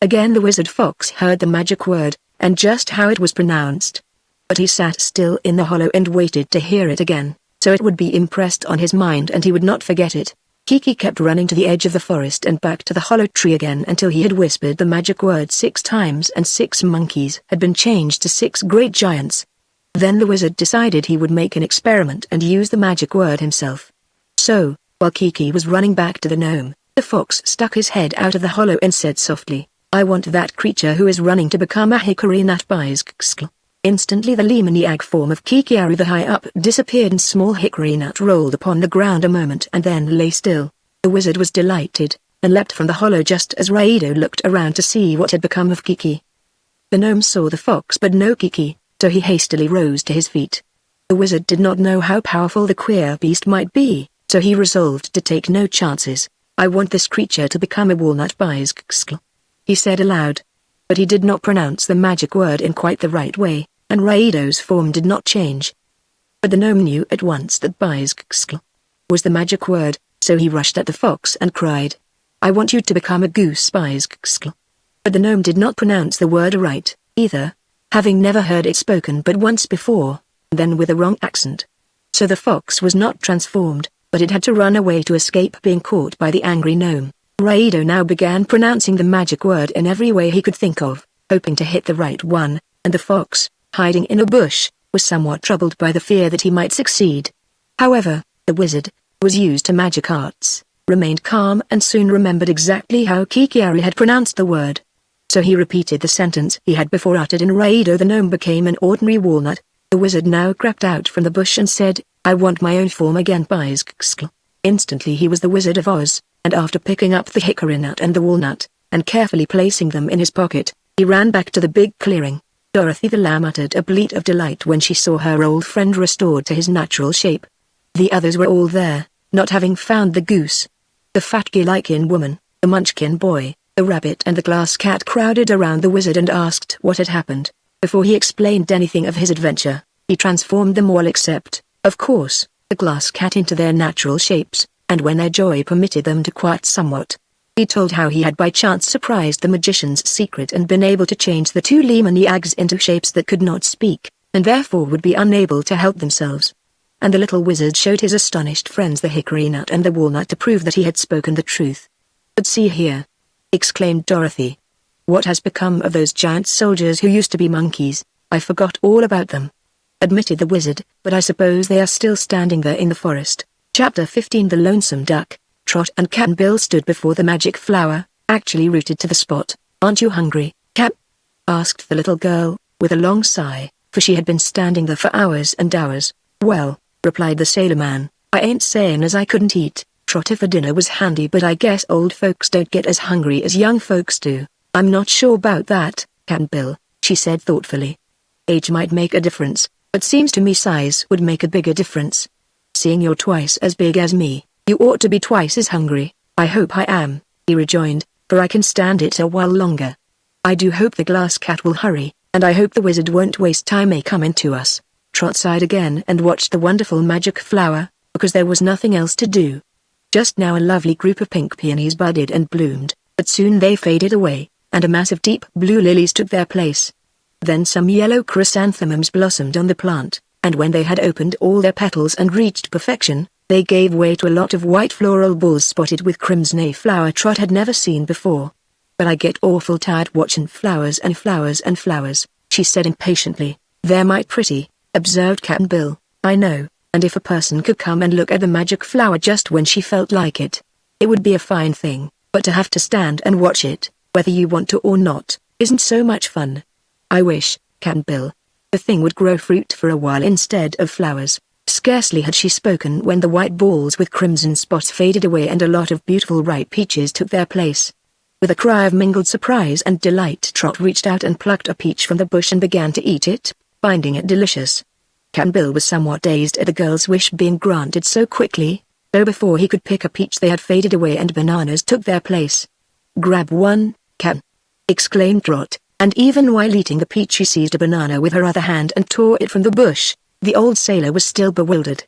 Again the wizard fox heard the magic word, and just how it was pronounced. But he sat still in the hollow and waited to hear it again, so it would be impressed on his mind and he would not forget it. Kiki kept running to the edge of the forest and back to the hollow tree again until he had whispered the magic word 6 times and 6 monkeys had been changed to 6 great giants. Then the wizard decided he would make an experiment and use the magic word himself. So, while Kiki was running back to the gnome, the fox stuck his head out of the hollow and said softly, I want that creature who is running to become a hickory nut bicycle. Instantly the lemoniac form of Kikiaru the high-up disappeared and small hickory nut rolled upon the ground a moment and then lay still. The wizard was delighted, and leapt from the hollow just as Raido looked around to see what had become of Kiki. The gnome saw the fox but no Kiki, so he hastily rose to his feet. The wizard did not know how powerful the queer beast might be, so he resolved to take no chances. I want this creature to become a walnut bicycle, he said aloud. But he did not pronounce the magic word in quite the right way, and Raido's form did not change. But the gnome knew at once that bicycle was the magic word, so he rushed at the fox and cried, I want you to become a goose bicycle. But the gnome did not pronounce the word right, either, having never heard it spoken but once before, then with a wrong accent. So the fox was not transformed, but it had to run away to escape being caught by the angry gnome. Raido now began pronouncing the magic word in every way he could think of, hoping to hit the right one, and the fox, hiding in a bush, was somewhat troubled by the fear that he might succeed. However, the wizard, who was used to magic arts, remained calm and soon remembered exactly how Kikiaru had pronounced the word. So he repeated the sentence he had before uttered and Raido the gnome became an ordinary walnut. The wizard now crept out from the bush and said, I want my own form again bicycle. Instantly he was the Wizard of Oz, and after picking up the hickory nut and the walnut, and carefully placing them in his pocket, he ran back to the big clearing. Dorothy the lamb uttered a bleat of delight when she saw her old friend restored to his natural shape. The others were all there, not having found the goose. The fat Gillikin woman, the munchkin boy, the rabbit and the glass cat crowded around the wizard and asked what had happened. Before he explained anything of his adventure, he transformed them all except, of course, the glass cat into their natural shapes, and when their joy permitted them to quiet somewhat, he told how he had by chance surprised the magician's secret and been able to change the two lemoniacs into shapes that could not speak, and therefore would be unable to help themselves. And the little wizard showed his astonished friends the hickory nut and the walnut to prove that he had spoken the truth. But see here, exclaimed Dorothy. What has become of those giant soldiers who used to be monkeys? I forgot all about them, admitted the wizard, but I suppose they are still standing there in the forest. Chapter 15 The Lonesome Duck. Trot and Cap'n Bill stood before the magic flower, actually rooted to the spot. Aren't you hungry, Cap? Asked the little girl, with a long sigh, for she had been standing there for hours and hours. Well, replied the sailor man, I ain't saying as I couldn't eat, Trot, if a dinner was handy, but I guess old folks don't get as hungry as young folks do. I'm not sure about that, Cap'n Bill, she said thoughtfully. Age might make a difference, but seems to me size would make a bigger difference. Seeing you're twice as big as me, you ought to be twice as hungry. I hope I am, he rejoined, for I can stand it a while longer. I do hope the glass cat will hurry, and I hope the wizard won't waste time coming to us. Trot sighed again and watched the wonderful magic flower, because there was nothing else to do. Just now a lovely group of pink peonies budded and bloomed, but soon they faded away, and a mass of deep blue lilies took their place. Then some yellow chrysanthemums blossomed on the plant, and when they had opened all their petals and reached perfection, they gave way to a lot of white floral balls spotted with crimson, a flower Trot had never seen before. But I get awful tired watching flowers and flowers and flowers, she said impatiently. They're might pretty, observed Cap'n Bill. I know, and if a person could come and look at the magic flower just when she felt like it, it would be a fine thing, but to have to stand and watch it, whether you want to or not, isn't so much fun. I wish, Cap'n Bill, the thing would grow fruit for a while instead of flowers. Scarcely had she spoken when the white balls with crimson spots faded away and a lot of beautiful ripe peaches took their place. With a cry of mingled surprise and delight, Trot reached out and plucked a peach from the bush and began to eat it, finding it delicious. Cap'n Bill was somewhat dazed at the girl's wish being granted so quickly, though before he could pick a peach they had faded away and bananas took their place. Grab one, Cap'n, exclaimed Trot, and even while eating the peach she seized a banana with her other hand and tore it from the bush. The old sailor was still bewildered.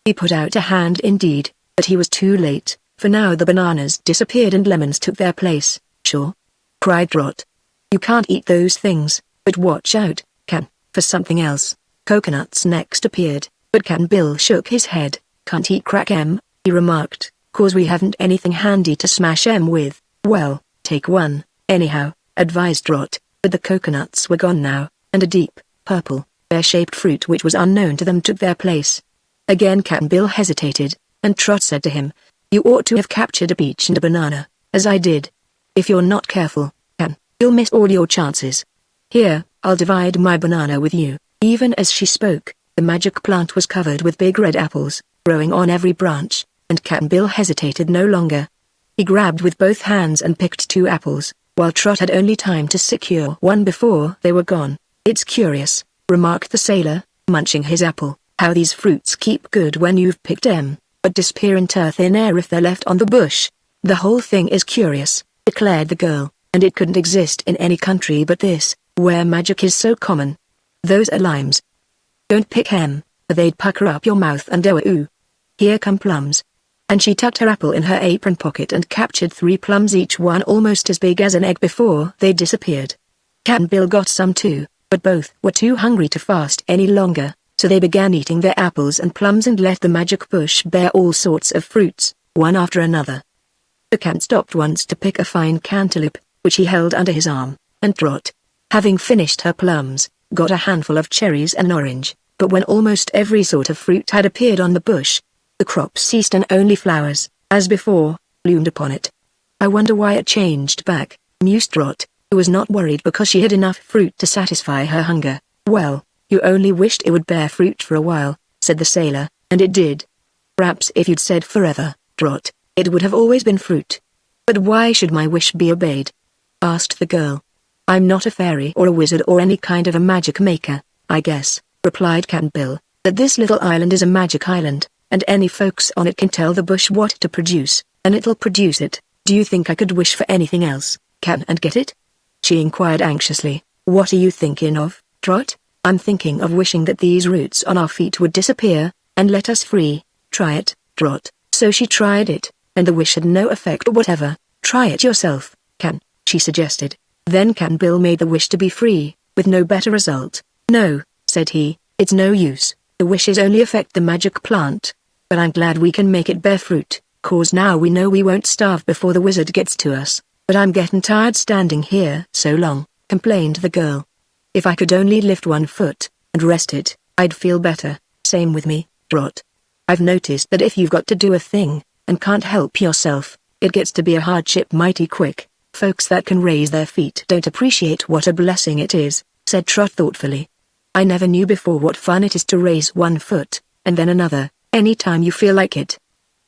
He put out a hand indeed, but he was too late, for now the bananas disappeared and lemons took their place. Sure, cried Trot. You can't eat those things, but watch out, Cap'n, for something else. Coconuts next appeared, but Cap'n Bill shook his head. Can't eat crack 'em, he remarked, 'cause we haven't anything handy to smash 'em with. Well, take one, anyhow, advised Trot, but the coconuts were gone now, and a deep, purple, pear-shaped fruit which was unknown to them took their place. Again Cap'n Bill hesitated, and Trot said to him, You ought to have captured a peach and a banana, as I did. If you're not careful, Cap'n, You'll miss all your chances. Here, I'll divide my banana with you." Even as she spoke, the magic plant was covered with big red apples, growing on every branch, and Cap'n Bill hesitated no longer. He grabbed with both hands and picked 2 apples, while Trot had only time to secure one before they were gone. "It's curious," remarked the sailor, munching his apple, "how these fruits keep good when you've picked 'em, but disappear into thin air if they're left on the bush." "The whole thing is curious," declared the girl, "and it couldn't exist in any country but this, where magic is so common. Those are limes. Don't pick 'em, or they'd pucker up your mouth and ooh. Here come plums." And she tucked her apple in her apron pocket and captured 3 plums, each one almost as big as an egg, before they disappeared. Cap'n Bill got some too, but both were too hungry to fast any longer, so they began eating their apples and plums and let the magic bush bear all sorts of fruits, one after another. The cat stopped once to pick a fine cantaloupe, which he held under his arm, and Trot, having finished her plums, got a handful of cherries and an orange. But when almost every sort of fruit had appeared on the bush, the crop ceased and only flowers, as before, bloomed upon it. "I wonder why it changed back," mused Trot, who was not worried because she had enough fruit to satisfy her hunger. "Well, you only wished it would bear fruit for a while," said the sailor, "and it did. Perhaps if you'd said forever, Trot, it would have always been fruit." "But why should my wish be obeyed?" asked the girl. "I'm not a fairy or a wizard or any kind of a magic maker, I guess," replied Cap'n Bill, "that this little island is a magic island, and any folks on it can tell the bush what to produce, and it'll produce it. Do you think I could wish for anything else, Cap'n, and get it?" she inquired anxiously. "What are you thinking of, Trot?" "I'm thinking of wishing that these roots on our feet would disappear, and let us free." "Try it, Trot." So she tried it, and the wish had no effect whatever. "Try it yourself, Cap'n," she suggested. Then Cap'n Bill made the wish to be free, with no better result. "No," said he, "it's no use. The wishes only affect the magic plant. But I'm glad we can make it bear fruit, 'cause now we know we won't starve before the wizard gets to us." "But I'm getting tired standing here so long," complained the girl. "If I could only lift one foot, and rest it, I'd feel better." "Same with me, Trot. I've noticed that if you've got to do a thing, and can't help yourself, it gets to be a hardship mighty quick. Folks that can raise their feet don't appreciate what a blessing it is," said Trot thoughtfully. "I never knew before what fun it is to raise one foot, and then another, any time you feel like it."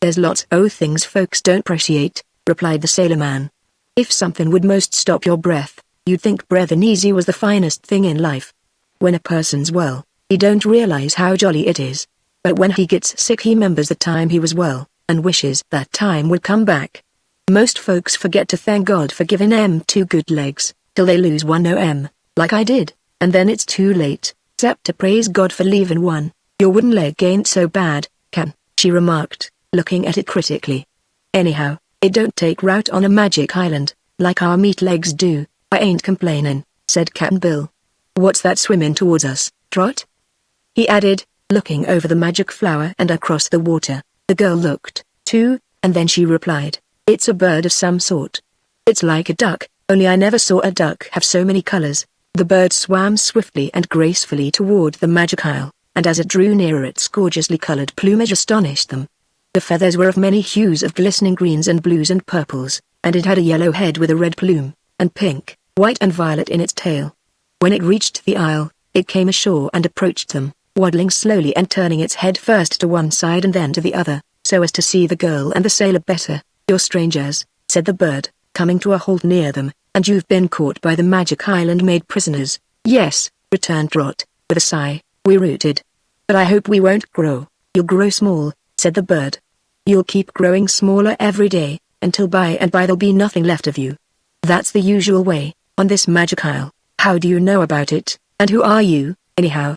"There's lots o' things folks don't appreciate," replied the sailor man. "If something would most stop your breath, you'd think breathing easy was the finest thing in life. When a person's well, he don't realize how jolly it is. But when he gets sick he remembers the time he was well, and wishes that time would come back. Most folks forget to thank God for giving 'em 2 good legs, till they lose one o' 'em, like I did, and then it's too late, 'cept to praise God for leaving one." "Your wooden leg ain't so bad, Cap'n," she remarked, looking at it critically. "Anyhow, it don't take root on a magic island, like our meat legs do." "I ain't complaining," said Cap'n Bill. "What's that swimming towards us, Trot?" he added, looking over the magic flower and across the water. The girl looked, too, and then she replied, "It's a bird of some sort. It's like a duck, only I never saw a duck have so many colors." The bird swam swiftly and gracefully toward the magic isle, and as it drew nearer its gorgeously colored plumage astonished them. The feathers were of many hues of glistening greens and blues and purples, and it had a yellow head with a red plume, and pink, white and violet in its tail. When it reached the isle, it came ashore and approached them, waddling slowly and turning its head first to one side and then to the other, so as to see the girl and the sailor better. "You're strangers," said the bird, coming to a halt near them, "and you've been caught by the magic island made prisoners." "Yes," returned Trot, with a sigh, "we rooted. But I hope we won't grow." "You'll grow small," said the bird. "You'll keep growing smaller every day, until by and by there'll be nothing left of you. That's the usual way, on this magic isle." "How do you know about it, and who are you, anyhow?"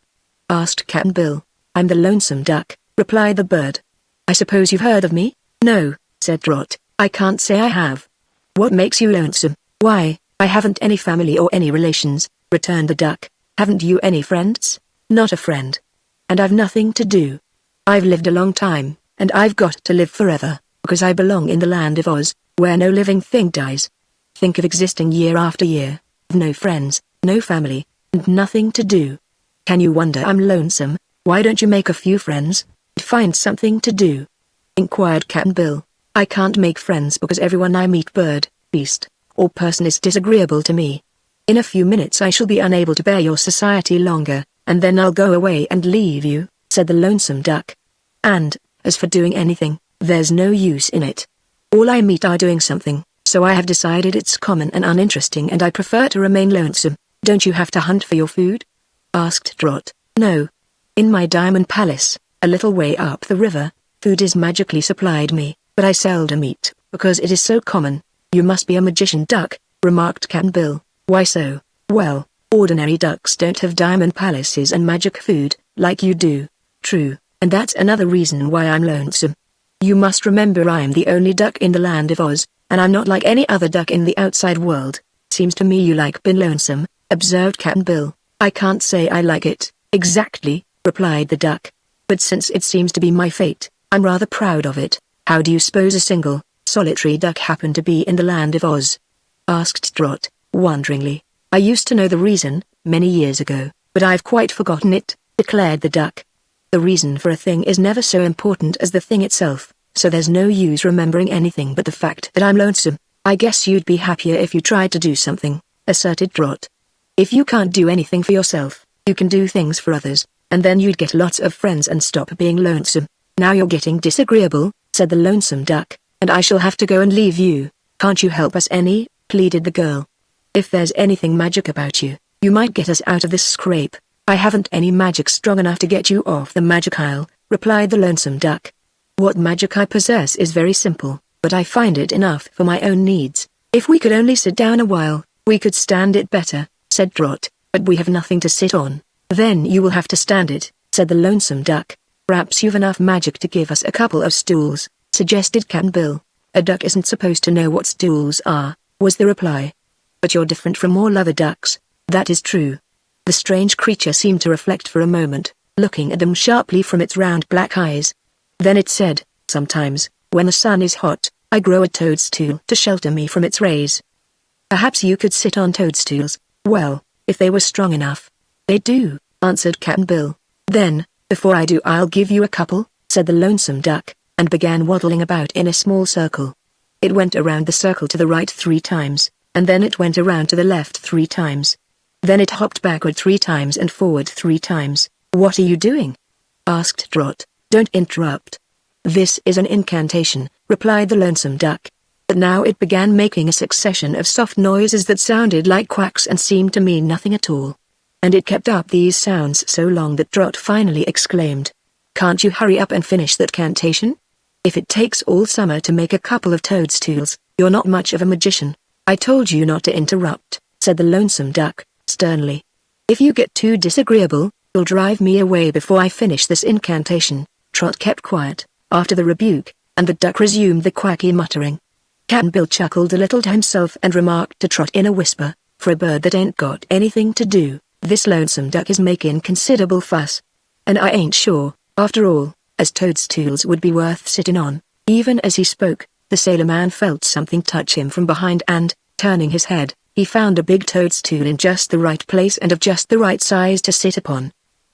asked Cap'n Bill. "I'm the lonesome duck," replied the bird. "I suppose you've heard of me?" "No," said Trot, "I can't say I have." "What makes you lonesome?" "Why, I haven't any family or any relations," returned the duck. "Haven't you any friends?" "Not a friend. And I've nothing to do. I've lived a long time, and I've got to live forever, because I belong in the land of Oz, where no living thing dies. Think of existing year after year, with no friends, no family, and nothing to do. Can you wonder I'm lonesome? Why don't you make a few friends, and find something to do?" inquired Cap'n Bill. "I can't make friends because everyone I meet bird, beast, or person is disagreeable to me. In a few minutes I shall be unable to bear your society longer, and then I'll go away and leave you," said the lonesome duck. "And, as for doing anything, there's no use in it. All I meet are doing something, so I have decided it's common and uninteresting and I prefer to remain lonesome." "Don't you have to hunt for your food?" asked Trot. "No. In my diamond palace, a little way up the river, food is magically supplied me, but I seldom eat, because it is so common." "You must be a magician duck," remarked Cap'n Bill. "Why so?" "Well, ordinary ducks don't have diamond palaces and magic food, like you do." "True, and that's another reason why I'm lonesome. You must remember I'm the only duck in the land of Oz, and I'm not like any other duck in the outside world." "Seems to me you like being lonesome," observed Cap'n Bill. "I can't say I like it, exactly," replied the duck. "But since it seems to be my fate, I'm rather proud of it." "How do you suppose a single, solitary duck happened to be in the land of Oz?" asked Trot, wonderingly. "I used to know the reason, many years ago, but I've quite forgotten it," declared the duck. "The reason for a thing is never so important as the thing itself, so there's no use remembering anything but the fact that I'm lonesome." "I guess you'd be happier if you tried to do something," asserted Trot. "If you can't do anything for yourself, you can do things for others, and then you'd get lots of friends and stop being lonesome." "Now you're getting disagreeable," said the lonesome duck, "and I shall have to go and leave you." "Can't you help us any?" pleaded the girl. "If there's anything magic about you, you might get us out of this scrape." "I haven't any magic strong enough to get you off the magic isle," replied the lonesome duck. "What magic I possess is very simple, but I find it enough for my own needs. If we could only sit down a while, we could stand it better," said Trot, "but we have nothing to sit on." "Then you will have to stand it," said the lonesome duck. "Perhaps you've enough magic to give us a couple of stools," suggested Cap'n Bill. "A duck isn't supposed to know what stools are," was the reply. "But you're different from all other ducks." "That is true." The strange creature seemed to reflect for a moment, looking at them sharply from its round black eyes. Then it said, "Sometimes, when the sun is hot, I grow a toadstool to shelter me from its rays." "Perhaps you could sit on toadstools." "Well, if they were strong enough." "They do," answered Cap'n Bill. "Then, before I do I'll give you a couple," said the lonesome duck, and began waddling about in a small circle. It went around the circle to the right 3 times, and then it went around to the left 3 times. Then it hopped backward 3 times and forward 3 times. "What are you doing?" asked Trot. "Don't interrupt." "This is an incantation," replied the lonesome duck. But now it began making a succession of soft noises that sounded like quacks and seemed to mean nothing at all. And it kept up these sounds so long that Trot finally exclaimed, "Can't you hurry up and finish that cantation? If it takes all summer to make a couple of toadstools, you're not much of a magician." "I told you not to interrupt," said the lonesome duck, sternly. "If you get too disagreeable, you'll drive me away before I finish this incantation." Trot kept quiet, after the rebuke, and the duck resumed the quacky muttering. Cap'n Bill chuckled a little to himself and remarked to Trot in a whisper, "For a bird that ain't got anything to do, this lonesome duck is making considerable fuss. And I ain't sure, after all, as toadstools would be worth sitting on." Even as he spoke, the sailor man felt something touch him from behind and, turning his head, he found a big toadstool in just the right place and of just the right size to sit upon.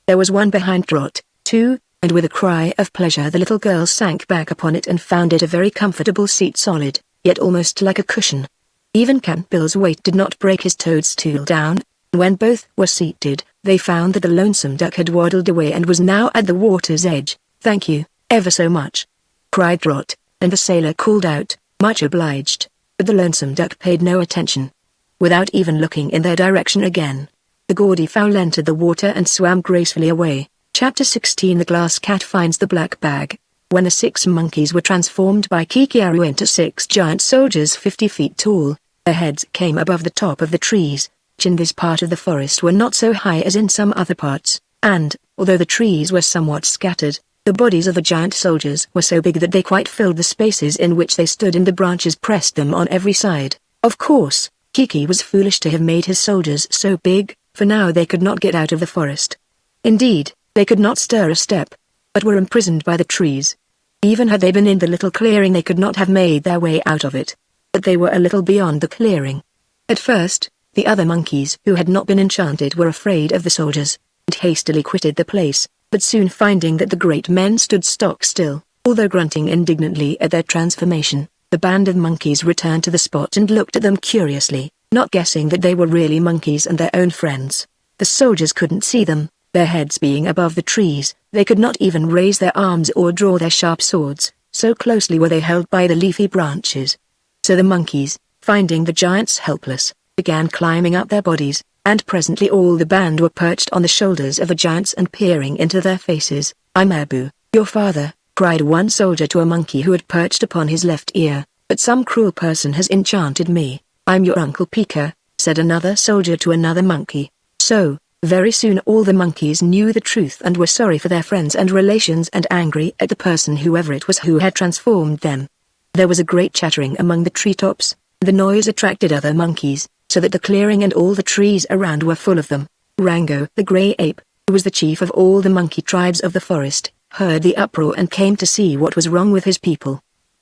There was one behind Trot, too, and with a cry of pleasure the little girl sank back upon it and found it a very comfortable seat, solid, yet almost like a cushion. Even Cap'n Bill's weight did not break his toadstool down. When both were seated, they found that the lonesome duck had waddled away and was now at the water's edge. "Thank you, ever so much," cried Trot, and the sailor called out, "Much obliged," but the lonesome duck paid no attention. Without even looking in their direction again, the gaudy fowl entered the water and swam gracefully away. Chapter 16 The Glass Cat Finds the Black Bag. When the 6 monkeys were transformed by Kikiaru into 6 giant soldiers 50 feet tall, their heads came above the top of the trees, which in this part of the forest were not so high as in some other parts, and, although the trees were somewhat scattered, the bodies of the giant soldiers were so big that they quite filled the spaces in which they stood, and the branches pressed them on every side. Of course, Kiki was foolish to have made his soldiers so big, for now they could not get out of the forest. Indeed, they could not stir a step, but were imprisoned by the trees. Even had they been in the little clearing they could not have made their way out of it. But they were a little beyond the clearing. At first, the other monkeys who had not been enchanted were afraid of the soldiers, and hastily quitted the place, but soon finding that the great men stood stock still, although grunting indignantly at their transformation, The band of monkeys returned to the spot and looked at them curiously, not guessing that they were really monkeys and their own friends. The soldiers couldn't see them, their heads being above the trees. They could not even raise their arms or draw their sharp swords, so closely were they held by the leafy branches. So the monkeys, finding the giants helpless, began climbing up their bodies, and presently all the band were perched on the shoulders of the giants and peering into their faces. "I'm Abu, your father," cried one soldier to a monkey who had perched upon his left ear, "but some cruel person has enchanted me." "I'm your Uncle Pika," said another soldier to another monkey. So, very soon all the monkeys knew the truth and were sorry for their friends and relations and angry at the person whoever it was who had transformed them. There was a great chattering among the treetops. The noise attracted other monkeys, so that the clearing and all the trees around were full of them. Rango, the grey ape, who was the chief of all the monkey tribes of the forest, heard the uproar and came to see what was wrong with his people.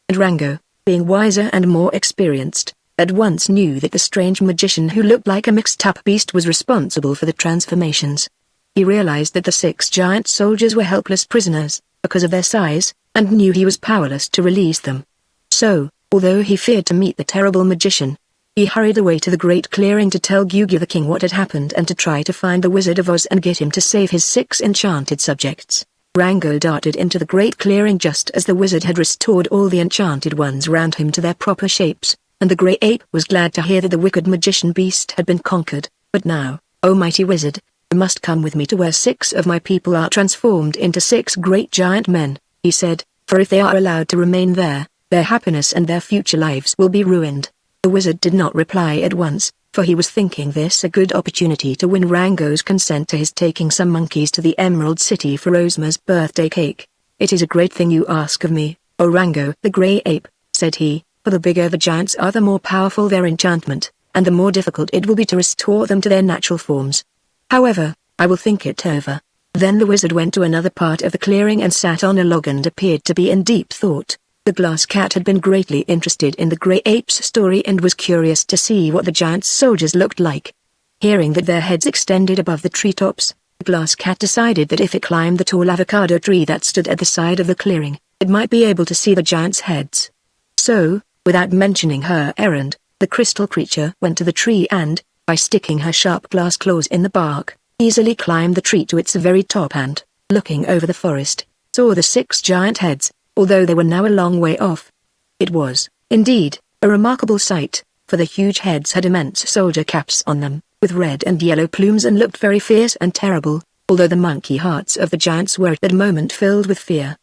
And Rango, being wiser and more experienced, at once knew that the strange magician who looked like a mixed-up beast was responsible for the transformations. He realized that the 6 giant soldiers were helpless prisoners, because of their size, and knew he was powerless to release them. So, although he feared to meet the terrible magician, he hurried away to the great clearing to tell Gugu the king what had happened and to try to find the Wizard of Oz and get him to save his 6 enchanted subjects. Rango darted into the great clearing just as the wizard had restored all the enchanted ones round him to their proper shapes, and the grey ape was glad to hear that the wicked magician beast had been conquered. "But now, O mighty wizard, you must come with me to where 6 of my people are transformed into 6 great giant men," he said, "for if they are allowed to remain there, their happiness and their future lives will be ruined." The wizard did not reply at once, for he was thinking this a good opportunity to win Rango's consent to his taking some monkeys to the Emerald City for Ozma's birthday cake. "It is a great thing you ask of me, O Rango the grey ape," said he, "for the bigger the giants are the more powerful their enchantment, and the more difficult it will be to restore them to their natural forms. However, I will think it over." Then the wizard went to another part of the clearing and sat on a log and appeared to be in deep thought. The glass cat had been greatly interested in the grey ape's story and was curious to see what the giant soldiers looked like. Hearing that their heads extended above the treetops, the glass cat decided that if it climbed the tall avocado tree that stood at the side of the clearing, it might be able to see the giants' heads. So, without mentioning her errand, the crystal creature went to the tree and, by sticking her sharp glass claws in the bark, easily climbed the tree to its very top and, looking over the forest, saw the 6 giant heads, although they were now a long way off. It was, indeed, a remarkable sight, for the huge heads had immense soldier caps on them, with red and yellow plumes and looked very fierce and terrible, although the monkey hearts of the giants were at that moment filled with fear.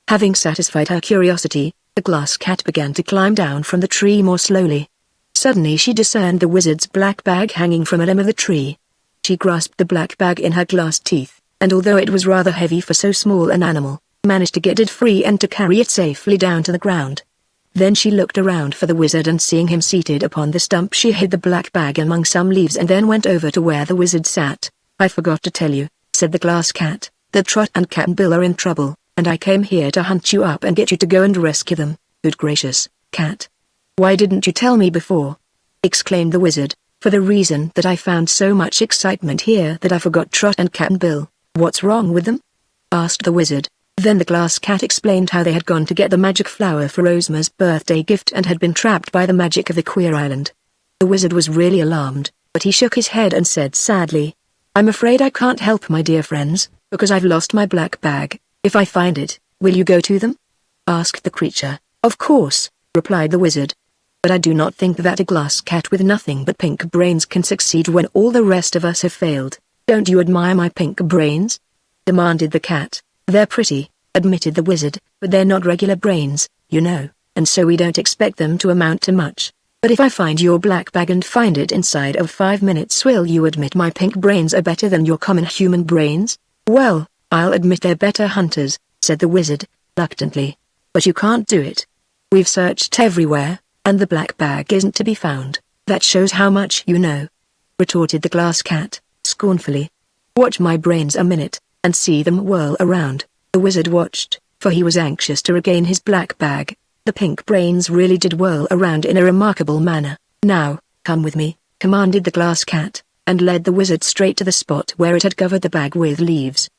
Having satisfied her curiosity, the glass cat began to climb down from the tree more slowly. Suddenly she discerned the wizard's black bag hanging from a limb of the tree. She grasped the black bag in her glass teeth, and although it was rather heavy for so small an animal, managed to get it free and to carry it safely down to the ground. Then she looked around for the wizard and seeing him seated upon the stump she hid the black bag among some leaves and then went over to where the wizard sat. "I forgot to tell you," said the glass cat, "that Trot and Cap'n Bill are in trouble, and I came here to hunt you up and get you to go and rescue them." "Good gracious, cat. Why didn't you tell me before?" exclaimed the wizard. "For the reason that I found so much excitement here that I forgot Trot and Cap'n Bill." "What's wrong with them?" asked the wizard. Then the glass cat explained how they had gone to get the magic flower for Ozma's birthday gift and had been trapped by the magic of the Queer Island. The wizard was really alarmed, but he shook his head and said sadly, "I'm afraid I can't help my dear friends, because I've lost my black bag. If I find it, will you go to them?" asked the creature. "Of course," replied the wizard. "But I do not think that a glass cat with nothing but pink brains can succeed when all the rest of us have failed." "Don't you admire my pink brains?" demanded the cat. "They're pretty," admitted the wizard, "but they're not regular brains, you know, and so we don't expect them to amount to much. But if I find your black bag and find it inside of 5 minutes, will you admit my pink brains are better than your common human brains?" "Well, I'll admit they're better hunters," said the wizard, reluctantly. "But you can't do it. We've searched everywhere, and the black bag isn't to be found." "That shows how much you know," retorted the glass cat, scornfully. "Watch my brains a minute, and see them whirl around." The wizard watched, for he was anxious to regain his black bag. The pink brains really did whirl around in a remarkable manner. "Now, come with me," commanded the glass cat, and led the wizard straight to the spot where it had covered the bag with leaves.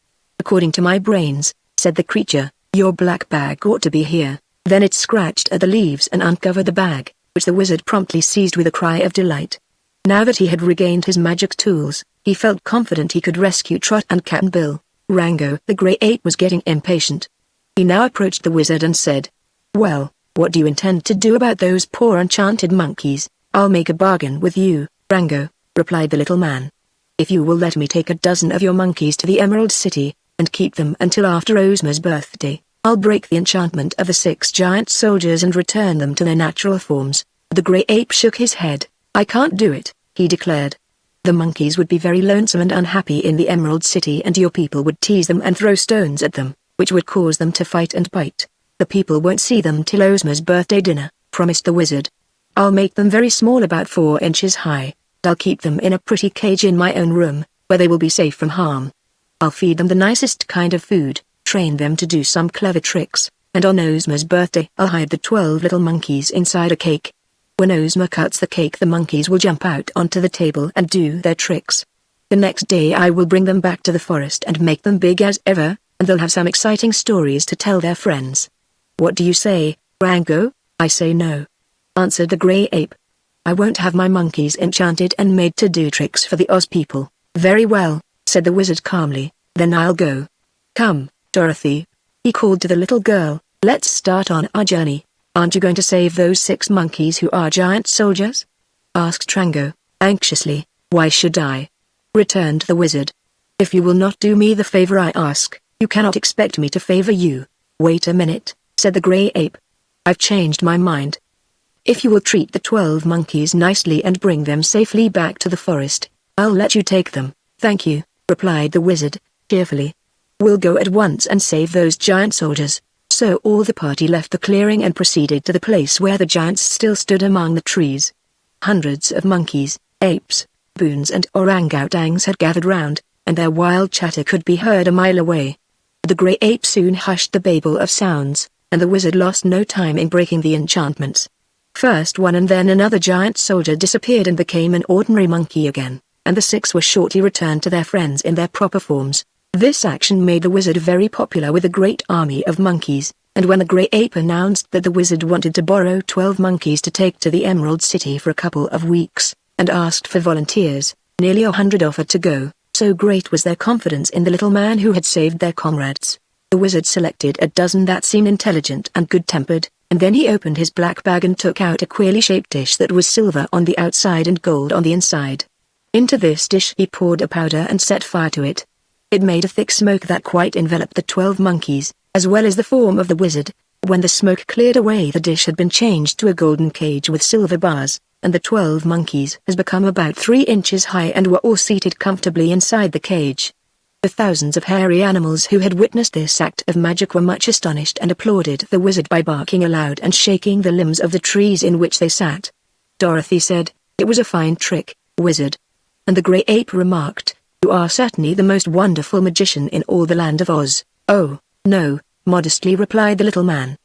"According to my brains," said the creature, "your black bag ought to be here. Then it scratched at the leaves and uncovered the bag, which the wizard promptly seized with a cry of delight. Now that he had regained his magic tools, he felt confident he could rescue Trot and Cap'n Bill. Rango the Grey Ape was getting impatient. He now approached the wizard and said, "Well, what do you intend to do about those poor enchanted monkeys?" "I'll make a bargain with you, Rango," replied the little man. "If you will let me take a dozen of your monkeys to the Emerald City, and keep them until after Ozma's birthday, I'll break the enchantment of the 6 giant soldiers and return them to their natural forms." The Grey Ape shook his head. "I can't do it," he declared. "The monkeys would be very lonesome and unhappy in the Emerald City, and your people would tease them and throw stones at them, which would cause them to fight and bite. The people won't see them till Ozma's birthday dinner," promised the wizard. "I'll make them very small, about 4 inches high, and I'll keep them in a pretty cage in my own room, where they will be safe from harm. I'll feed them the nicest kind of food, train them to do some clever tricks, and on Ozma's birthday I'll hide the 12 little monkeys inside a cake. When Ozma cuts the cake, the monkeys will jump out onto the table and do their tricks. The next day I will bring them back to the forest and make them big as ever, and they'll have some exciting stories to tell their friends. What do you say, Rango?" "I say no," answered the Grey Ape. "I won't have my monkeys enchanted and made to do tricks for the Oz people." "Very well," said the wizard calmly, "then I'll go. Come, Dorothy," he called to the little girl, "let's start on our journey." "Aren't you going to save those 6 monkeys who are giant soldiers?" asked Rango, anxiously. "Why should I?" returned the wizard. "If you will not do me the favor I ask, you cannot expect me to favor you." "Wait a minute," said the Grey Ape. "I've changed my mind. If you will treat the 12 monkeys nicely and bring them safely back to the forest, I'll let you take them." "Thank you," replied the wizard, cheerfully. "We'll go at once and save those giant soldiers." So all the party left the clearing and proceeded to the place where the giants still stood among the trees. Hundreds of monkeys, apes, baboons and orangutans had gathered round, and their wild chatter could be heard a mile away. The Grey Ape soon hushed the babel of sounds, and the wizard lost no time in breaking the enchantments. First one and then another giant soldier disappeared and became an ordinary monkey again, and the 6 were shortly returned to their friends in their proper forms. This action made the wizard very popular with a great army of monkeys, and when the Grey Ape announced that the wizard wanted to borrow 12 monkeys to take to the Emerald City for a couple of weeks, and asked for volunteers, nearly 100 offered to go, so great was their confidence in the little man who had saved their comrades. The wizard selected a dozen that seemed intelligent and good-tempered, and then he opened his black bag and took out a queerly shaped dish that was silver on the outside and gold on the inside. Into this dish he poured a powder and set fire to it. It made a thick smoke that quite enveloped the 12 monkeys, as well as the form of the wizard. When the smoke cleared away, the dish had been changed to a golden cage with silver bars, and the 12 monkeys has become about 3 inches high and were all seated comfortably inside the cage. The thousands of hairy animals who had witnessed this act of magic were much astonished and applauded the wizard by barking aloud and shaking the limbs of the trees in which they sat. Dorothy said, "It was a fine trick, wizard." And the Grey Ape remarked, "You are certainly the most wonderful magician in all the land of Oz." "Oh, no," modestly replied the little man.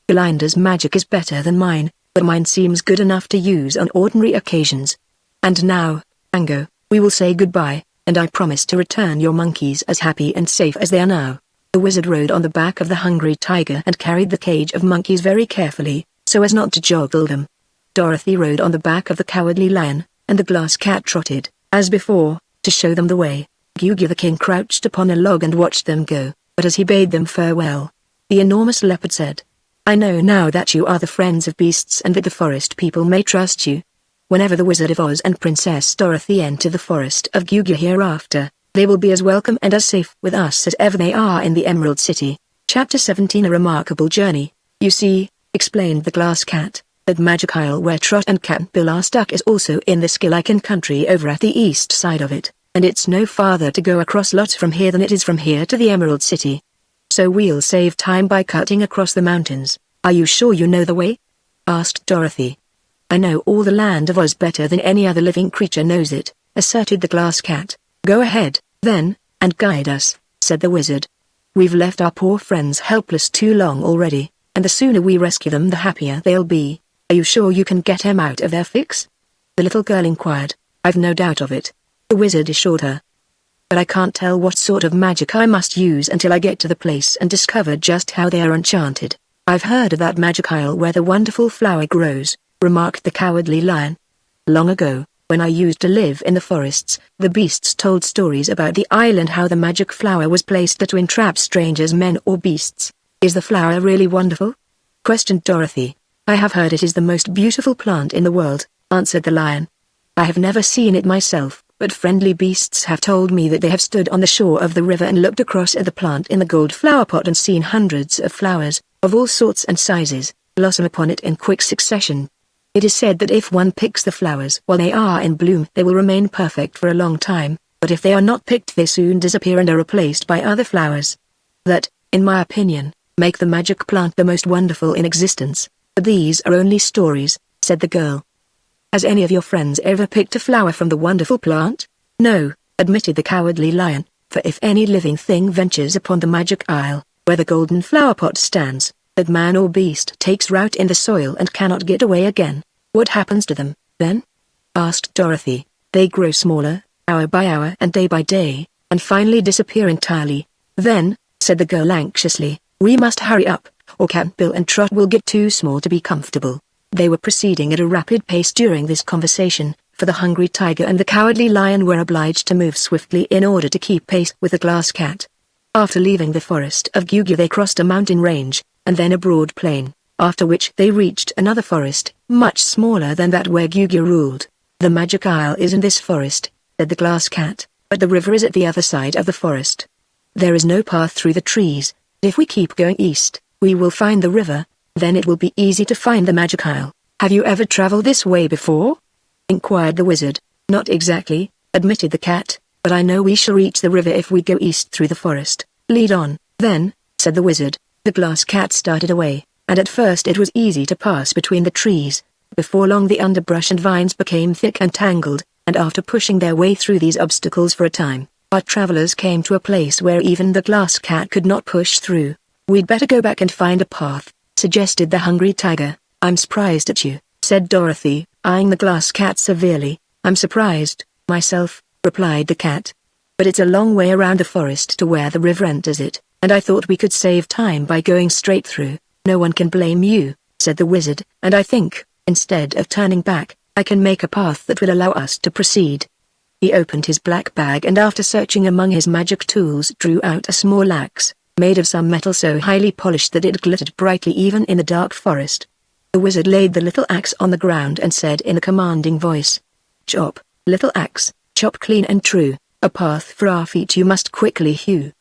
"Glinda's magic is better than mine, but mine seems good enough to use on ordinary occasions. And now, Rango, we will say goodbye, and I promise to return your monkeys as happy and safe as they are now." The wizard rode on the back of the hungry tiger and carried the cage of monkeys very carefully, so as not to joggle them. Dorothy rode on the back of the cowardly lion, and the glass cat trotted, as before, to show them the way. Gugu the king crouched upon a log and watched them go, but as he bade them farewell, the enormous leopard said, "I know now that you are the friends of beasts and that the forest people may trust you. Whenever the Wizard of Oz and Princess Dorothy enter the forest of Gugu hereafter, they will be as welcome and as safe with us as ever they are in the Emerald City." Chapter 17 A Remarkable Journey. "You see," explained the glass cat, "that Magic Isle where Trot and Cap'n Bill are stuck is also in the Skeleton country over at the east side of it, and it's no farther to go across lots from here than it is from here to the Emerald City. So we'll save time by cutting across the mountains." "Are you sure you know the way?" asked Dorothy. "I know all the land of Oz better than any other living creature knows it," asserted the glass cat. "Go ahead, then, and guide us," said the wizard. "We've left our poor friends helpless too long already, and the sooner we rescue them the happier they'll be. Are you sure you can get them out of their fix?" the little girl inquired. "I've no doubt of it," the wizard assured her. "But I can't tell what sort of magic I must use until I get to the place and discover just how they are enchanted. "I've heard of that magic isle where the wonderful flower grows," remarked the Cowardly Lion. "Long ago, when I used to live in the forests, the beasts told stories about the isle and how the magic flower was placed there to entrap strangers, men or beasts." "Is the flower really wonderful?" questioned Dorothy. "I have heard it is the most beautiful plant in the world," answered the lion. "I have never seen it myself, but friendly beasts have told me that they have stood on the shore of the river and looked across at the plant in the gold flower pot and seen hundreds of flowers, of all sorts and sizes, blossom upon it in quick succession. It is said that if one picks the flowers while they are in bloom, they will remain perfect for a long time, but if they are not picked, they soon disappear and are replaced by other flowers. That, in my opinion, make the magic plant the most wonderful in existence. But these are only stories," said the girl. "Has any of your friends ever picked a flower from the wonderful plant?" "No," admitted the Cowardly Lion, "for if any living thing ventures upon the magic isle, where the golden flower pot stands, that man or beast takes root in the soil and cannot get away again." "What happens to them, then?" asked Dorothy. "They grow smaller, hour by hour and day by day, and finally disappear entirely." "Then," said the girl anxiously, "we must hurry up, or Cap'n Bill and Trot will get too small to be comfortable." They were proceeding at a rapid pace during this conversation, for the Hungry Tiger and the Cowardly Lion were obliged to move swiftly in order to keep pace with the Glass Cat. After leaving the forest of Gugu, they crossed a mountain range, and then a broad plain, after which they reached another forest, much smaller than that where Gugu ruled. "The magic isle is in this forest," said the Glass Cat, "but the river is at the other side of the forest. There is no path through the trees. If we keep going east, we will find the river, then it will be easy to find the magic isle." "Have you ever traveled this way before?" inquired the wizard. "Not exactly," admitted the cat, "but I know we shall reach the river if we go east through the forest." "Lead on, then," said the wizard. The Glass Cat started away, and at first it was easy to pass between the trees. Before long the underbrush and vines became thick and tangled, and after pushing their way through these obstacles for a time, our travelers came to a place where even the Glass Cat could not push through. "We'd better go back and find a path," suggested the Hungry Tiger. "I'm surprised at you," said Dorothy, eyeing the Glass Cat severely. "I'm surprised, myself," replied the cat. "But it's a long way around the forest to where the river enters it, and I thought we could save time by going straight through." "No one can blame you," said the wizard, "and I think, instead of turning back, I can make a path that will allow us to proceed." He opened his black bag and after searching among his magic tools drew out a small axe, made of some metal so highly polished that it glittered brightly even in the dark forest. The wizard laid the little axe on the ground and said in a commanding voice, "Chop, little axe, chop clean and true, a path for our feet you must quickly hew.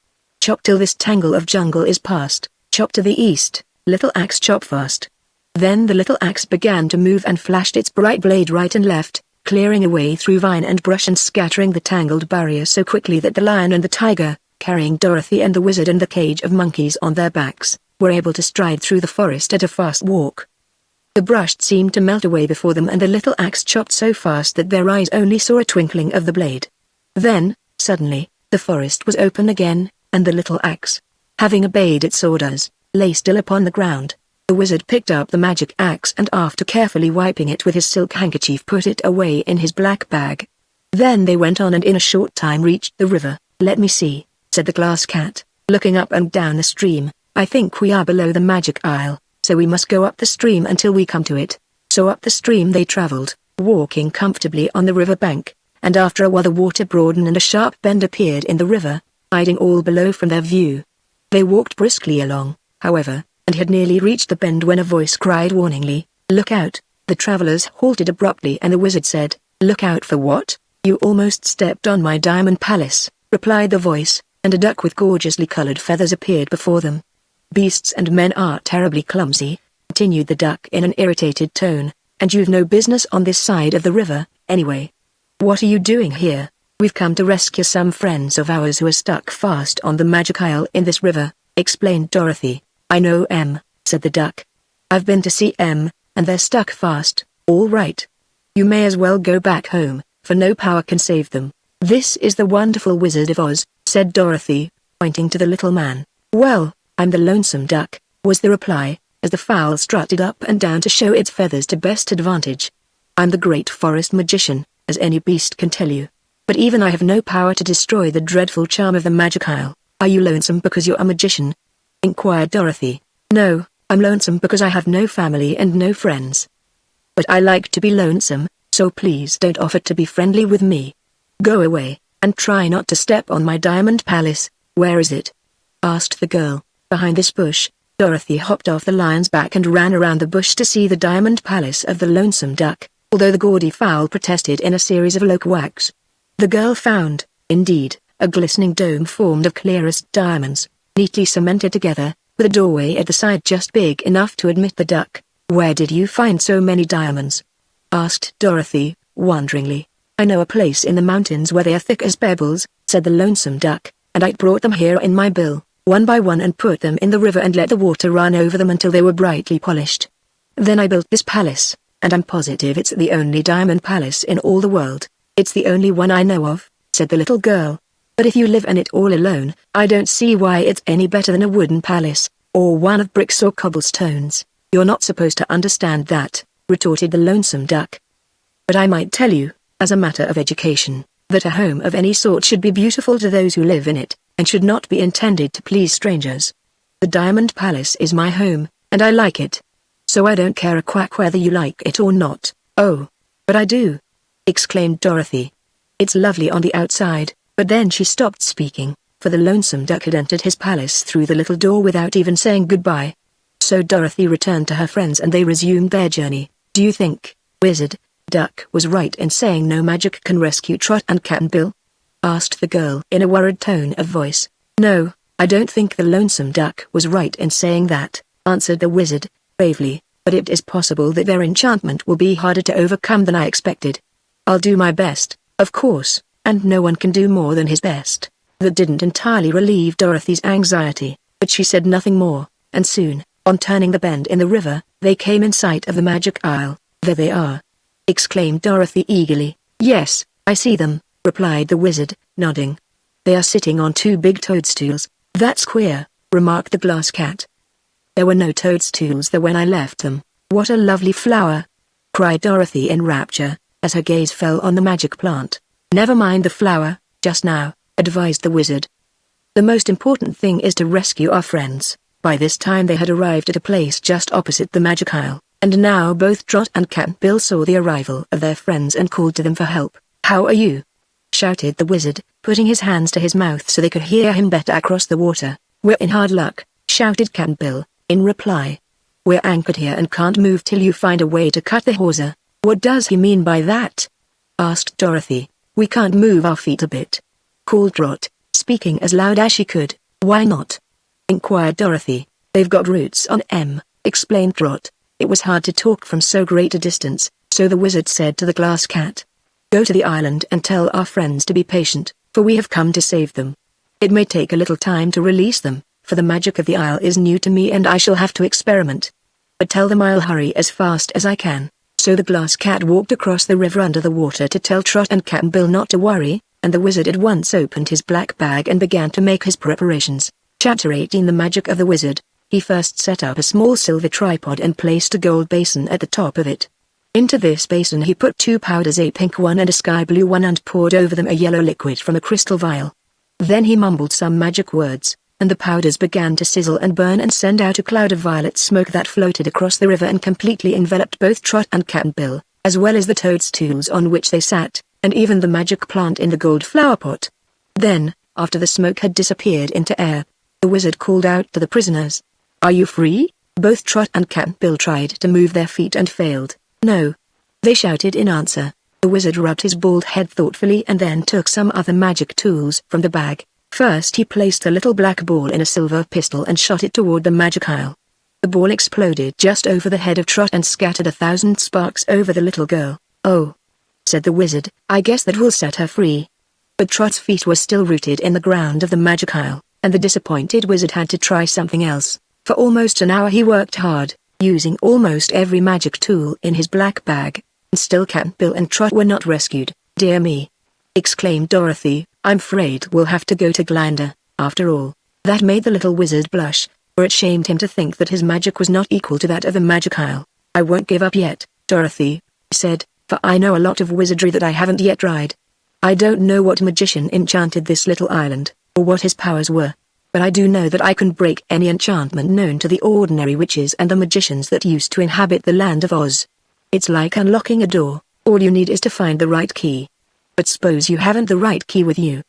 Chop till this tangle of jungle is past, chop to the east, little axe chop fast." Then the little axe began to move and flashed its bright blade right and left, clearing a way through vine and brush and scattering the tangled barrier so quickly that the lion and the tiger, carrying Dorothy and the wizard and the cage of monkeys on their backs, were able to stride through the forest at a fast walk. The brush seemed to melt away before them and the little axe chopped so fast that their eyes only saw a twinkling of the blade. Then, suddenly, the forest was open again, and the little axe, having obeyed its orders, lay still upon the ground. The wizard picked up the magic axe and after carefully wiping it with his silk handkerchief put it away in his black bag. Then they went on and in a short time reached the river. "Let me see," said the Glass Cat, looking up and down the stream. "I think we are below the magic isle, so we must go up the stream until we come to it." So up the stream they traveled, walking comfortably on the river bank, and after a while the water broadened and a sharp bend appeared in the river, hiding all below from their view. They walked briskly along, however, and had nearly reached the bend when a voice cried warningly, "Look out!" The travelers halted abruptly and the wizard said, "Look out for what? You almost stepped on my diamond palace," replied the voice, and a duck with gorgeously colored feathers appeared before them. "Beasts and men are terribly clumsy," continued the duck in an irritated tone, "and you've no business on this side of the river, anyway." "What are you doing here?" "We've come to rescue some friends of ours who are stuck fast on the magic isle in this river," explained Dorothy. "I know M," said the duck. "I've been to see M, and they're stuck fast." "All right. You may as well go back home, for no power can save them." "This is the wonderful Wizard of Oz," said Dorothy, pointing to the little man. "Well, I'm the lonesome duck," was the reply, as the fowl strutted up and down to show its feathers to best advantage. "I'm the great forest magician, as any beast can tell you. But even I have no power to destroy the dreadful charm of the magic isle." "Are you lonesome because you're a magician?" inquired Dorothy. "No," I'm lonesome because I have no family and no friends. But I like to be lonesome, so please don't offer to be friendly with me. Go away, and try not to step on my diamond palace. Where is it?" asked the girl. Behind this bush, Dorothy hopped off the lion's back and ran around the bush to see the diamond palace of the lonesome duck, although the gaudy fowl protested in a series of low quacks. The girl found, indeed, a glistening dome formed of clearest diamonds, neatly cemented together, with a doorway at the side just big enough to admit the duck. "Where did you find so many diamonds?" asked Dorothy, wonderingly. "I know a place in the mountains where they are thick as pebbles," said the lonesome duck, "and I brought them here in my bill, one by one, and put them in the river and let the water run over them until they were brightly polished. Then I built this palace, and I'm positive it's the only diamond palace in all the world. It's the only one I know of," said the little girl. "But if you live in it all alone, I don't see why it's any better than a wooden palace, or one of bricks or cobblestones." "You're not supposed to understand that," retorted the lonesome duck. "But I might tell you, as a matter of education, that a home of any sort should be beautiful to those who live in it, and should not be intended to please strangers. The Diamond Palace is my home, and I like it. So I don't care a quack whether you like it or not." "Oh, but I do!" exclaimed Dorothy. "It's lovely on the outside," but then she stopped speaking, for the lonesome duck had entered his palace through the little door without even saying goodbye. So Dorothy returned to her friends and they resumed their journey. "Do you think, Wizard Duck was right in saying no magic can rescue Trot and Cap'n Bill?" asked the girl in a worried tone of voice. "No, I don't think the lonesome duck was right in saying that," answered the wizard, bravely, "but it is possible that their enchantment will be harder to overcome than I expected. I'll do my best, of course, and no one can do more than his best." That didn't entirely relieve Dorothy's anxiety, but she said nothing more, and soon, on turning the bend in the river, they came in sight of the Magic Isle. "There they are!" exclaimed Dorothy eagerly. "Yes, I see them," replied the wizard, nodding. "They are sitting on two big toadstools." "That's queer," remarked the glass cat. "There were no toadstools there when I left them." "What a lovely flower!" cried Dorothy in rapture, as her gaze fell on the magic plant. "Never mind the flower, just now," advised the wizard. "The most important thing is to rescue our friends." By this time they had arrived at a place just opposite the Magic Isle, and now both Trot and Cap'n Bill saw the arrival of their friends and called to them for help. "How are you?" shouted the wizard, putting his hands to his mouth so they could hear him better across the water. "We're in hard luck," shouted Cap'n Bill, in reply. "We're anchored here and can't move till you find a way to cut the hawser." "What does he mean by that?" asked Dorothy. "We can't move our feet a bit," called Trot, speaking as loud as she could. "Why not?" inquired Dorothy. "They've got roots on M," explained Trot. It was hard to talk from so great a distance, so the wizard said to the glass cat, "Go to the island and tell our friends to be patient, for we have come to save them. It may take a little time to release them, for the magic of the isle is new to me and I shall have to experiment. But tell them I'll hurry as fast as I can." So the glass cat walked across the river under the water to tell Trot and Cap'n Bill not to worry, and the wizard at once opened his black bag and began to make his preparations. Chapter 18 The Magic of the Wizard. He first set up a small silver tripod and placed a gold basin at the top of it. Into this basin he put two powders, a pink one and a sky blue one, and poured over them a yellow liquid from a crystal vial. Then he mumbled some magic words, and the powders began to sizzle and burn and send out a cloud of violet smoke that floated across the river and completely enveloped both Trot and Cap'n Bill, as well as the toadstools on which they sat, and even the magic plant in the gold flower pot. Then, after the smoke had disappeared into air, the wizard called out to the prisoners. "Are you free?" Both Trot and Cap'n Bill tried to move their feet and failed. "No," they shouted in answer. The wizard rubbed his bald head thoughtfully and then took some other magic tools from the bag. First he placed a little black ball in a silver pistol and shot it toward the Magic Isle. The ball exploded just over the head of Trot and scattered 1,000 sparks over the little girl. "Oh," said the wizard, "I guess that will set her free." But Trot's feet were still rooted in the ground of the Magic Isle, and the disappointed wizard had to try something else. For almost an hour he worked hard, using almost every magic tool in his black bag, and still Cap'n Bill and Trot were not rescued. "Dear me," exclaimed Dorothy, "I'm afraid we'll have to go to Glinda, after all." That made the little wizard blush, for it shamed him to think that his magic was not equal to that of the Magic Isle. "I won't give up yet, Dorothy," said, "for I know a lot of wizardry that I haven't yet tried. I don't know what magician enchanted this little island, or what his powers were. but I do know that I can break any enchantment known to the ordinary witches and the magicians that used to inhabit the land of Oz. It's like unlocking a door, all you need is to find the right key. But suppose you haven't the right key with you,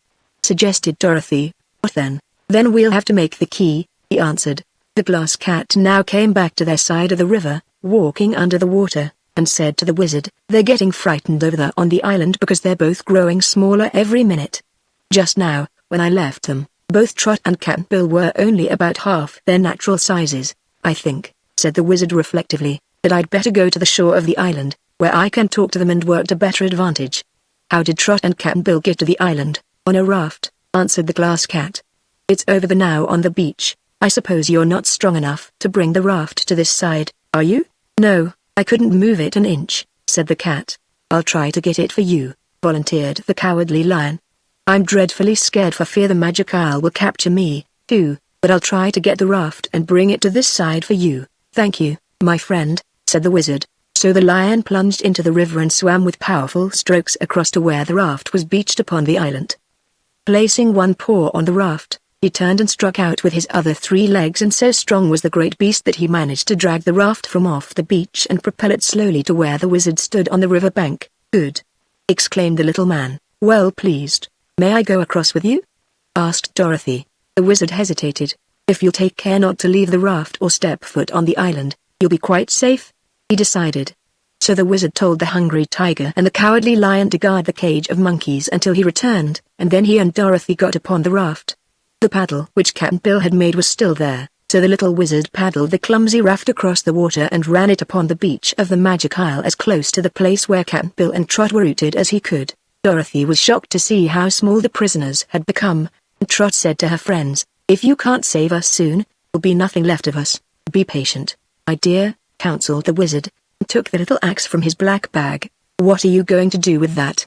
suggested Dorothy. What then? Then we'll have to make the key, he answered. The glass cat now came back to their side of the river, walking under the water, and said to the wizard, "They're getting frightened over there on the island because they're both growing smaller every minute. Just now, when I left them, both Trot and Cap'n Bill were only about half their natural sizes. I think," said the wizard reflectively, "that I'd better go to the shore of the island, where I can talk to them and work to better advantage." "How did Trot and Cap'n Bill get to the island?" "On a raft," answered the glass cat. "It's over there now on the beach. I suppose you're not strong enough to bring the raft to this side, are you?" "No, I couldn't move it an inch," said the cat. "I'll try to get it for you," volunteered the cowardly lion. "I'm dreadfully scared for fear the magic isle will capture me, too, but I'll try to get the raft and bring it to this side for you." "Thank you, my friend," said the wizard. So the lion plunged into the river and swam with powerful strokes across to where the raft was beached upon the island. Placing one paw on the raft, he turned and struck out with his other 3 legs, and so strong was the great beast that he managed to drag the raft from off the beach and propel it slowly to where the wizard stood on the river bank. "Good!" exclaimed the little man, well pleased. "May I go across with you?" asked Dorothy. The wizard hesitated. "If you'll take care not to leave the raft or step foot on the island, you'll be quite safe," he decided. So the wizard told the hungry tiger and the cowardly lion to guard the cage of monkeys until he returned, and then he and Dorothy got upon the raft. The paddle which Cap'n Bill had made was still there, so the little wizard paddled the clumsy raft across the water and ran it upon the beach of the Magic Isle as close to the place where Cap'n Bill and Trot were rooted as he could. Dorothy was shocked to see how small the prisoners had become, and Trot said to her friends, "If you can't save us soon, there'll be nothing left of us. Be patient, my dear," counseled the wizard, and took the little axe from his black bag. "What are you going to do with that?"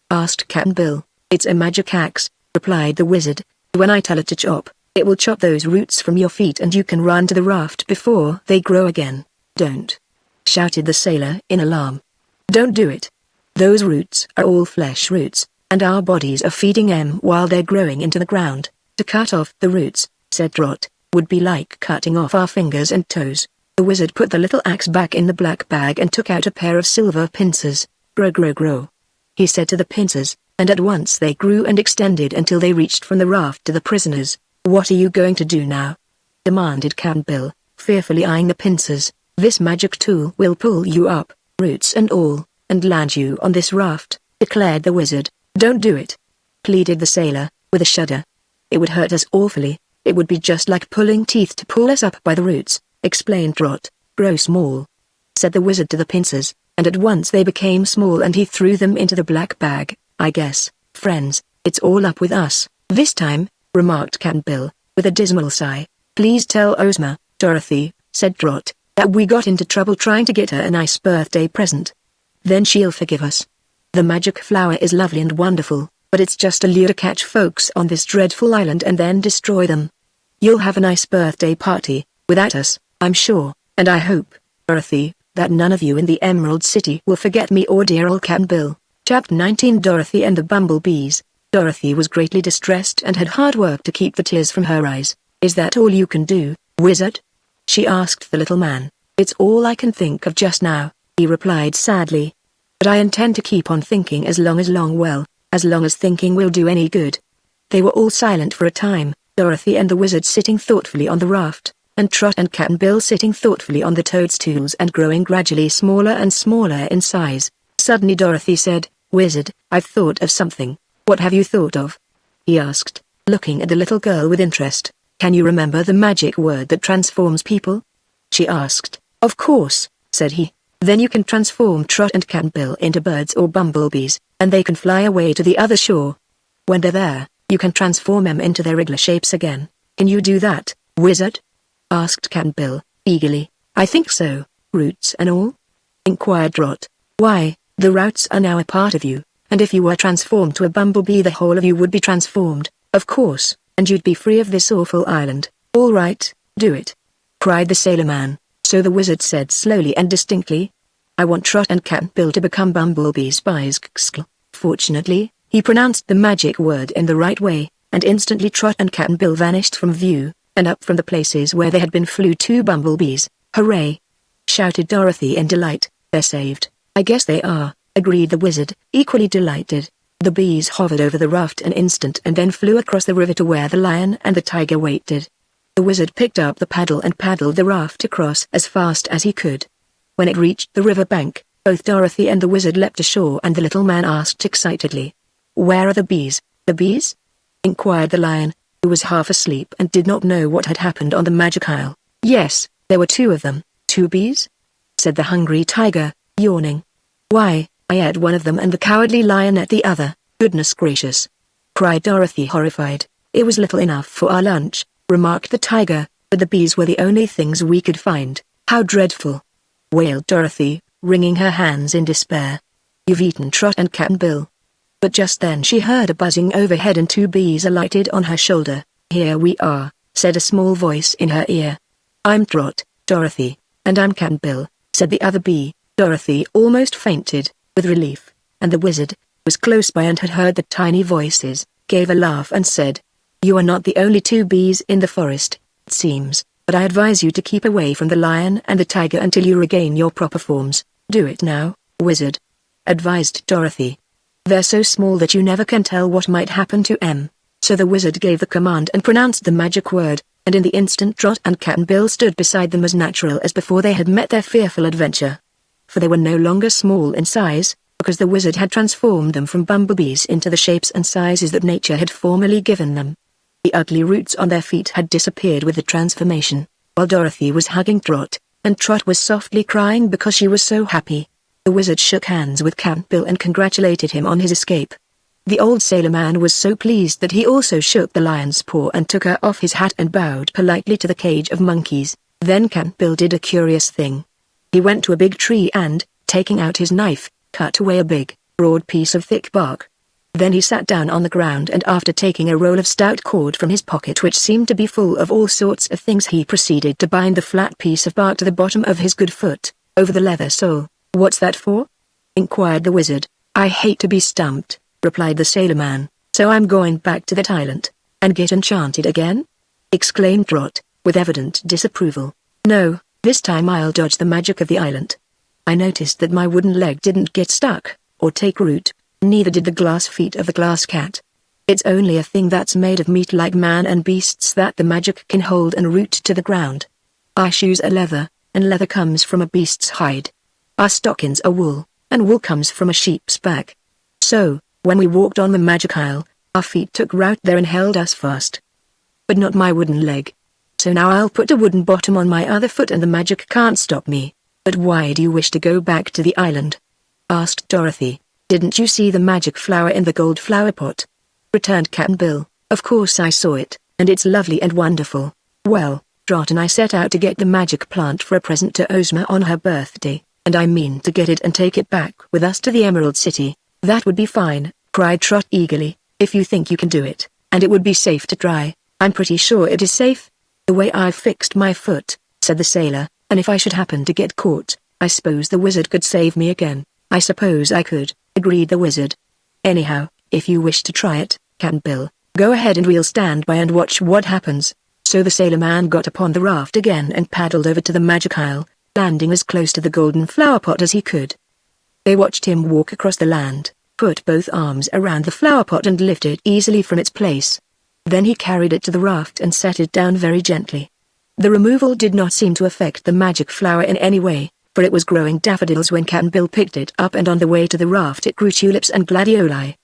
asked Cap'n Bill. "It's a magic axe," replied the wizard. "When I tell it to chop, it will chop those roots from your feet and you can run to the raft before they grow again." "Don't!" shouted the sailor in alarm. "Don't do it. Those roots are all flesh roots, and our bodies are feeding them while they're growing into the ground. To cut off the roots," said Trot, "would be like cutting off our fingers and toes." The wizard put the little axe back in the black bag and took out a pair of silver pincers. "Grow, grow, grow," he said to the pincers, and at once they grew and extended until they reached from the raft to the prisoners. "What are you going to do now?" demanded Cap'n Bill, fearfully eyeing the pincers. "This magic tool will pull you up, roots and all, and land you on this raft," declared the wizard. "Don't do it," pleaded the sailor, with a shudder. "It would hurt us awfully. It would be just like pulling teeth to pull us up by the roots," explained Trot. "Grow small," said the wizard to the pincers, and at once they became small and he threw them into the black bag. "I guess, friends, it's all up with us this time," remarked Cap'n Bill, with a dismal sigh. "Please tell Ozma, Dorothy," said Trot, "that we got into trouble trying to get her a nice birthday present. Then she'll forgive us. The magic flower is lovely and wonderful, but it's just a lure to catch folks on this dreadful island and then destroy them. You'll have a nice birthday party, without us, I'm sure, and I hope, Dorothy, that none of you in the Emerald City will forget me or dear old Cap'n Bill." Chapter 19 Dorothy and the Bumblebees. Dorothy was greatly distressed and had hard work to keep the tears from her eyes. "Is that all you can do, wizard?" she asked the little man. "It's all I can think of just now," he replied sadly. "But I intend to keep on thinking as long as thinking will do any good." They were all silent for a time, Dorothy and the wizard sitting thoughtfully on the raft, and Trot and Cap'n Bill sitting thoughtfully on the toadstools and growing gradually smaller and smaller in size. Suddenly Dorothy said, "Wizard, I've thought of something." "What have you thought of?" he asked, looking at the little girl with interest. "Can you remember the magic word that transforms people?" she asked. "Of course," said he. "Then you can transform Trot and Cap'n Bill into birds or bumblebees, and they can fly away to the other shore. When they're there, you can transform them into their regular shapes again. Can you do that, wizard?" asked Cap'n Bill, eagerly. "I think so, roots and all?" inquired Trot. "Why, the roots are now a part of you, and if you were transformed to a bumblebee the whole of you would be transformed, of course, and you'd be free of this awful island." "All right, do it," cried the sailor man. So the wizard said slowly and distinctly, "I want Trot and Cap'n Bill to become bumblebees by Fortunately, he pronounced the magic word in the right way, and instantly Trot and Cap'n Bill vanished from view, and up from the places where they had been flew 2 bumblebees. "Hooray!" shouted Dorothy in delight. "They're saved." "I guess they are," agreed the wizard, equally delighted. The bees hovered over the raft an instant and then flew across the river to where the lion and the tiger waited. The wizard picked up the paddle and paddled the raft across as fast as he could. When it reached the river bank, both Dorothy and the wizard leapt ashore and the little man asked excitedly, "Where are the bees?" "The bees?" inquired the lion, who was half asleep and did not know what had happened on the Magic Isle. "Yes, there were 2 of them." "2 bees?" said the hungry tiger, yawning. "Why, I ate one of them and the cowardly lion ate the other." "Goodness gracious!" cried Dorothy horrified. "It was little enough for our lunch," remarked the tiger, "but the bees were the only things we could find." "How dreadful!" wailed Dorothy, wringing her hands in despair. "You've eaten Trot and Cap'n Bill." But just then she heard a buzzing overhead and 2 bees alighted on her shoulder. "Here we are," said a small voice in her ear. "I'm Trot, Dorothy." "And I'm Cap'n Bill," said the other bee. Dorothy almost fainted with relief, and the wizard, who was close by and had heard the tiny voices, gave a laugh and said, "You are not the only 2 bees in the forest, it seems, but I advise you to keep away from the lion and the tiger until you regain your proper forms." "Do it now, wizard," advised Dorothy. "They're so small that you never can tell what might happen to them." So the wizard gave the command and pronounced the magic word, and in the instant Trot and Cap'n Bill stood beside them as natural as before they had met their fearful adventure. For they were no longer small in size, because the wizard had transformed them from bumblebees into the shapes and sizes that nature had formerly given them. The ugly roots on their feet had disappeared with the transformation, while Dorothy was hugging Trot, and Trot was softly crying because she was so happy. The wizard shook hands with Cap'n Bill and congratulated him on his escape. The old sailor man was so pleased that he also shook the lion's paw and took her off his hat and bowed politely to the cage of monkeys. Then Cap'n Bill did a curious thing. He went to a big tree and, taking out his knife, cut away a big, broad piece of thick bark. Then he sat down on the ground and after taking a roll of stout cord from his pocket which seemed to be full of all sorts of things he proceeded to bind the flat piece of bark to the bottom of his good foot, over the leather sole. "What's that for?" inquired the wizard. "I hate to be stumped," replied the sailor man, "so I'm going back to that island." "And get enchanted again?" exclaimed Trot, with evident disapproval. "No, this time I'll dodge the magic of the island. I noticed that my wooden leg didn't get stuck, or take root, neither did the glass feet of the glass cat. It's only a thing that's made of meat like man and beasts that the magic can hold and root to the ground. Our shoes are leather, and leather comes from a beast's hide. Our stockings are wool, and wool comes from a sheep's back. So, when we walked on the Magic Isle, our feet took root there and held us fast. But not my wooden leg. So now I'll put a wooden bottom on my other foot and the magic can't stop me." "But why do you wish to go back to the island?" asked Dorothy. "Didn't you see the magic flower in the gold flower pot?" returned Cap'n Bill. "Of course I saw it, and it's lovely and wonderful. Well, Trot and I set out to get the magic plant for a present to Ozma on her birthday, and I mean to get it and take it back with us to the Emerald City." "That would be fine," cried Trot eagerly, "if you think you can do it, and it would be safe to try." "I'm pretty sure it is safe. The way I've fixed my foot," said the sailor, "and if I should happen to get caught, I suppose the wizard could save me again." "I suppose I could," agreed the wizard. "Anyhow, if you wish to try it, Cap'n Bill, go ahead and we'll stand by and watch what happens." So the sailor man got upon the raft again and paddled over to the Magic Isle, landing as close to the golden flower pot as he could. They watched him walk across the land, put both arms around the flower pot and lift it easily from its place. Then he carried it to the raft and set it down very gently. The removal did not seem to affect the magic flower in any way, for it was growing daffodils when Cap'n Bill picked it up, and on the way to the raft it grew tulips and gladioli.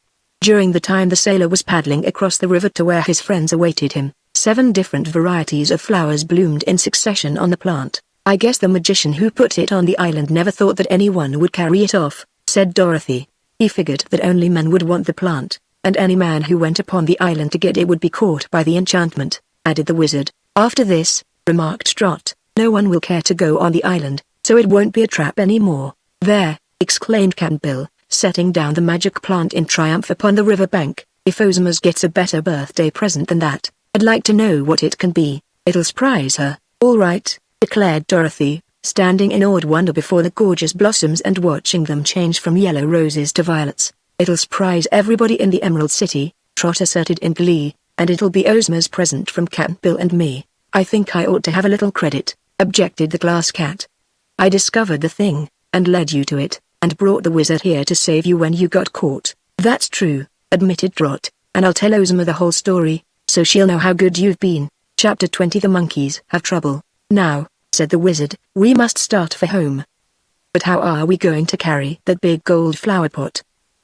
During the time the sailor was paddling across the river to where his friends awaited him, 7 different varieties of flowers bloomed in succession on the plant. "I guess the magician who put it on the island never thought that anyone would carry it off," said Dorothy. "He figured that only men would want the plant, and any man who went upon the island to get it would be caught by the enchantment," added the wizard. "After this," remarked Trot, "no one will care to go on the island, so it won't be a trap anymore." "There," exclaimed Cap'n Bill, setting down the magic plant in triumph upon the river bank, "if Ozma gets a better birthday present than that, I'd like to know what it can be. It'll surprise her." "All right," declared Dorothy, standing in awed wonder before the gorgeous blossoms and watching them change from yellow roses to violets. "It'll surprise everybody in the Emerald City," Trot asserted in glee. And it'll be Ozma's present from Cap'n Bill and me. I think I ought to have a little credit, objected the glass cat. I discovered the thing, and led you to it, and brought the wizard here to save you when you got caught. That's true, admitted Trot, and I'll tell Ozma the whole story, so she'll know how good you've been. Chapter 20 The monkeys have trouble. Now, said the wizard, we must start for home. But how are we going to carry that big gold flower pot?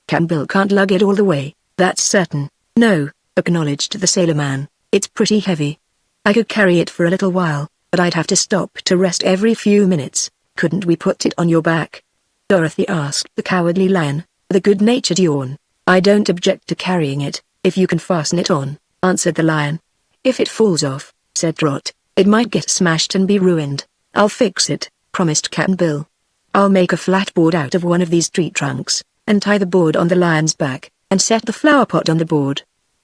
Cap'n Bill can't lug it all the way, that's certain. No, acknowledged the sailor man, it's pretty heavy. I could carry it for a little while, but I'd have to stop to rest every few minutes. Couldn't we put it on your back? Dorothy asked the Cowardly Lion, with a good-natured yawn. I don't object to carrying it, if you can fasten it on, answered the lion. If it falls off, said Trot, it might get smashed and be ruined. I'll fix it, promised Cap'n Bill. I'll make a flat board out of one of these tree trunks, and tie the board on the lion's back, and set the flower pot on the board.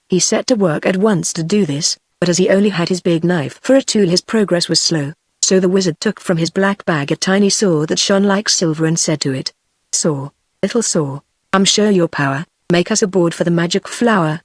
He set to work at once to do this, but as he only had his big knife for a tool his progress was slow, so the wizard took from his black bag a tiny saw that shone like silver and said to it, Saw, little saw, I'm sure your power, make us a board for the magic flower.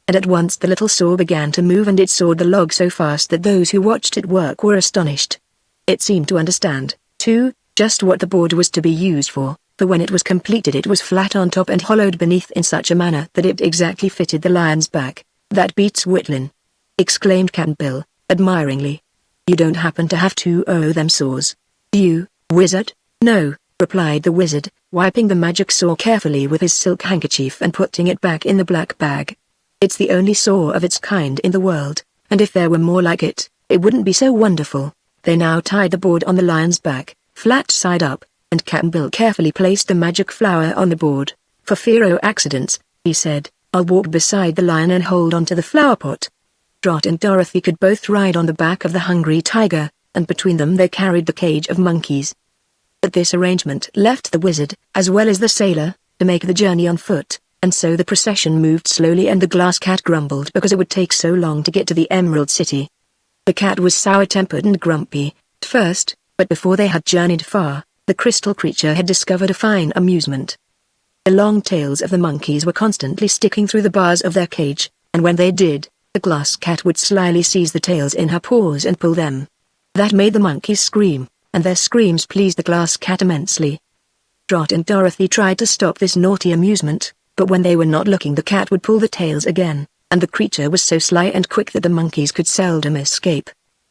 And at once the little saw began to move and it sawed the log so fast that those who watched it work were astonished. It seemed to understand, too, just what the board was to be used for when it was completed it was flat on top and hollowed beneath in such a manner that it exactly fitted the lion's back. That beats whittling, exclaimed Cap'n Bill, admiringly. You don't happen to have two o' them saws, do you, wizard? No, replied the wizard, wiping the magic saw carefully with his silk handkerchief and putting it back in the black bag. It's the only saw of its kind in the world, and if there were more like it, it wouldn't be so wonderful. They now tied the board on the lion's back, flat side up, and Cap'n Bill carefully placed the magic flower on the board. For fear of accidents, he said, I'll walk beside the lion and hold on to the flower pot. Trot and Dorothy could both ride on the back of the hungry tiger, and between them they carried the cage of monkeys. But this arrangement left the wizard, as well as the sailor, to make the journey on foot, and so the procession moved slowly and the glass cat grumbled because it would take so long to get to the Emerald City. The cat was sour-tempered and grumpy, at first, but before they had journeyed far, the crystal creature had discovered a fine amusement. The long tails of the monkeys were constantly sticking through the bars of their cage, and when they did, the glass cat would slyly seize the tails in her paws and pull them. That made the monkeys scream, and their screams pleased the glass cat immensely. Trot and Dorothy tried to stop this naughty amusement, but when they were not looking the cat would pull the tails again, and the creature was so sly and quick that the monkeys could seldom escape.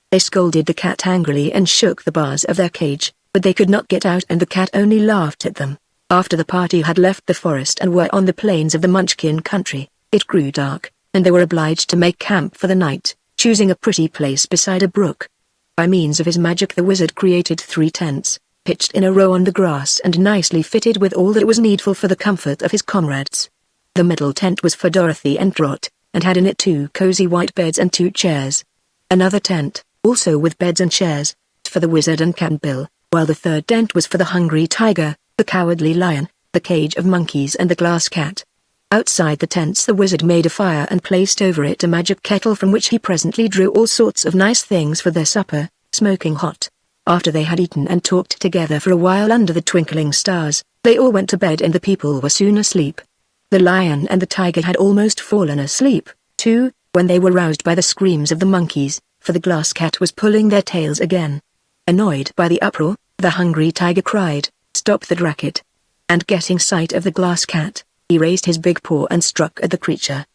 They scolded the cat angrily and shook the bars of their cage, but they could not get out and the cat only laughed at them. After the party had left the forest and were on the plains of the Munchkin country, it grew dark, and they were obliged to make camp for the night, choosing a pretty place beside a brook. By means of his magic the wizard created 3 tents, pitched in a row on the grass and nicely fitted with all that was needful for the comfort of his comrades. The middle tent was for Dorothy and Trot, and had in it 2 cozy white beds and 2 chairs. Another tent, also with beds and chairs, for the wizard and Cap'n Bill, while the 3rd tent was for the hungry tiger, the cowardly lion, the cage of monkeys and the glass cat. Outside the tents the wizard made a fire and placed over it a magic kettle from which he presently drew all sorts of nice things for their supper, smoking hot. After they had eaten and talked together for a while under the twinkling stars, they all went to bed and the people were soon asleep. The lion and the tiger had almost fallen asleep, too, when they were roused by the screams of the monkeys, for the glass cat was pulling their tails again. Annoyed by the uproar, the hungry tiger cried, "Stop that racket!" And getting sight of the glass cat, he raised his big paw and struck at the creature.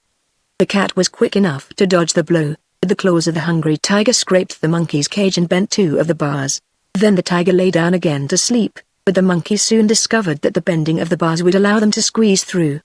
The cat was quick enough to dodge the blow, but the claws of the hungry tiger scraped the monkey's cage and bent 2 of the bars. Then the tiger lay down again to sleep, but the monkeys soon discovered that the bending of the bars would allow them to squeeze through.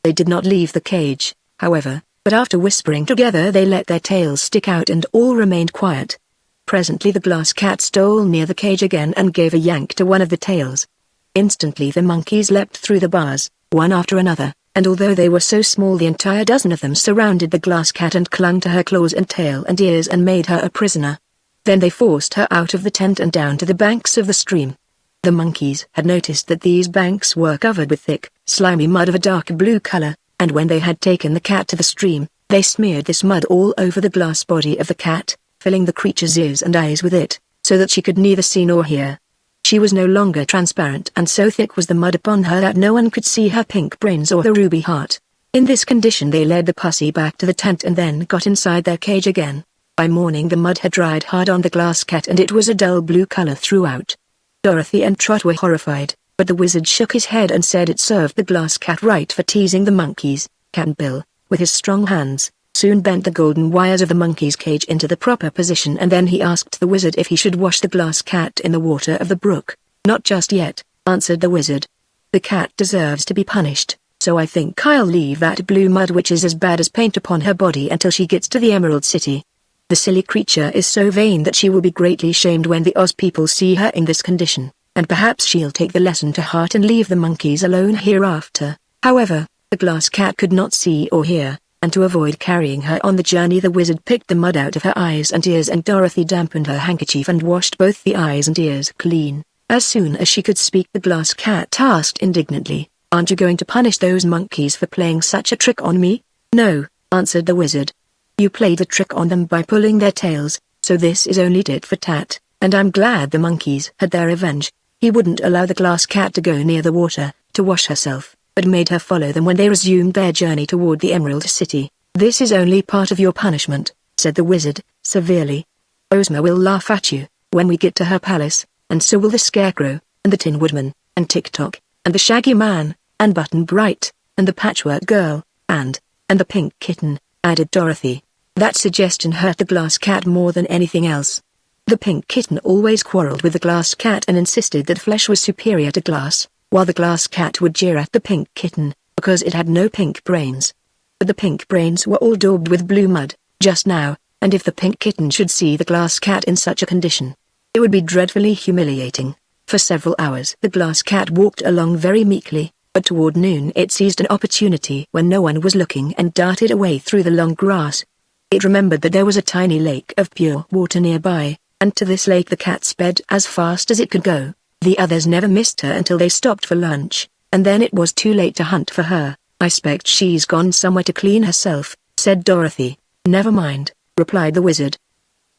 They did not leave the cage, however, but after whispering together they let their tails stick out and all remained quiet. Presently the glass cat stole near the cage again and gave a yank to one of the tails. Instantly the monkeys leapt through the bars, one after another, and although they were so small the entire dozen of them surrounded the glass cat and clung to her claws and tail and ears and made her a prisoner. Then they forced her out of the tent and down to the banks of the stream. The monkeys had noticed that these banks were covered with thick, slimy mud of a dark blue color, and when they had taken the cat to the stream, they smeared this mud all over the glass body of the cat, filling the creature's ears and eyes with it, so that she could neither see nor hear. She was no longer transparent and so thick was the mud upon her that no one could see her pink brains or her ruby heart. In this condition they led the pussy back to the tent and then got inside their cage again. By morning the mud had dried hard on the glass cat and it was a dull blue color throughout. Dorothy and Trot were horrified, but the wizard shook his head and said it served the glass cat right for teasing the monkeys. Cap'n Bill, with his strong hands, soon bent the golden wires of the monkey's cage into the proper position and then he asked the wizard if he should wash the glass cat in the water of the brook. Not just yet, answered the wizard. The cat deserves to be punished, so I think I'll leave that blue mud which is as bad as paint upon her body until she gets to the Emerald City. The silly creature is so vain that she will be greatly shamed when the Oz people see her in this condition, and perhaps she'll take the lesson to heart and leave the monkeys alone hereafter. However, the glass cat could not see or hear, and to avoid carrying her on the journey the wizard picked the mud out of her eyes and ears and Dorothy dampened her handkerchief and washed both the eyes and ears clean. As soon as she could speak the glass cat asked indignantly, "Aren't you going to punish those monkeys for playing such a trick on me?" "No," answered the wizard. "You played a trick on them by pulling their tails, so this is only tit for tat, and I'm glad the monkeys had their revenge." He wouldn't allow the glass cat to go near the water, to wash herself, but made her follow them when they resumed their journey toward the Emerald City. "This is only part of your punishment," said the wizard, severely. "Ozma will laugh at you, when we get to her palace, and so will the Scarecrow, and the Tin Woodman, and Tick-Tock, and the Shaggy Man, and Button Bright, and the Patchwork Girl, and the Pink Kitten," added Dorothy. That suggestion hurt the glass cat more than anything else. The Pink Kitten always quarreled with the glass cat and insisted that flesh was superior to glass, while the glass cat would jeer at the Pink Kitten, because it had no pink brains. But the pink brains were all daubed with blue mud, just now, and if the Pink Kitten should see the glass cat in such a condition, it would be dreadfully humiliating. For several hours the glass cat walked along very meekly, but toward noon it seized an opportunity when no one was looking and darted away through the long grass. It remembered that there was a tiny lake of pure water nearby, and to this lake the cat sped as fast as it could go. The others never missed her until they stopped for lunch, and then it was too late to hunt for her. "I expect she's gone somewhere to clean herself," said Dorothy. "Never mind," replied the wizard.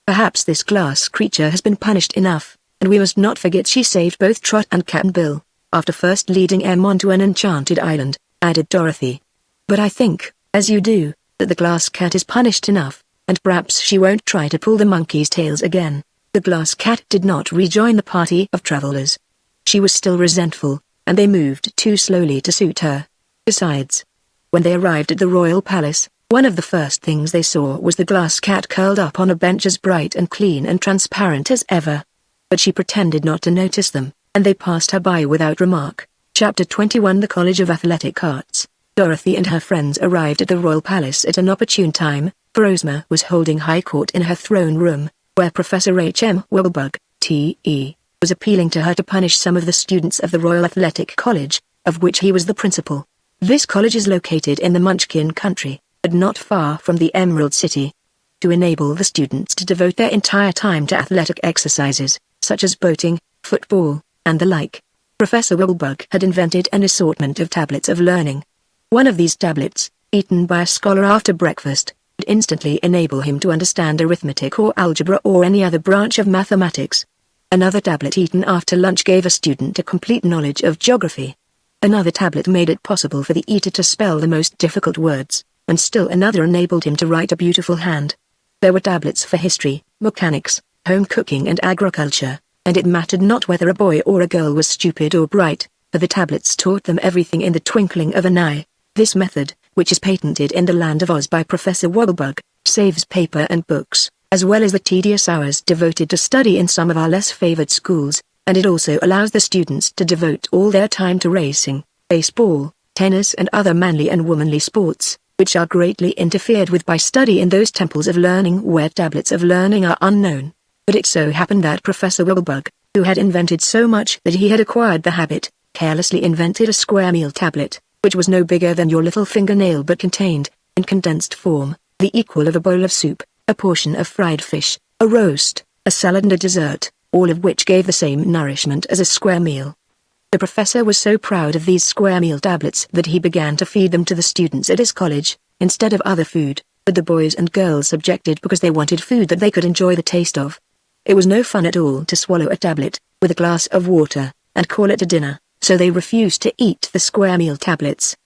"Perhaps this glass creature has been punished enough, and we must not forget she saved both Trot and Cap'n Bill, after first leading Em onto an enchanted island," added Dorothy. "But I think, as you do, that the glass cat is punished enough, and perhaps she won't try to pull the monkey's tails again." The glass cat did not rejoin the party of travelers. She was still resentful, and they moved too slowly to suit her. Besides, when they arrived at the royal palace, one of the first things they saw was the glass cat curled up on a bench as bright and clean and transparent as ever. But she pretended not to notice them, and they passed her by without remark. Chapter 21 The College of Athletic Arts. Dorothy and her friends arrived at the royal palace at an opportune time, for Ozma was holding high court in her throne room, where Professor H.M. Wibblebug, T.E., was appealing to her to punish some of the students of the Royal Athletic College, of which he was the principal. This college is located in the Munchkin country, but not far from the Emerald City. To enable the students to devote their entire time to athletic exercises, such as boating, football, and the like, Professor Wibblebug had invented an assortment of tablets of learning. One of these tablets, eaten by a scholar after breakfast, would instantly enable him to understand arithmetic or algebra or any other branch of mathematics. Another tablet eaten after lunch gave a student a complete knowledge of geography. Another tablet made it possible for the eater to spell the most difficult words, and still another enabled him to write a beautiful hand. There were tablets for history, mechanics, home cooking and agriculture, and it mattered not whether a boy or a girl was stupid or bright, for the tablets taught them everything in the twinkling of an eye. This method, which is patented in the land of Oz by Professor Wibblebug, saves paper and books, as well as the tedious hours devoted to study in some of our less favored schools, and it also allows the students to devote all their time to racing, baseball, tennis and other manly and womanly sports, which are greatly interfered with by study in those temples of learning where tablets of learning are unknown. But it so happened that Professor Wibblebug, who had invented so much that he had acquired the habit, carelessly invented a square meal tablet, which was no bigger than your little fingernail but contained, in condensed form, the equal of a bowl of soup, a portion of fried fish, a roast, a salad and a dessert, all of which gave the same nourishment as a square meal. The professor was so proud of these square meal tablets that he began to feed them to the students at his college, instead of other food, but the boys and girls objected because they wanted food that they could enjoy the taste of. It was no fun at all to swallow a tablet, with a glass of water, and call it a dinner, so they refused to eat the square meal tablets.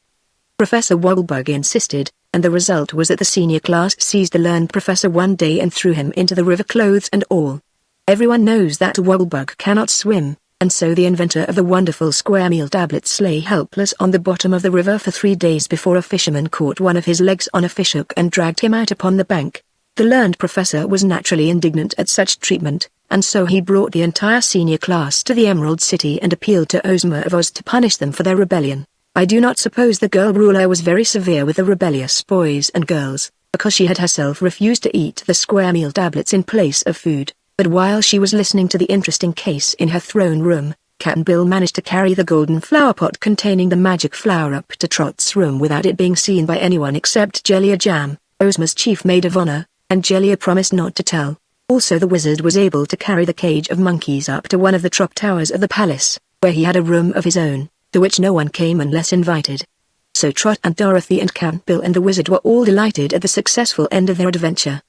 Professor Wogglebug insisted, and the result was that the senior class seized the learned professor one day and threw him into the river, clothes and all. Everyone knows that Wogglebug cannot swim, and so the inventor of the wonderful square meal tablets lay helpless on the bottom of the river for 3 days before a fisherman caught one of his legs on a fishhook and dragged him out upon the bank. The learned professor was naturally indignant at such treatment, and so he brought the entire senior class to the Emerald City and appealed to Ozma of Oz to punish them for their rebellion. I do not suppose the girl ruler was very severe with the rebellious boys and girls, because she had herself refused to eat the square meal tablets in place of food. But while she was listening to the interesting case in her throne room, Cap'n Bill managed to carry the golden flower pot containing the magic flower up to Trot's room without it being seen by anyone except Jellia Jam, Ozma's chief maid of honor, and Jellia promised not to tell. Also the wizard was able to carry the cage of monkeys up to one of the top towers of the palace, where he had a room of his own, to which no one came unless invited. So Trot and Dorothy and Cap'n Bill and the wizard were all delighted at the successful end of their adventure.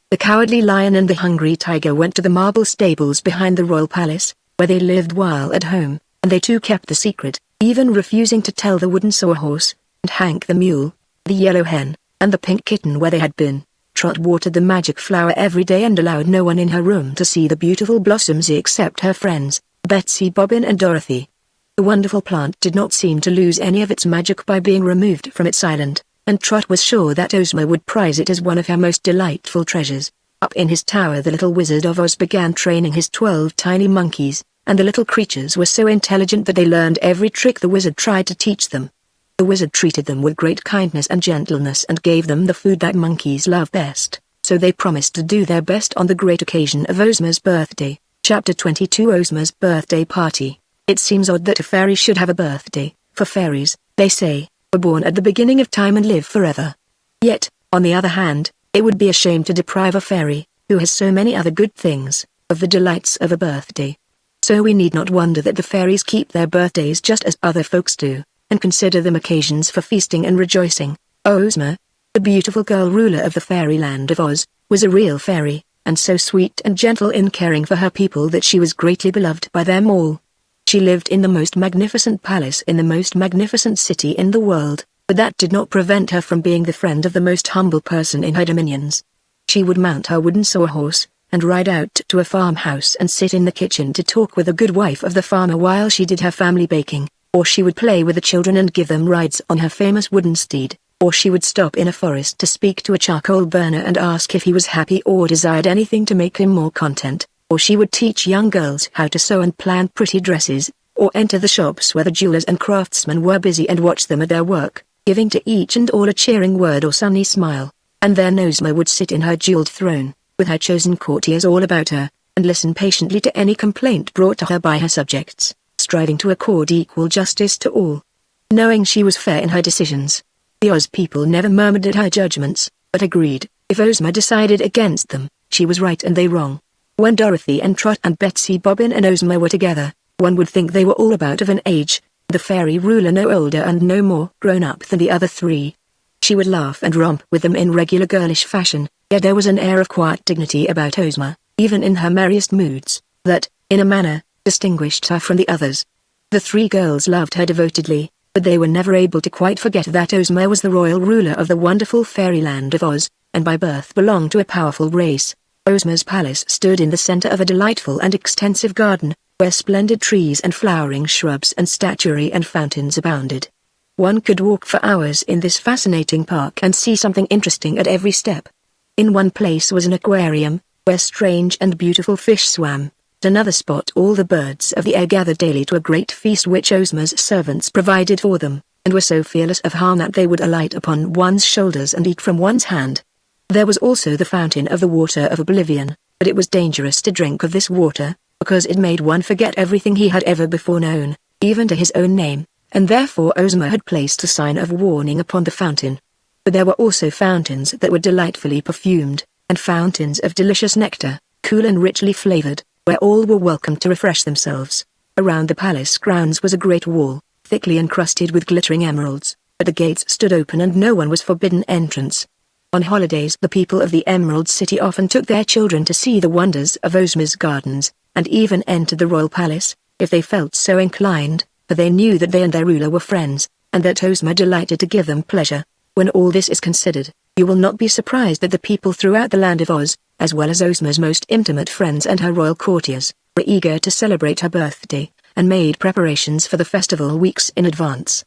The Cowardly Lion and the Hungry Tiger went to the marble stables behind the royal palace, where they lived while at home, and they too kept the secret, even refusing to tell the wooden sawhorse, and Hank the mule, the yellow hen, and the pink kitten where they had been. Trot watered the magic flower every day and allowed no one in her room to see the beautiful blossoms except her friends, Betsy, Bobbin and Dorothy. The wonderful plant did not seem to lose any of its magic by being removed from its island, and Trot was sure that Ozma would prize it as one of her most delightful treasures. Up in his tower the little Wizard of Oz began training his 12 tiny monkeys, and the little creatures were so intelligent that they learned every trick the wizard tried to teach them. The wizard treated them with great kindness and gentleness and gave them the food that monkeys love best, so they promised to do their best on the great occasion of Ozma's birthday. Chapter 22 Ozma's Birthday Party. It seems odd that a fairy should have a birthday, for fairies, they say, were born at the beginning of time and live forever. Yet, on the other hand, it would be a shame to deprive a fairy, who has so many other good things, of the delights of a birthday. So we need not wonder that the fairies keep their birthdays just as other folks do, and consider them occasions for feasting and rejoicing. Ozma, the beautiful girl ruler of the fairyland of Oz, was a real fairy, and so sweet and gentle in caring for her people that she was greatly beloved by them all. She lived in the most magnificent palace in the most magnificent city in the world, but that did not prevent her from being the friend of the most humble person in her dominions. She would mount her wooden sawhorse, and ride out to a farmhouse and sit in the kitchen to talk with the good wife of the farmer while she did her family baking, or she would play with the children and give them rides on her famous wooden steed, or she would stop in a forest to speak to a charcoal burner and ask if he was happy or desired anything to make him more content. Or she would teach young girls how to sew and plan pretty dresses, or enter the shops where the jewelers and craftsmen were busy and watch them at their work, giving to each and all a cheering word or sunny smile. And then Ozma would sit in her jeweled throne, with her chosen courtiers all about her, and listen patiently to any complaint brought to her by her subjects, striving to accord equal justice to all. Knowing she was fair in her decisions, the Oz people never murmured at her judgments, but agreed, if Ozma decided against them, she was right and they wrong. When Dorothy and Trot and Betsy, Bobbin and Ozma were together, one would think they were all about of an age, the fairy ruler no older and no more grown up than the other three. She would laugh and romp with them in regular girlish fashion, yet there was an air of quiet dignity about Ozma, even in her merriest moods, that, in a manner, distinguished her from the others. The three girls loved her devotedly, but they were never able to quite forget that Ozma was the royal ruler of the wonderful fairyland of Oz, and by birth belonged to a powerful race. Ozma's palace stood in the center of a delightful and extensive garden, where splendid trees and flowering shrubs and statuary and fountains abounded. One could walk for hours in this fascinating park and see something interesting at every step. In one place was an aquarium, where strange and beautiful fish swam. At another spot all the birds of the air gathered daily to a great feast which Ozma's servants provided for them, and were so fearless of harm that they would alight upon one's shoulders and eat from one's hand. There was also the fountain of the water of oblivion, but it was dangerous to drink of this water, because it made one forget everything he had ever before known, even to his own name, and therefore Ozma had placed a sign of warning upon the fountain. But there were also fountains that were delightfully perfumed, and fountains of delicious nectar, cool and richly flavored, where all were welcome to refresh themselves. Around the palace grounds was a great wall, thickly encrusted with glittering emeralds, but the gates stood open and no one was forbidden entrance. On holidays the people of the Emerald City often took their children to see the wonders of Ozma's gardens, and even entered the royal palace, if they felt so inclined, for they knew that they and their ruler were friends, and that Ozma delighted to give them pleasure. When all this is considered, you will not be surprised that the people throughout the land of Oz, as well as Ozma's most intimate friends and her royal courtiers, were eager to celebrate her birthday, and made preparations for the festival weeks in advance.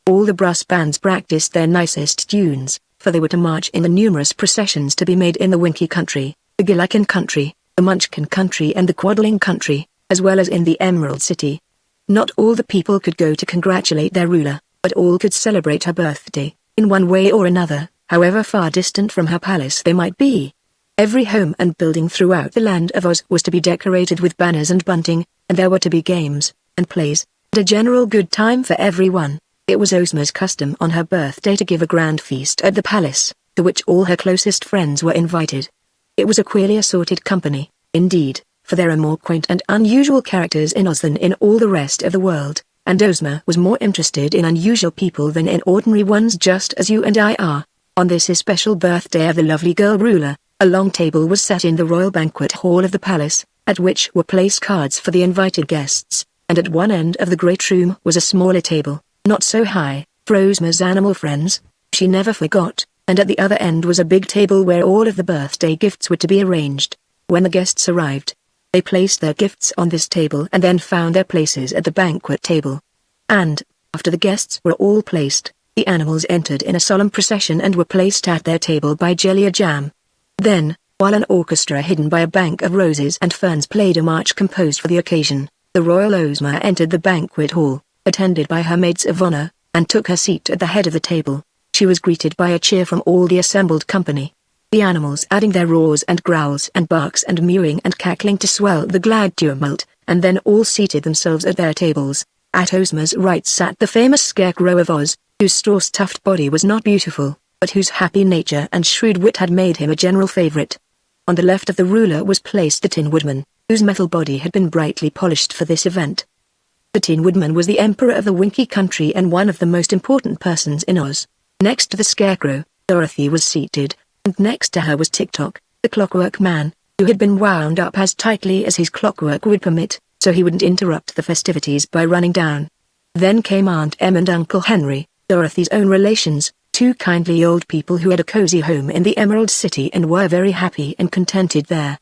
All the brass bands practiced their nicest tunes, for they were to march in the numerous processions to be made in the Winkie country, the Gillikin country, the Munchkin country and the Quadling country, as well as in the Emerald City. Not all the people could go to congratulate their ruler, but all could celebrate her birthday, in one way or another, however far distant from her palace they might be. Every home and building throughout the land of Oz was to be decorated with banners and bunting, and there were to be games, and plays, and a general good time for everyone. It was Ozma's custom on her birthday to give a grand feast at the palace, to which all her closest friends were invited. It was a queerly assorted company, indeed, for there are more quaint and unusual characters in Oz than in all the rest of the world, and Ozma was more interested in unusual people than in ordinary ones, just as you and I are. On this especial birthday of the lovely girl ruler, a long table was set in the royal banquet hall of the palace, at which were placed cards for the invited guests, and at one end of the great room was a smaller table, not so high, for Ozma's animal friends, she never forgot, and at the other end was a big table where all of the birthday gifts were to be arranged. When the guests arrived, they placed their gifts on this table and then found their places at the banquet table. And, after the guests were all placed, the animals entered in a solemn procession and were placed at their table by Jellia Jam. Then, while an orchestra hidden by a bank of roses and ferns played a march composed for the occasion, the royal Ozma entered the banquet hall, attended by her maids of honor, and took her seat at the head of the table. She was greeted by a cheer from all the assembled company, the animals adding their roars and growls and barks and mewing and cackling to swell the glad tumult, and then all seated themselves at their tables. At Ozma's right sat the famous Scarecrow of Oz, whose straw-stuffed body was not beautiful, but whose happy nature and shrewd wit had made him a general favorite. On the left of the ruler was placed the Tin Woodman, whose metal body had been brightly polished for this event. The Tin Woodman was the emperor of the Winkie country and one of the most important persons in Oz. Next to the Scarecrow, Dorothy was seated, and next to her was Tik-Tok, the Clockwork Man, who had been wound up as tightly as his clockwork would permit, so he wouldn't interrupt the festivities by running down. Then came Aunt Em and Uncle Henry, Dorothy's own relations, two kindly old people who had a cozy home in the Emerald City and were very happy and contented there.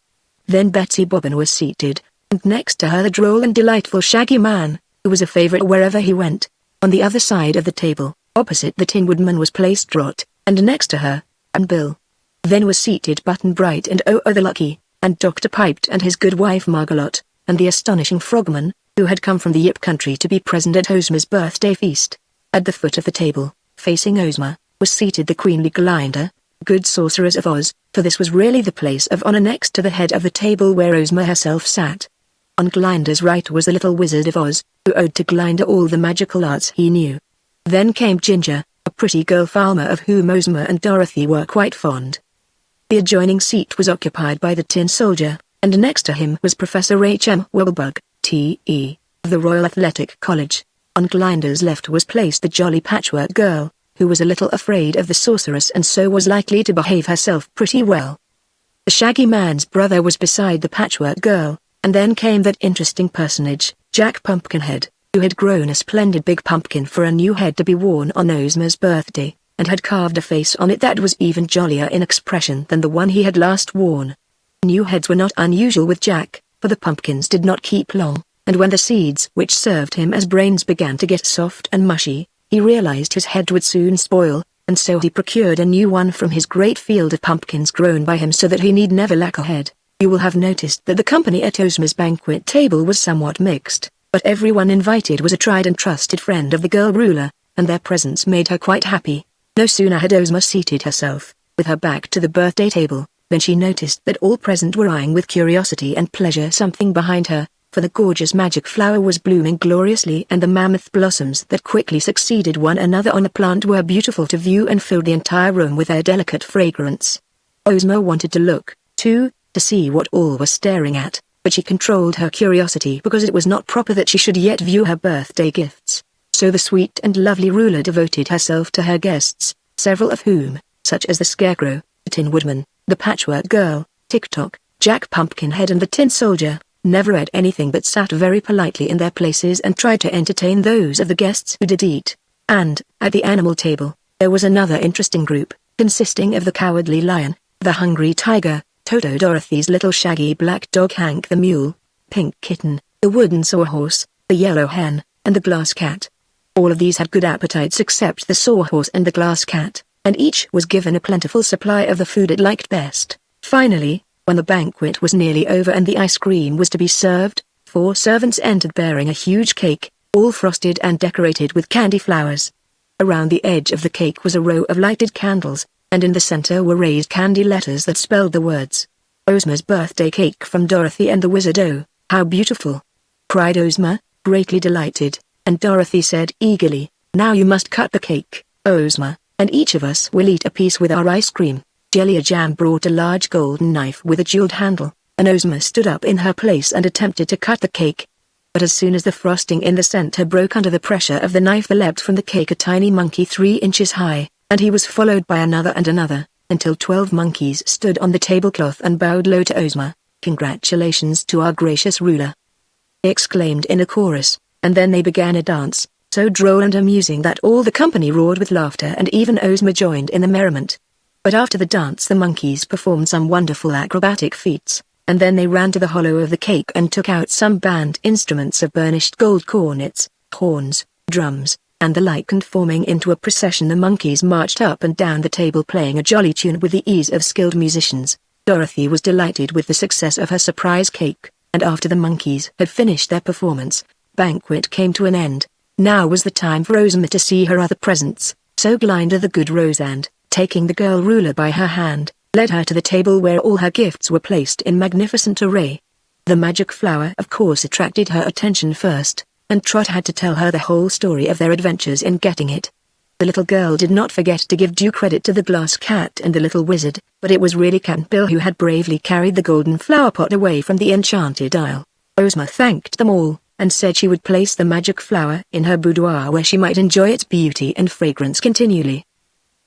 Then Betsy Bobbin was seated, and next to her the droll and delightful Shaggy Man, who was a favorite wherever he went. On the other side of the table, opposite the Tin Woodman, was placed Trot, and next to her, and Bill. Then was seated Button Bright and Oh-Oh the Lucky, and Dr. Piped and his good wife Margalot, and the astonishing Frogman, who had come from the Yip country to be present at Ozma's birthday feast. At the foot of the table, facing Ozma, was seated the queenly Glinda, good sorceress of Oz, for this was really the place of honor next to the head of the table where Ozma herself sat. On Glinda's right was the little Wizard of Oz, who owed to Glinda all the magical arts he knew. Then came Ginger, a pretty girl farmer of whom Ozma and Dorothy were quite fond. The adjoining seat was occupied by the Tin Soldier, and next to him was Professor H.M. Wibblebug, T.E., of the Royal Athletic College. On Glinda's left was placed the Jolly Patchwork Girl, who was a little afraid of the sorceress and so was likely to behave herself pretty well. The Shaggy Man's brother was beside the Patchwork Girl, and then came that interesting personage, Jack Pumpkinhead, who had grown a splendid big pumpkin for a new head to be worn on Ozma's birthday, and had carved a face on it that was even jollier in expression than the one he had last worn. New heads were not unusual with Jack, for the pumpkins did not keep long, and when the seeds which served him as brains began to get soft and mushy, he realized his head would soon spoil, and so he procured a new one from his great field of pumpkins grown by him so that he need never lack a head. You will have noticed that the company at Ozma's banquet table was somewhat mixed, but everyone invited was a tried and trusted friend of the girl ruler, and their presence made her quite happy. No sooner had Ozma seated herself, with her back to the birthday table, than she noticed that all present were eyeing with curiosity and pleasure something behind her, for the gorgeous magic flower was blooming gloriously and the mammoth blossoms that quickly succeeded one another on the plant were beautiful to view and filled the entire room with their delicate fragrance. Ozma wanted to look, too, to see what all were staring at, but she controlled her curiosity because it was not proper that she should yet view her birthday gifts. So the sweet and lovely ruler devoted herself to her guests, several of whom, such as the Scarecrow, the Tin Woodman, the Patchwork Girl, Tik-Tok, Jack Pumpkinhead and the Tin Soldier, never ate anything but sat very politely in their places and tried to entertain those of the guests who did eat. And, at the animal table, there was another interesting group, consisting of the cowardly lion, the hungry tiger, Toto Dorothy's little shaggy black dog Hank the mule, Pink Kitten, the wooden sawhorse, the yellow hen, and the glass cat. All of these had good appetites except the sawhorse and the glass cat, and each was given a plentiful supply of the food it liked best. Finally, when the banquet was nearly over and the ice cream was to be served, 4 servants entered bearing a huge cake, all frosted and decorated with candy flowers. Around the edge of the cake was a row of lighted candles, and in the center were raised candy letters that spelled the words, "Ozma's birthday cake from Dorothy and the Wizard." "Oh, how beautiful!" cried Ozma, greatly delighted, and Dorothy said eagerly, "Now you must cut the cake, Ozma, and each of us will eat a piece with our ice cream." Jelly Jam brought a large golden knife with a jeweled handle, and Ozma stood up in her place and attempted to cut the cake. But as soon as the frosting in the center broke under the pressure of the knife, there leapt from the cake a tiny monkey 3 inches high, and he was followed by another and another, until 12 monkeys stood on the tablecloth and bowed low to Ozma. "Congratulations to our gracious ruler!" they exclaimed in a chorus, and then they began a dance, so droll and amusing that all the company roared with laughter, and even Ozma joined in the merriment. But after the dance the monkeys performed some wonderful acrobatic feats, and then they ran to the hollow of the cake and took out some band instruments of burnished gold, cornets, horns, drums, and the like, and forming into a procession the monkeys marched up and down the table playing a jolly tune with the ease of skilled musicians. Dorothy was delighted with the success of her surprise cake, and after the monkeys had finished their performance, banquet came to an end. Now was the time for Ozma to see her other presents, so Glinda the good rose and, taking the girl ruler by her hand, led her to the table where all her gifts were placed in magnificent array. The magic flower of course attracted her attention first, and Trot had to tell her the whole story of their adventures in getting it. The little girl did not forget to give due credit to the glass cat and the little wizard, but it was really Cap'n Bill who had bravely carried the golden flower pot away from the enchanted isle. Ozma thanked them all, and said she would place the magic flower in her boudoir where she might enjoy its beauty and fragrance continually.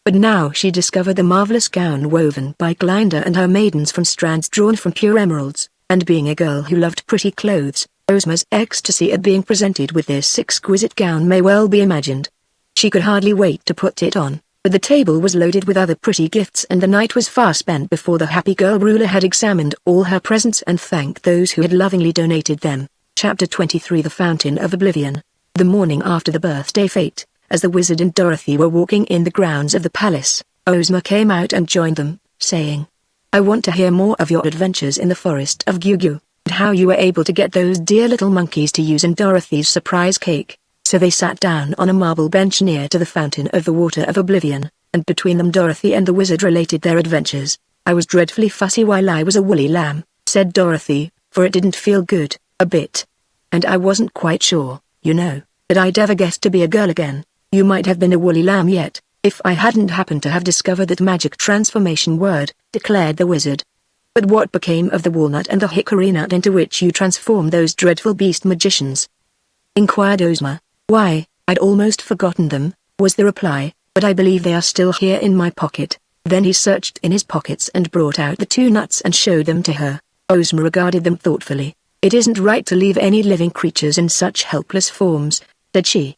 But now she discovered the marvelous gown woven by Glinda and her maidens from strands drawn from pure emeralds, and being a girl who loved pretty clothes, Ozma's ecstasy at being presented with this exquisite gown may well be imagined. She could hardly wait to put it on, but the table was loaded with other pretty gifts and the night was far spent before the happy girl ruler had examined all her presents and thanked those who had lovingly donated them. Chapter 23 The Fountain of Oblivion. The morning after the birthday fete, as the wizard and Dorothy were walking in the grounds of the palace, Ozma came out and joined them, saying, "I want to hear more of your adventures in the forest of Gugu, and how you were able to get those dear little monkeys to use in Dorothy's surprise cake." So they sat down on a marble bench near to the fountain of the water of oblivion, and between them Dorothy and the wizard related their adventures. "I was dreadfully fussy while I was a woolly lamb," said Dorothy, "for it didn't feel good, a bit. And I wasn't quite sure, you know, that I'd ever get to be a girl again. You might have been a woolly lamb yet, if I hadn't happened to have discovered that magic transformation word," declared the wizard. "But what became of the walnut and the hickory nut into which you transformed those dreadful beast magicians?" inquired Ozma. "Why, I'd almost forgotten them," was the reply, "but I believe they are still here in my pocket." Then he searched in his pockets and brought out the 2 nuts and showed them to her. Ozma regarded them thoughtfully. "It isn't right to leave any living creatures in such helpless forms," said she.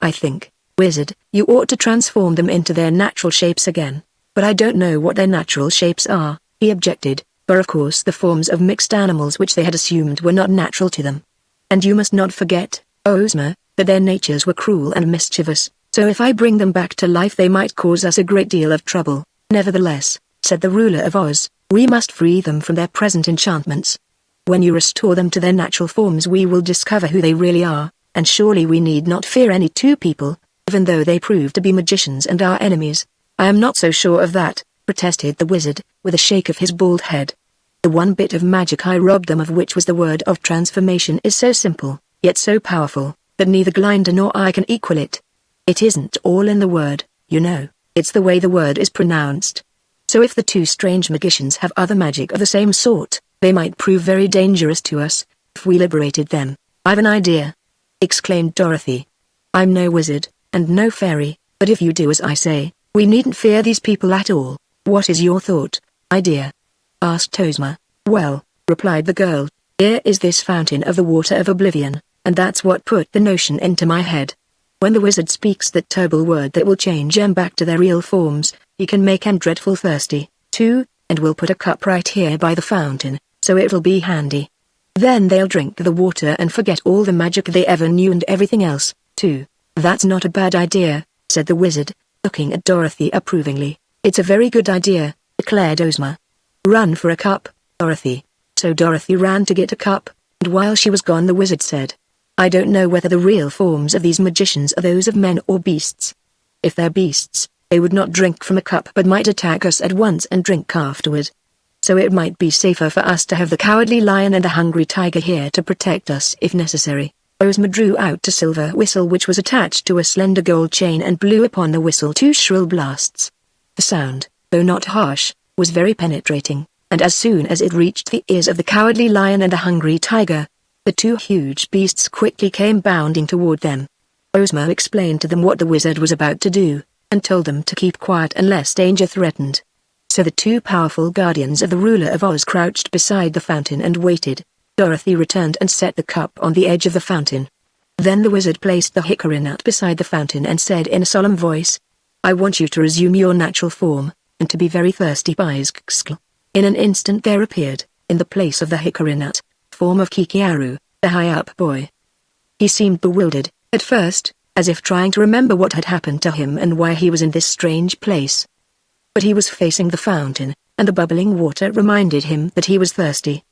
"I think, wizard, you ought to transform them into their natural shapes again." "But I don't know what their natural shapes are," he objected, for of course the forms of mixed animals which they had assumed were not natural to them. "And you must not forget, Ozma, that their natures were cruel and mischievous, so if I bring them back to life they might cause us a great deal of trouble." "Nevertheless," said the ruler of Oz, "we must free them from their present enchantments. When you restore them to their natural forms we will discover who they really are, and surely we need not fear any 2 people, even though they prove to be magicians and our enemies." "I am not so sure of that," protested the wizard, with a shake of his bald head. "The one bit of magic I robbed them of, which was the word of transformation, is so simple, yet so powerful, that neither Glinda nor I can equal it. It isn't all in the word, you know, it's the way the word is pronounced. So if the 2 strange magicians have other magic of the same sort, they might prove very dangerous to us, if we liberated them." "I've an idea," exclaimed Dorothy. "I'm no wizard, and no fairy, but if you do as I say, we needn't fear these people at all." "What is your idea?" asked Ozma. "Well," replied the girl, "here is this fountain of the water of oblivion, and that's what put the notion into my head. When the wizard speaks that terrible word that will change them back to their real forms, he can make them dreadful thirsty, too, and we'll put a cup right here by the fountain, so it'll be handy. Then they'll drink the water and forget all the magic they ever knew and everything else, too. That's not a bad idea, said the wizard, looking at Dorothy approvingly. It's a very good idea, declared Ozma. Run for a cup, Dorothy. So Dorothy ran to get a cup, and while she was gone the wizard said, I don't know whether the real forms of these magicians are those of men or beasts. If they're beasts, they would not drink from a cup but might attack us at once and drink afterward. So it might be safer for us to have the cowardly lion and the hungry tiger here to protect us if necessary. Ozma drew out a silver whistle which was attached to a slender gold chain and blew upon the whistle 2 shrill blasts. The sound, though not harsh, was very penetrating, and as soon as it reached the ears of the cowardly lion and the hungry tiger, the 2 huge beasts quickly came bounding toward them. Ozma explained to them what the wizard was about to do, and told them to keep quiet unless danger threatened. So the 2 powerful guardians of the ruler of Oz crouched beside the fountain and waited. Dorothy returned and set the cup on the edge of the fountain. Then the wizard placed the hickory nut beside the fountain and said in a solemn voice, I want you to resume your natural form, and to be very thirsty. In an instant there appeared, in the place of the hickory nut, form of Kikiaru, the high-up boy. He seemed bewildered, at first, as if trying to remember what had happened to him and why he was in this strange place. But he was facing the fountain, and the bubbling water reminded him that he was thirsty.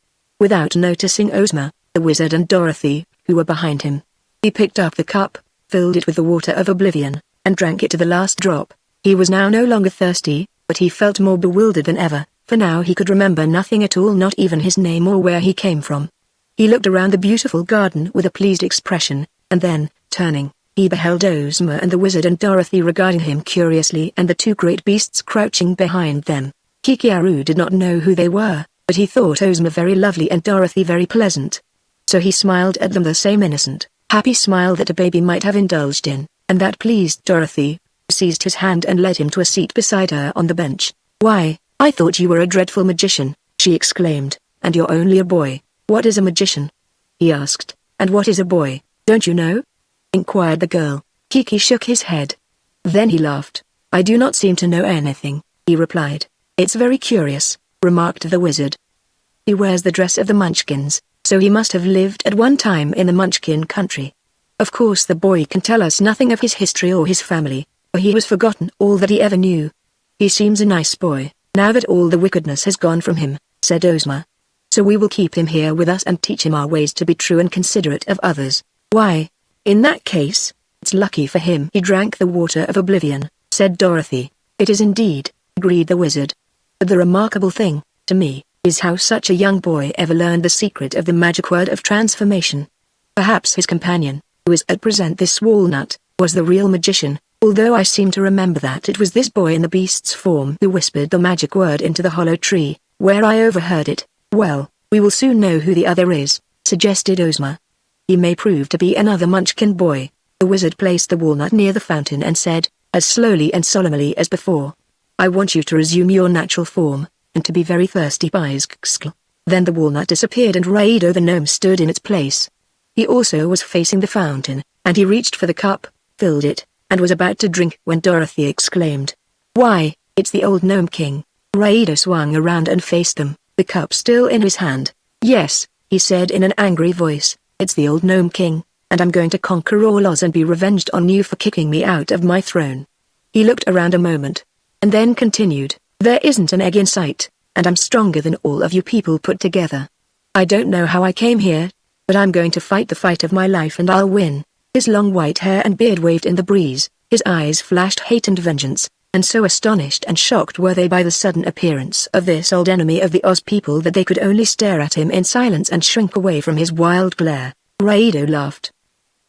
Without noticing Ozma, the wizard and Dorothy, who were behind him, he picked up the cup, filled it with the water of oblivion, and drank it to the last drop. He was now no longer thirsty, but he felt more bewildered than ever, for now he could remember nothing at all, not even his name or where he came from. He looked around the beautiful garden with a pleased expression, and then, turning, he beheld Ozma and the wizard and Dorothy regarding him curiously and the 2 great beasts crouching behind them. Kikiaru did not know who they were, but he thought Ozma very lovely and Dorothy very pleasant. So he smiled at them the same innocent, happy smile that a baby might have indulged in, and that pleased Dorothy, who seized his hand and led him to a seat beside her on the bench. Why, I thought you were a dreadful magician, she exclaimed, and you're only a boy. What is a magician? He asked, and what is a boy, don't you know? Inquired the girl. Kiki shook his head. Then he laughed. I do not seem to know anything, he replied. It's very curious, remarked the wizard. He wears the dress of the Munchkins, so he must have lived at one time in the Munchkin country. Of course the boy can tell us nothing of his history or his family, for he has forgotten all that he ever knew. He seems a nice boy, now that all the wickedness has gone from him, said Ozma. So we will keep him here with us and teach him our ways to be true and considerate of others. Why, in that case, it's lucky for him he drank the water of oblivion, said Dorothy. It is indeed, agreed the wizard. But the remarkable thing, to me, is how such a young boy ever learned the secret of the magic word of transformation. Perhaps his companion, who is at present this walnut, was the real magician, although I seem to remember that it was this boy in the beast's form who whispered the magic word into the hollow tree, where I overheard it. Well, we will soon know who the other is, suggested Ozma. He may prove to be another Munchkin boy. The wizard placed the walnut near the fountain and said, as slowly and solemnly as before, I want you to resume your natural form, and to be very thirsty. Then the walnut disappeared and Raido the gnome stood in its place. He also was facing the fountain, and he reached for the cup, filled it, and was about to drink when Dorothy exclaimed, Why, it's the old gnome king. Raido swung around and faced them, the cup still in his hand. Yes, he said in an angry voice, it's the old gnome king, and I'm going to conquer all Oz and be revenged on you for kicking me out of my throne. He looked around a moment, and then continued, there isn't an egg in sight, and I'm stronger than all of you people put together. I don't know how I came here, but I'm going to fight the fight of my life and I'll win. His long white hair and beard waved in the breeze, his eyes flashed hate and vengeance, and so astonished and shocked were they by the sudden appearance of this old enemy of the Oz people that they could only stare at him in silence and shrink away from his wild glare. Raido laughed.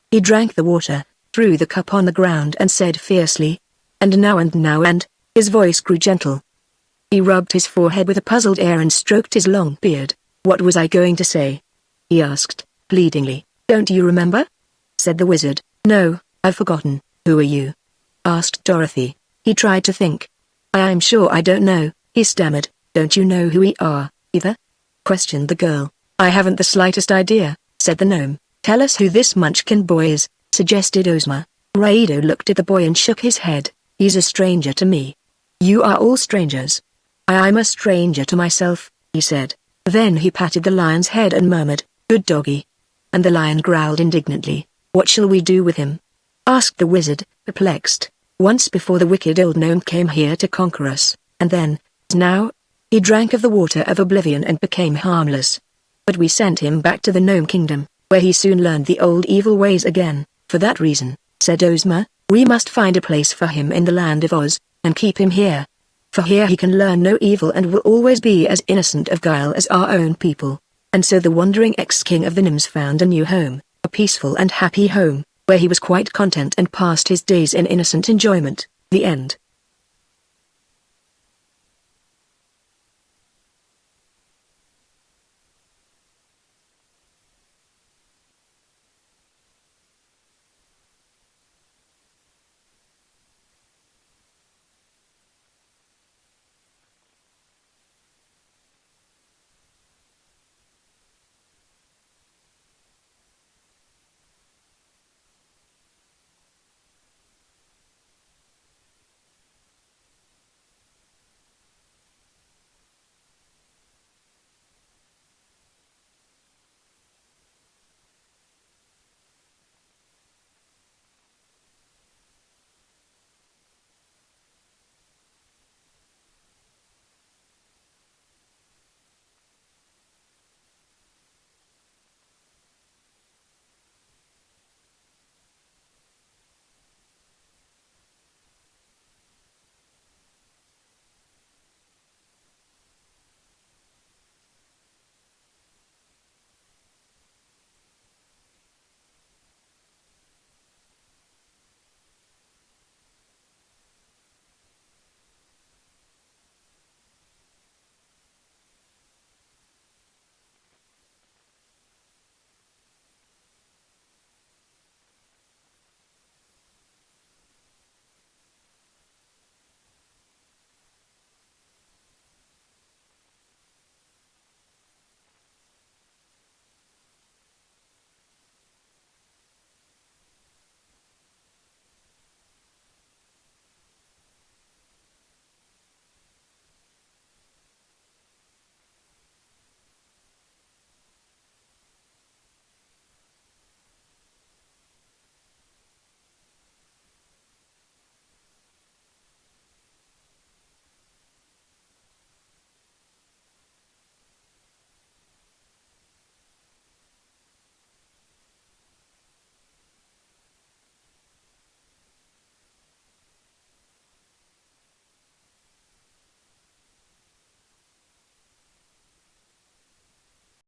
He drank the water, threw the cup on the ground and said fiercely, and now, and his voice grew gentle. He rubbed his forehead with a puzzled air and stroked his long beard. What was I going to say? He asked, pleadingly. Don't you remember? Said the wizard. No, I've forgotten. Who are you? Asked Dorothy. He tried to think. I'm sure I don't know, he stammered. Don't you know who we are, either? Questioned the girl. I haven't the slightest idea, said the gnome. Tell us who this Munchkin boy is, suggested Ozma. Raido looked at the boy and shook his head. He's a stranger to me. You are all strangers. I'm a stranger to myself, he said. Then he patted the lion's head and murmured, "Good doggy." And the lion growled indignantly. "What shall we do with him?" asked the wizard, perplexed. "Once before the wicked old gnome came here to conquer us, and then, now, he drank of the water of oblivion and became harmless. But we sent him back to the gnome kingdom, where he soon learned the old evil ways again. For that reason," said Ozma, "we must find a place for him in the land of Oz, and keep him here. For here he can learn no evil and will always be as innocent of guile as our own people." And so the wandering ex-king of the Gnomes found a new home, a peaceful and happy home, where he was quite content and passed his days in innocent enjoyment. The end.